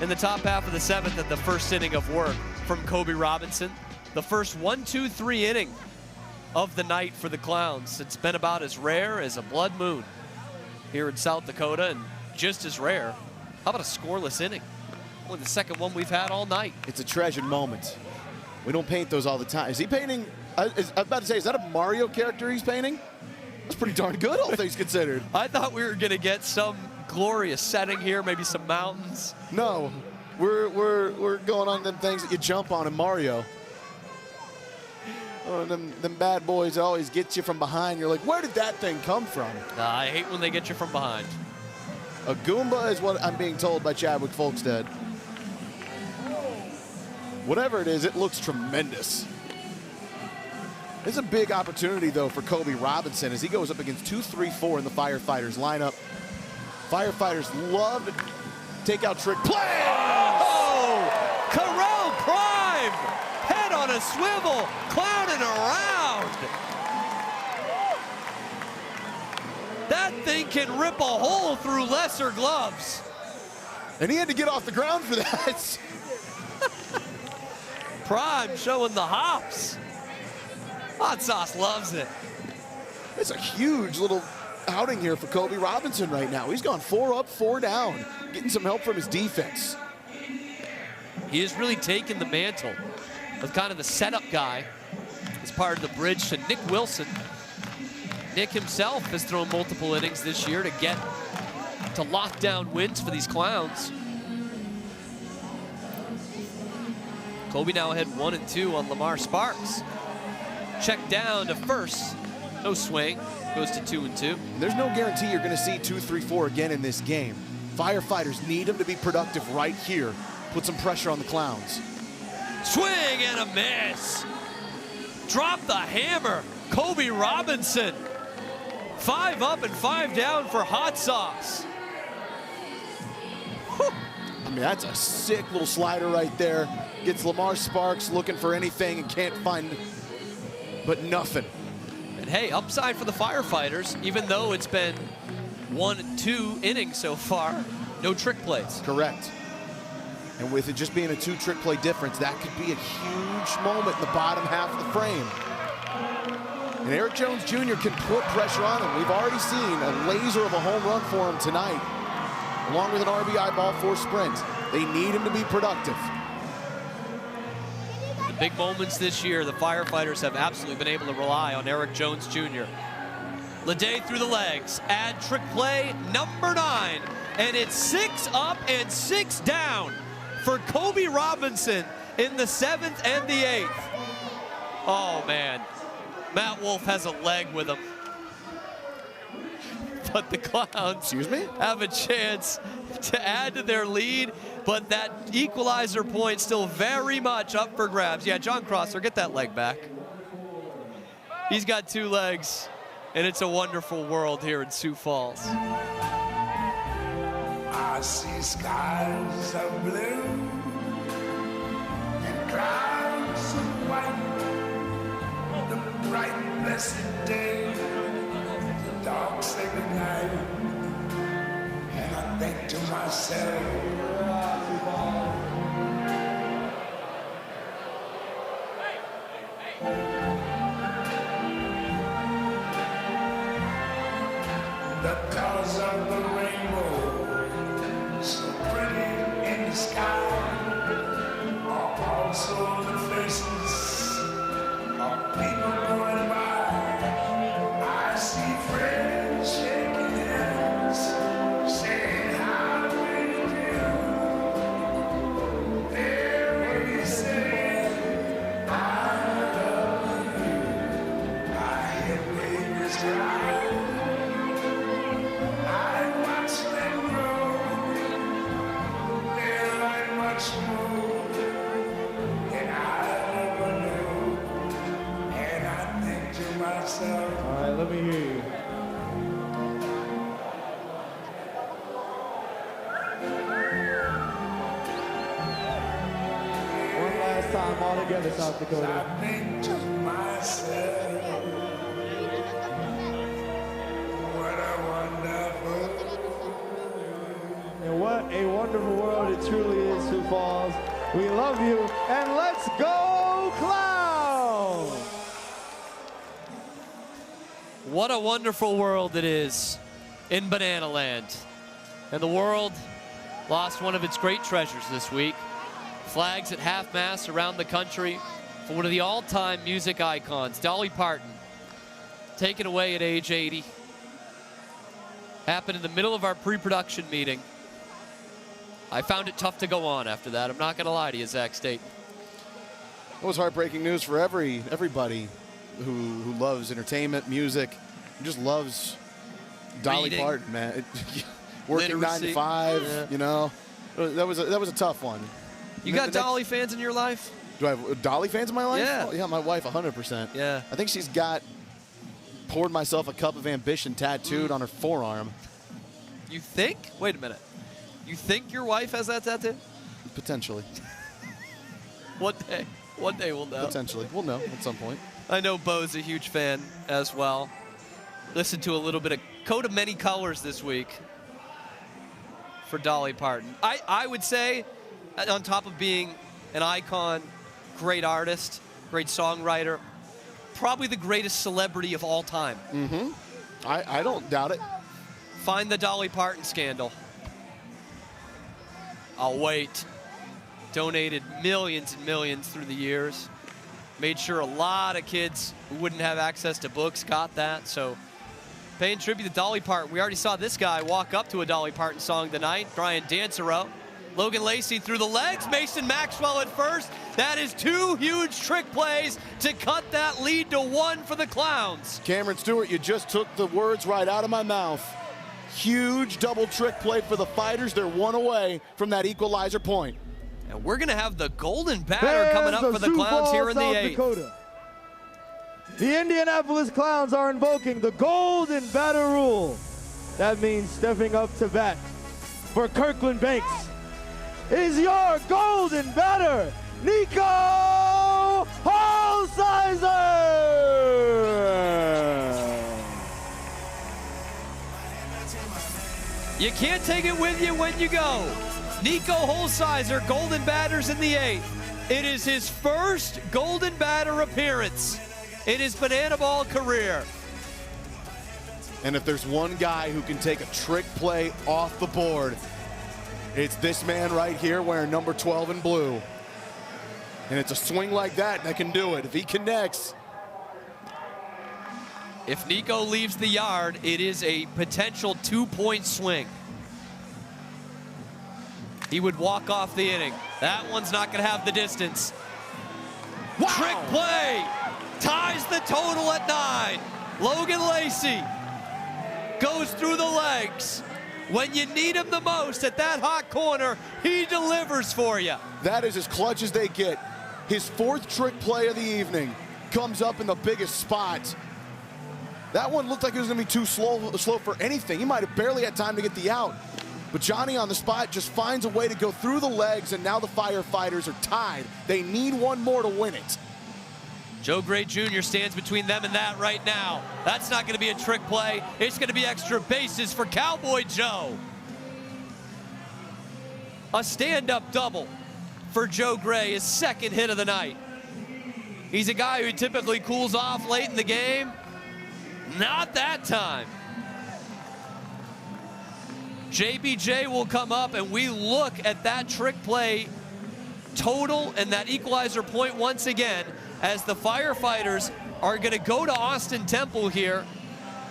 in the top half of the 7th at the first inning of work from Kobe Robinson. The first 1-2-3 inning of the night for the Clowns. It's been about as rare as a blood moon here in South Dakota, and just as rare. How about a scoreless inning? Only the second one we've had all night. It's a treasured moment. We don't paint those all the time. Is he painting? I was about to say, is that a Mario character he's painting? That's pretty darn good, all things considered. I thought we were going to get some glorious setting here, maybe some mountains. No, we're going on them things that you jump on in Mario. Oh, them bad boys always get you from behind. You're like, where did that thing come from? I hate when they get you from behind. A Goomba is what I'm being told by Chadwick Folkstead. Whatever it is, it looks tremendous. It's a big opportunity, though, for Kobe Robinson as he goes up against 2-3-4 in the Firefighters lineup. Firefighters love to take out trick plays. Oh! Carell Prime! Head on a swivel, clowning around. That thing can rip a hole through lesser gloves. And he had to get off the ground for that. Prime showing the hops. Hot Sauce loves it. It's a huge little outing here for Kobe Robinson right now. He's gone 4 up, 4 down, getting some help from his defense. He has really taken the mantle of kind of the setup guy as part of the bridge to Nick Wilson. Nick himself has thrown multiple innings this year to get to lock down wins for these Clowns. Kobe now ahead 1-2 on Lamar Sparks. Check down to first. No swing. Goes to 2-2. There's no guarantee you're going to see 2-3-4 again in this game. Firefighters need him to be productive right here. Put some pressure on the Clowns. Swing and a miss. Drop the hammer. Kobe Robinson. 5 up and 5 down for Hot Sauce. Whew. I mean, that's a sick little slider right there. Gets Lamar Sparks looking for anything and can't find but nothing. And hey, upside for the Firefighters, even though it's been 1-2 innings so far, no trick plays. Correct. And with it just being a 2 trick play difference, that could be a huge moment in the bottom half of the frame. And Eric Jones Jr. can put pressure on him. We've already seen a laser of a home run for him tonight. along with an RBI ball for sprint. They need him to be productive. The big moments this year, the Firefighters have absolutely been able to rely on Eric Jones Jr. Leday through the legs, add trick play number 9, and it's 6 up and 6 down for Kobe Robinson in the 7th and the 8th. Oh man, Matt Wolf has a leg with him. But the Clowns have a chance to add to their lead, but that equalizer point still very much up for grabs. Yeah, John Crosser, get that leg back. He's got 2 legs, and it's a wonderful world here in Sioux Falls. I see skies of blue and clouds of white, the bright blessed day, the dark sacred night, and I think to myself, the colors of the rainbow, so pretty in the sky, are also the faces of people going by. I see friends shaking hands, saying how do you do? They're really saying I love you. I hear babies cry. I watch them grow. They're like much more than I ever knew. And I think to myself, All right, let me hear you. One last time, all together, South Dakota. I think to myself, what a wonderful. And what a wonderful world it truly is, Sioux Falls. We love you, and let's go Clowns! What a wonderful world it is in Banana Land. And the world lost one of its great treasures this week. Flags at half-mast around the country for one of the all-time music icons, Dolly Parton, taken away at age 80. Happened in the middle of our pre-production meeting. I found it tough to go on after that. I'm not going to lie to you, Zach Staten. It was heartbreaking news for everybody who loves entertainment, music, and just loves Dolly Reading. Parton, man. Working 9 to Literacy. 5, Yeah. you know. That was a tough one. You got Dolly fans in your life? Do I have Dolly fans in my life? Yeah. Oh, yeah, my wife, 100%. Yeah. I think she's got poured myself a cup of ambition tattooed on her forearm. You think? Wait a minute. You think your wife has that tattoo? Potentially. One day we'll know. Potentially. We'll know at some point. I know Bo's a huge fan as well. Listened to a little bit of Coat of Many Colors this week for Dolly Parton. I would say, on top of being an icon, great artist, great songwriter, probably the greatest celebrity of all time. Mm-hmm. I don't doubt it. Find the Dolly Parton scandal. I'll wait. Donated millions and millions through the years. Made sure a lot of kids who wouldn't have access to books got that. So paying tribute to Dolly Parton. We already saw this guy walk up to a Dolly Parton song tonight. Brian Dansereau. Logan Lacey through the legs. Mason Maxwell at first. That is 2 huge trick plays to cut that lead to 1 for the Clowns. Cameron Stewart, you just took the words right out of my mouth. Huge double trick play for the Fighters. They're 1 away from that equalizer point. And we're going to have the golden batter coming up for the Clowns here in the 8th. Dakota. The Indianapolis Clowns are invoking the golden batter rule. That means stepping up to bat for Kirkland Banks is your golden batter, Nico Holsizer! You can't take it with you when you go. Nico Holsizer, golden batters in the 8th. It is his first golden batter appearance in his banana ball career. And if there's one guy who can take a trick play off the board, It's this man right here wearing number 12 in blue. And it's a swing like that can do it. If he connects. If Nico leaves the yard, it is a potential 2-point swing. He would walk off the inning. That one's not going to have the distance. Wow. Trick play. Ties the total at 9. Logan Lacey goes through the legs. When you need him the most at that hot corner, he delivers for you. That is as clutch as they get. His 4th trick play of the evening comes up in the biggest spot. That one looked like it was going to be too slow for anything. He might have barely had time to get the out. But Johnny on the spot just finds a way to go through the legs, and now the Firefighters are tied. They need one more to win it. Joe Gray Jr. stands between them and that right now. That's not going to be a trick play. It's going to be extra bases for Cowboy Joe. A stand-up double for Joe Gray, his 2nd hit of the night. He's a guy who typically cools off late in the game. Not that time. JBJ will come up, and we look at that trick play total and that equalizer point once again, as the Firefighters are going to go to Austin Temple here.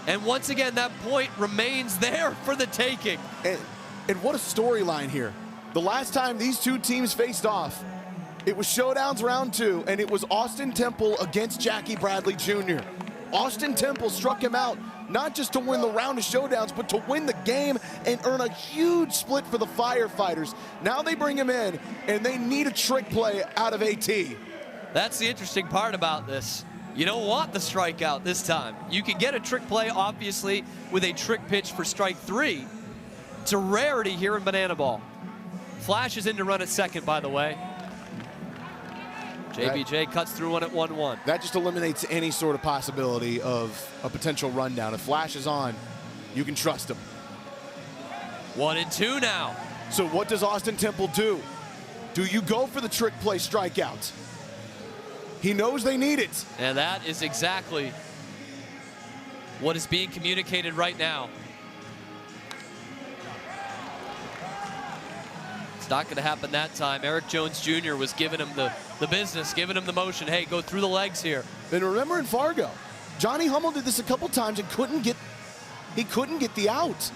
And once again, that point remains there for the taking. And what a storyline here. The last time these two teams faced off, it was Showdowns round 2, and it was Austin Temple against Jackie Bradley Jr. Austin Temple struck him out, not just to win the round of Showdowns, but to win the game and earn a huge split for the Firefighters. Now they bring him in, and they need a trick play out of AT. That's the interesting part about this. You don't want the strikeout this time. You can get a trick play, obviously, with a trick pitch for strike 3. It's a rarity here in Banana Ball. Flash is in to run at second, by the way. JBJ cuts through one at 1-1. That just eliminates any sort of possibility of a potential rundown. If Flash is on, you can trust him. 1-2 now. So what does Austin Temple do? Do you go for the trick play strikeout? He knows they need it. And that is exactly what is being communicated right now. It's not going to happen that time. Eric Jones Jr. was giving him the business, giving him the motion. Hey, go through the legs here. And remember in Fargo, Johnny Hummel did this a couple times and couldn't get the out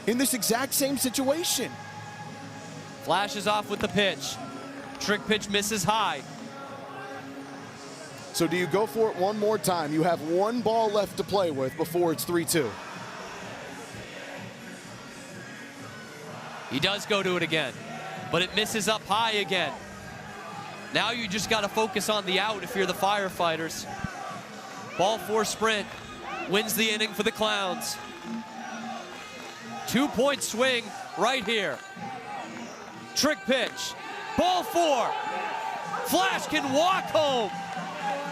in this exact same situation. Flashes off with the pitch. Trick pitch misses high. So do you go for it one more time? You have one ball left to play with before it's 3-2. He does go to it again, but it misses up high again. Now you just got to focus on the out if you're the Firefighters. Ball 4 sprint wins the inning for the Clowns. 2-point swing right here. Trick pitch. Ball 4. Flash can walk home.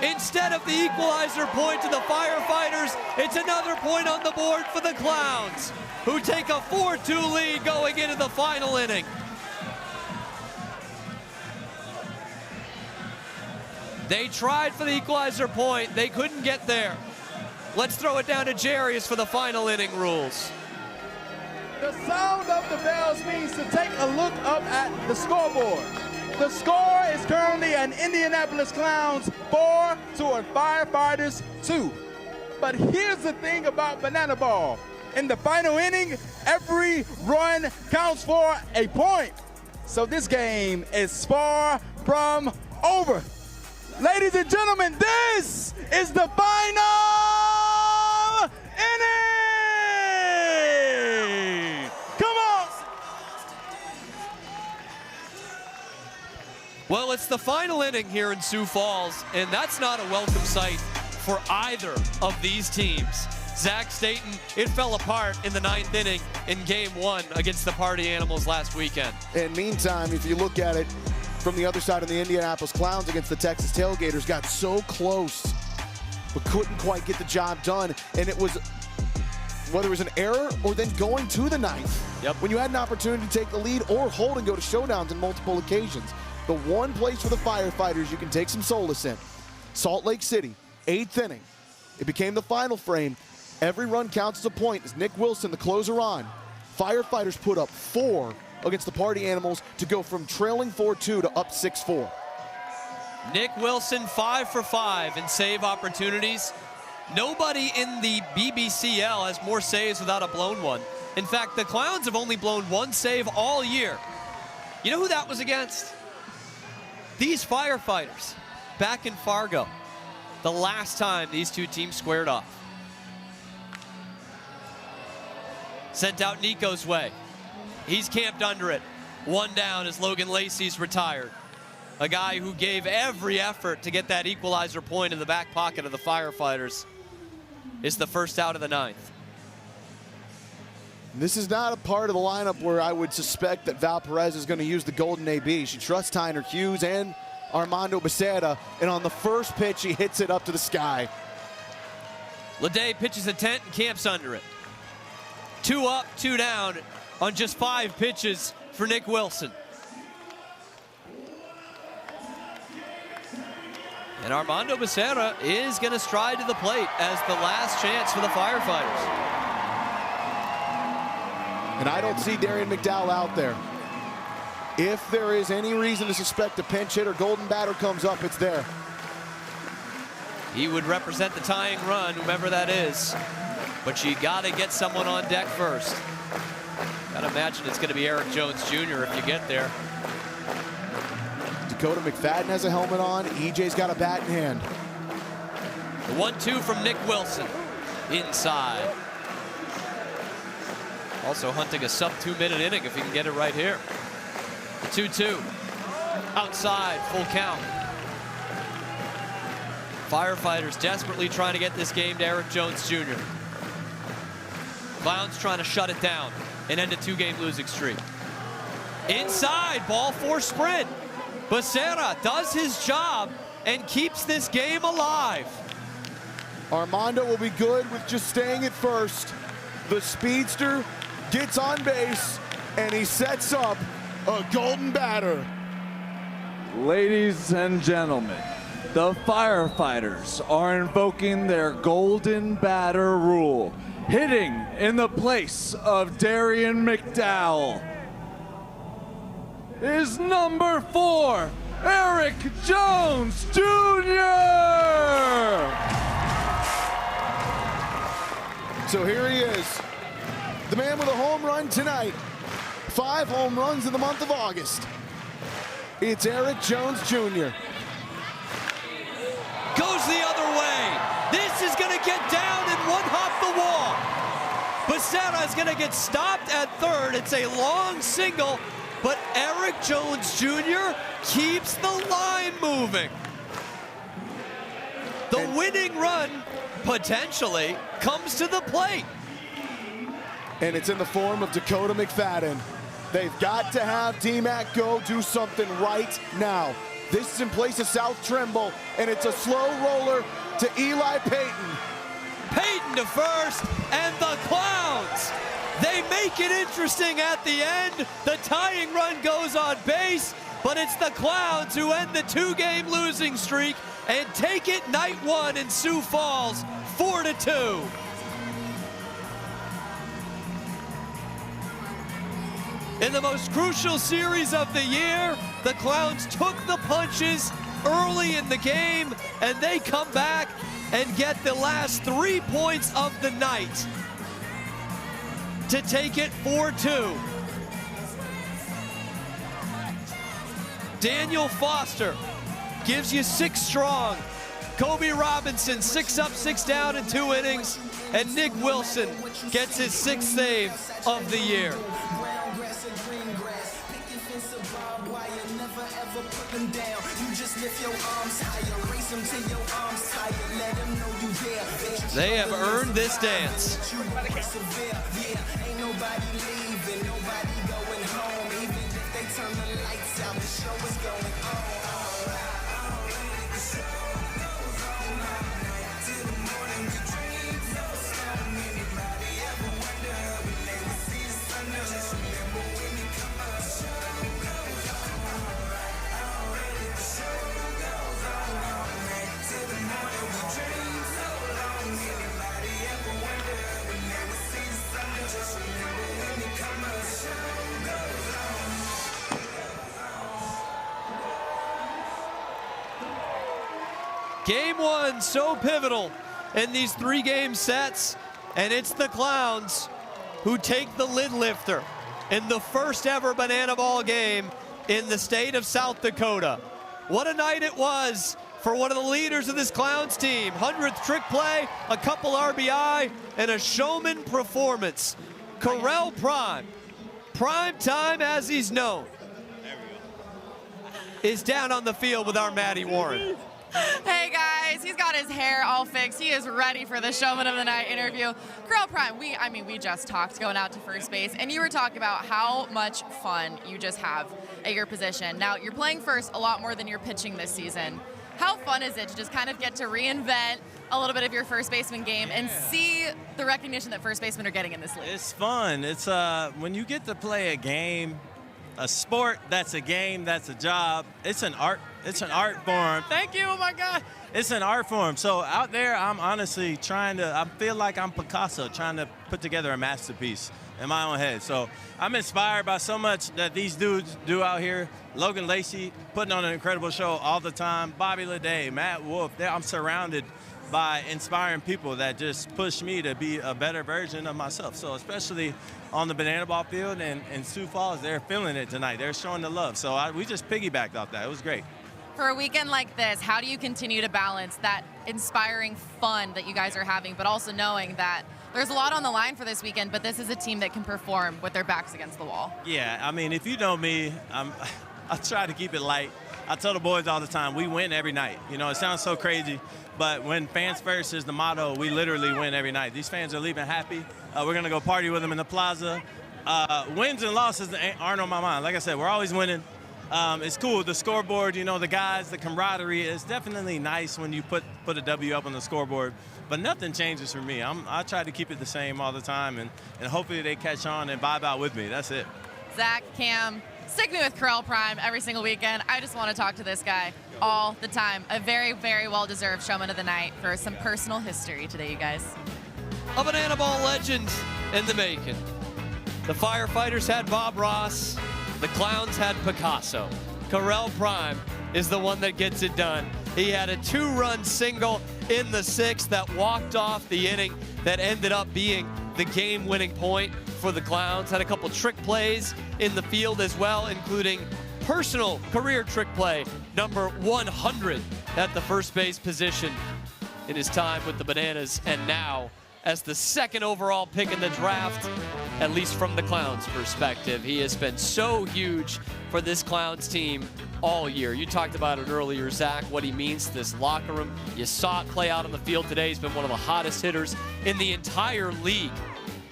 Instead of the equalizer point to the Firefighters, it's another point on the board for the Clowns, who take a 4-2 lead going into the final inning. They tried for the equalizer point. They couldn't get there. Let's throw it down to Jarius for the final inning rules. The sound of the bells means to take a look up at the scoreboard. The score is currently an Indianapolis Clowns 4 to a Firefighters 2. But here's the thing about Banana Ball. In the final inning, every run counts for a point. So this game is far from over. Ladies and gentlemen, this is the final inning! Come on! Well, it's the final inning here in Sioux Falls, and that's not a welcome sight for either of these teams. Zach Staten, it fell apart in the 9th inning in Game 1 against the Party Animals last weekend. And meantime, if you look at it from the other side of the Indianapolis Clowns against the Texas Tailgaters, got so close, but couldn't quite get the job done. And it was, whether it was an error or then going to the 9th, when you had an opportunity to take the lead or hold and go to showdowns on multiple occasions. The one place for the Firefighters you can take some solace in. Salt Lake City, 8th inning. It became the final frame. Every run counts as a point as Nick Wilson, the closer, on. Firefighters put up 4 against the Party Animals to go from trailing 4-2 to up 6-4. Nick Wilson 5 for 5 in save opportunities. Nobody in the BBCL has more saves without a blown one. In fact, the Clowns have only blown one save all year. You know who that was against? These Firefighters back in Fargo. The last time these two teams squared off. Sent out Nico's way. He's camped under it. One down as Logan Lacey's retired. A guy who gave every effort to get that equalizer point in the back pocket of the Firefighters is the first out of the ninth. This is not a part of the lineup where I would suspect that Val Perez is going to use the golden AB. She trusts Tyner Hughes and Armando Becerra, and on the first pitch, he hits it up to the sky. Leday pitches a tent and camps under it. 2 up, 2 down on just 5 pitches for Nick Wilson. And Armando Becerra is going to stride to the plate as the last chance for the Firefighters. And I don't see Darian McDowell out there. If there is any reason to suspect a pinch hitter, golden batter comes up, it's there. He would represent the tying run, whomever that is. But you got to get someone on deck first. Got to imagine it's going to be Eric Jones Jr. if you get there. Dakota McFadden has a helmet on. EJ's got a bat in hand. The 1-2 from Nick Wilson. Inside. Also hunting a sub 2-minute inning if he can get it right here. 2-2. Outside, full count. Firefighters desperately trying to get this game to Eric Jones Jr. Clowns trying to shut it down and end a 2-game losing streak. Inside, ball 4 sprint. Becerra does his job and keeps this game alive. Armando will be good with just staying at first. The speedster gets on base and he sets up a golden batter. Ladies and gentlemen, the Firefighters are invoking their golden batter rule, hitting in the place of Darian McDowell is number 4, Eric Jones Jr. So here he is, the man with a home run tonight. 5 home runs in the month of August. It's Eric Jones Jr. Goes the other way. This is going to get down and one hop the wall. Becerra is going to get stopped at third. It's a long single, but Eric Jones Jr. keeps the line moving. The winning run, potentially, comes to the plate. And it's in the form of Dakota McFadden. They've got to have D-Mac go do something right now. This is in place of South Trimble, and it's a slow roller to Eli Payton. Payton to first, and the Clowns, they make it interesting at the end. The tying run goes on base, but it's the Clowns who end the 2-game losing streak and take it night 1 in Sioux Falls, 4-2. In the most crucial series of the year, the Clowns took the punches early in the game, and they come back and get the last 3 points of the night to take it 4-2. Daniel Foster gives you 6 strong. Kobe Robinson, 6 up, 6 down in 2 innings. And Nick Wilson gets his 6th save of the year. They have earned this dance. Game one, so pivotal in these 3-game sets, and it's the Clowns who take the lid lifter in the first ever Banana Ball game in the state of South Dakota. What a night it was for one of the leaders of this Clowns team. 100th trick play, a couple RBI, and a showman performance. Correll Prime, prime time as he's known, is down on the field with our Matty Warren. Hey guys, he's got his hair all fixed. He is ready for the Showman of the Night interview. Correll Prime, we just talked going out to first base, and you were talking about how much fun you just have at your position. Now, you're playing first a lot more than you're pitching this season. How fun is it to just kind of get to reinvent a little bit of your first baseman game and see the recognition that first basemen are getting in this league? It's fun. It's when you get to play a game, a sport that's a game, that's a job. It's an art. It's an art form. Thank you. Oh my God. It's an art form. So out there, I'm honestly I feel like I'm Picasso trying to put together a masterpiece in my own head. So I'm inspired by so much that these dudes do out here. Logan Lacey putting on an incredible show all the time. Bobby Leday, Matt Wolf. I'm surrounded by inspiring people that just push me to be a better version of myself. So especially on the Banana Ball field and Sioux Falls, they're feeling it tonight. They're showing the love. So we just piggybacked off that. It was great. For a weekend like this, how do you continue to balance that inspiring fun that you guys are having, but also knowing that there's a lot on the line for this weekend, but this is a team that can perform with their backs against the wall? Yeah, I mean, if you know me, I try to keep it light. I tell the boys all the time, we win every night. You know, it sounds so crazy, but when fans first is the motto, we literally win every night. These fans are leaving happy. We're going to go party with them in the plaza. Wins and losses aren't on my mind. Like I said, we're always winning. It's cool. The scoreboard, you know, the guys, the camaraderie is definitely nice when you put a W up on the scoreboard. But nothing changes for me. I try to keep it the same all the time, and hopefully they catch on and vibe out with me. That's it. Zach, Cam, stick me with Correll Prime every single weekend. I just want to talk to this guy all the time. A very, very well-deserved Showman of the Night for some personal history today, you guys. A Banana Ball legend in the making. The Firefighters had Bob Ross. The Clowns had Picasso. Correll Prime is the one that gets it done. He had a 2-run single in the 6th that walked off the inning that ended up being the game-winning point for the Clowns. Had a couple trick plays in the field as well, including personal career trick play number 100 at the first base position in his time with the Bananas, and now as the 2nd overall pick in the draft, at least from the Clowns' perspective. He has been so huge for this Clowns team all year. You talked about it earlier, Zach, what he means to this locker room. You saw it play out on the field today. He's been one of the hottest hitters in the entire league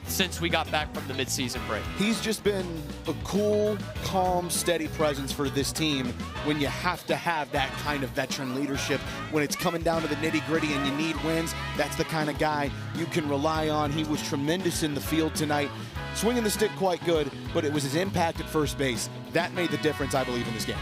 since we got back from the midseason break. He's just been a cool, calm, steady presence for this team when you have to have that kind of veteran leadership. When it's coming down to the nitty-gritty and you need wins, that's the kind of guy you can rely on. He was tremendous in the field tonight, swinging the stick quite good, but it was his impact at first base that made the difference, I believe, in this game.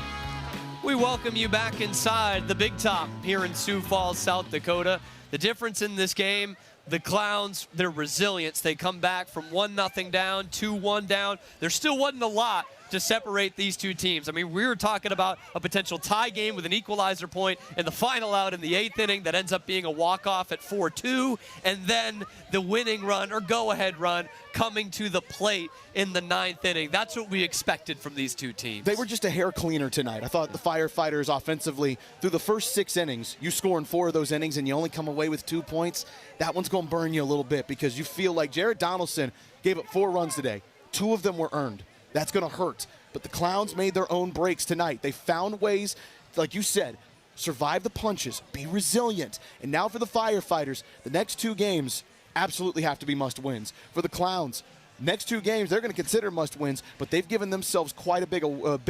We welcome you back inside the Big Top here in Sioux Falls, South Dakota. The difference in this game, the Clowns, their resilience. They come back from 1-0 down, 2-1 down. There still wasn't a lot to separate these two teams. I mean, we were talking about a potential tie game with an equalizer point in the final out in the 8th inning that ends up being a walk-off at 4-2, and then the winning run or go-ahead run coming to the plate in the 9th inning. That's what we expected from these two teams. They were just a hair cleaner tonight. I thought the Firefighters offensively, through the first 6 innings, you score in 4 of those innings and you only come away with 2 points, that one's going to burn you a little bit because you feel like Jared Donaldson gave up 4 runs today. 2 of them were earned. That's going to hurt. But the Clowns made their own breaks tonight. They found ways, like you said, survive the punches, be resilient. And now for the Firefighters, the next 2 games absolutely have to be must-wins. For the Clowns, next 2 games, they're going to consider must-wins, but they've given themselves quite a bit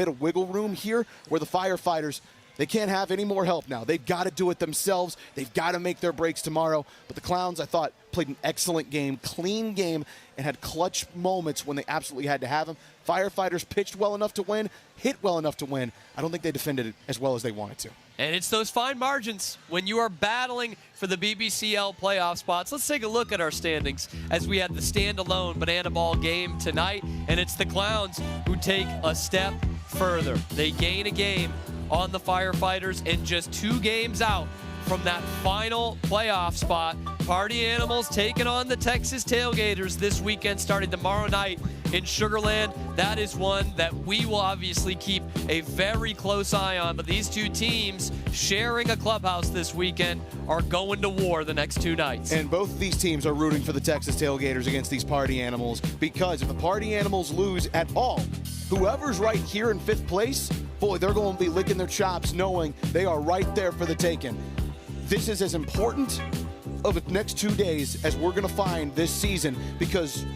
of wiggle room here where the Firefighters, they can't have any more help now. They've got to do it themselves. They've got to make their breaks tomorrow. But the Clowns, I thought, played an excellent game, clean game, and had clutch moments when they absolutely had to have them. Firefighters pitched well enough to win, hit well enough to win. I don't think they defended it as well as they wanted to. And it's those fine margins when you are battling for the BBCL playoff spots. Let's take a look at our standings as we had the standalone Banana Ball game tonight, and it's the Clowns who take a step further. They gain a game on the Firefighters and just 2 games out from that final playoff spot. Party Animals taking on the Texas Tailgaters this weekend starting tomorrow night in Sugar Land. That is one that we will obviously keep a very close eye on, but these two teams sharing a clubhouse this weekend are going to war the next 2 nights. And both of these teams are rooting for the Texas Tailgaters against these Party Animals, because if the Party Animals lose at all, whoever's right here in 5th place, boy, they're going to be licking their chops knowing they are right there for the taking. This is as important of the next 2 days as we're going to find this season, because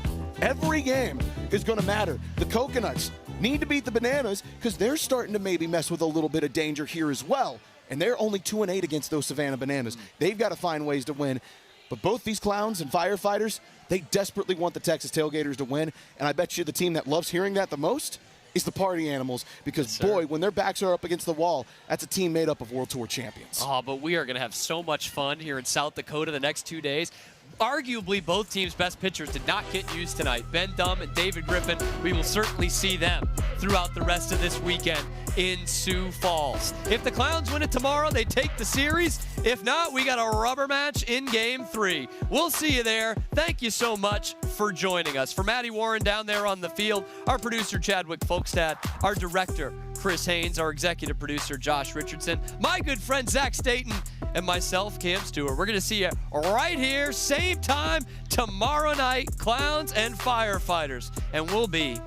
every game is going to matter. The Coconuts need to beat the Bananas because they're starting to maybe mess with a little bit of danger here as well. And they're only 2-8 against those Savannah Bananas. They've got to find ways to win. But both these Clowns and Firefighters, they desperately want the Texas Tailgaters to win. And I bet you the team that loves hearing that the most is the Party Animals, because, boy, when their backs are up against the wall, that's a team made up of World Tour champions. Oh, but we are going to have so much fun here in South Dakota the next 2 days. Arguably, both teams' best pitchers did not get used tonight. Ben Dumm and David Griffin, we will certainly see them throughout the rest of this weekend in Sioux Falls. If the Clowns win it tomorrow, they take the series. If not, we got a rubber match in Game 3. We'll see you there. Thank you so much for joining us. For Maddie Warren down there on the field, our producer Chadwick Folkstad, our director Chris Haynes, our executive producer Josh Richardson, my good friend Zach Staten, and myself, Cam Stewart. We're going to see you right here, same time, tomorrow night, Clowns and Firefighters. And we'll be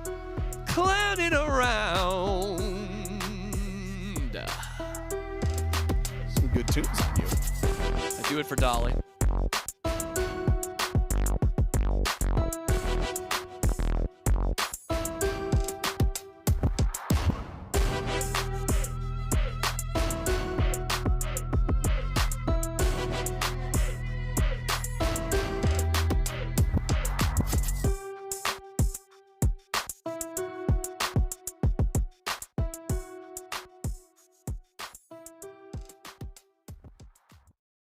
clowning around. Some good tunes on you. I do it for Dolly.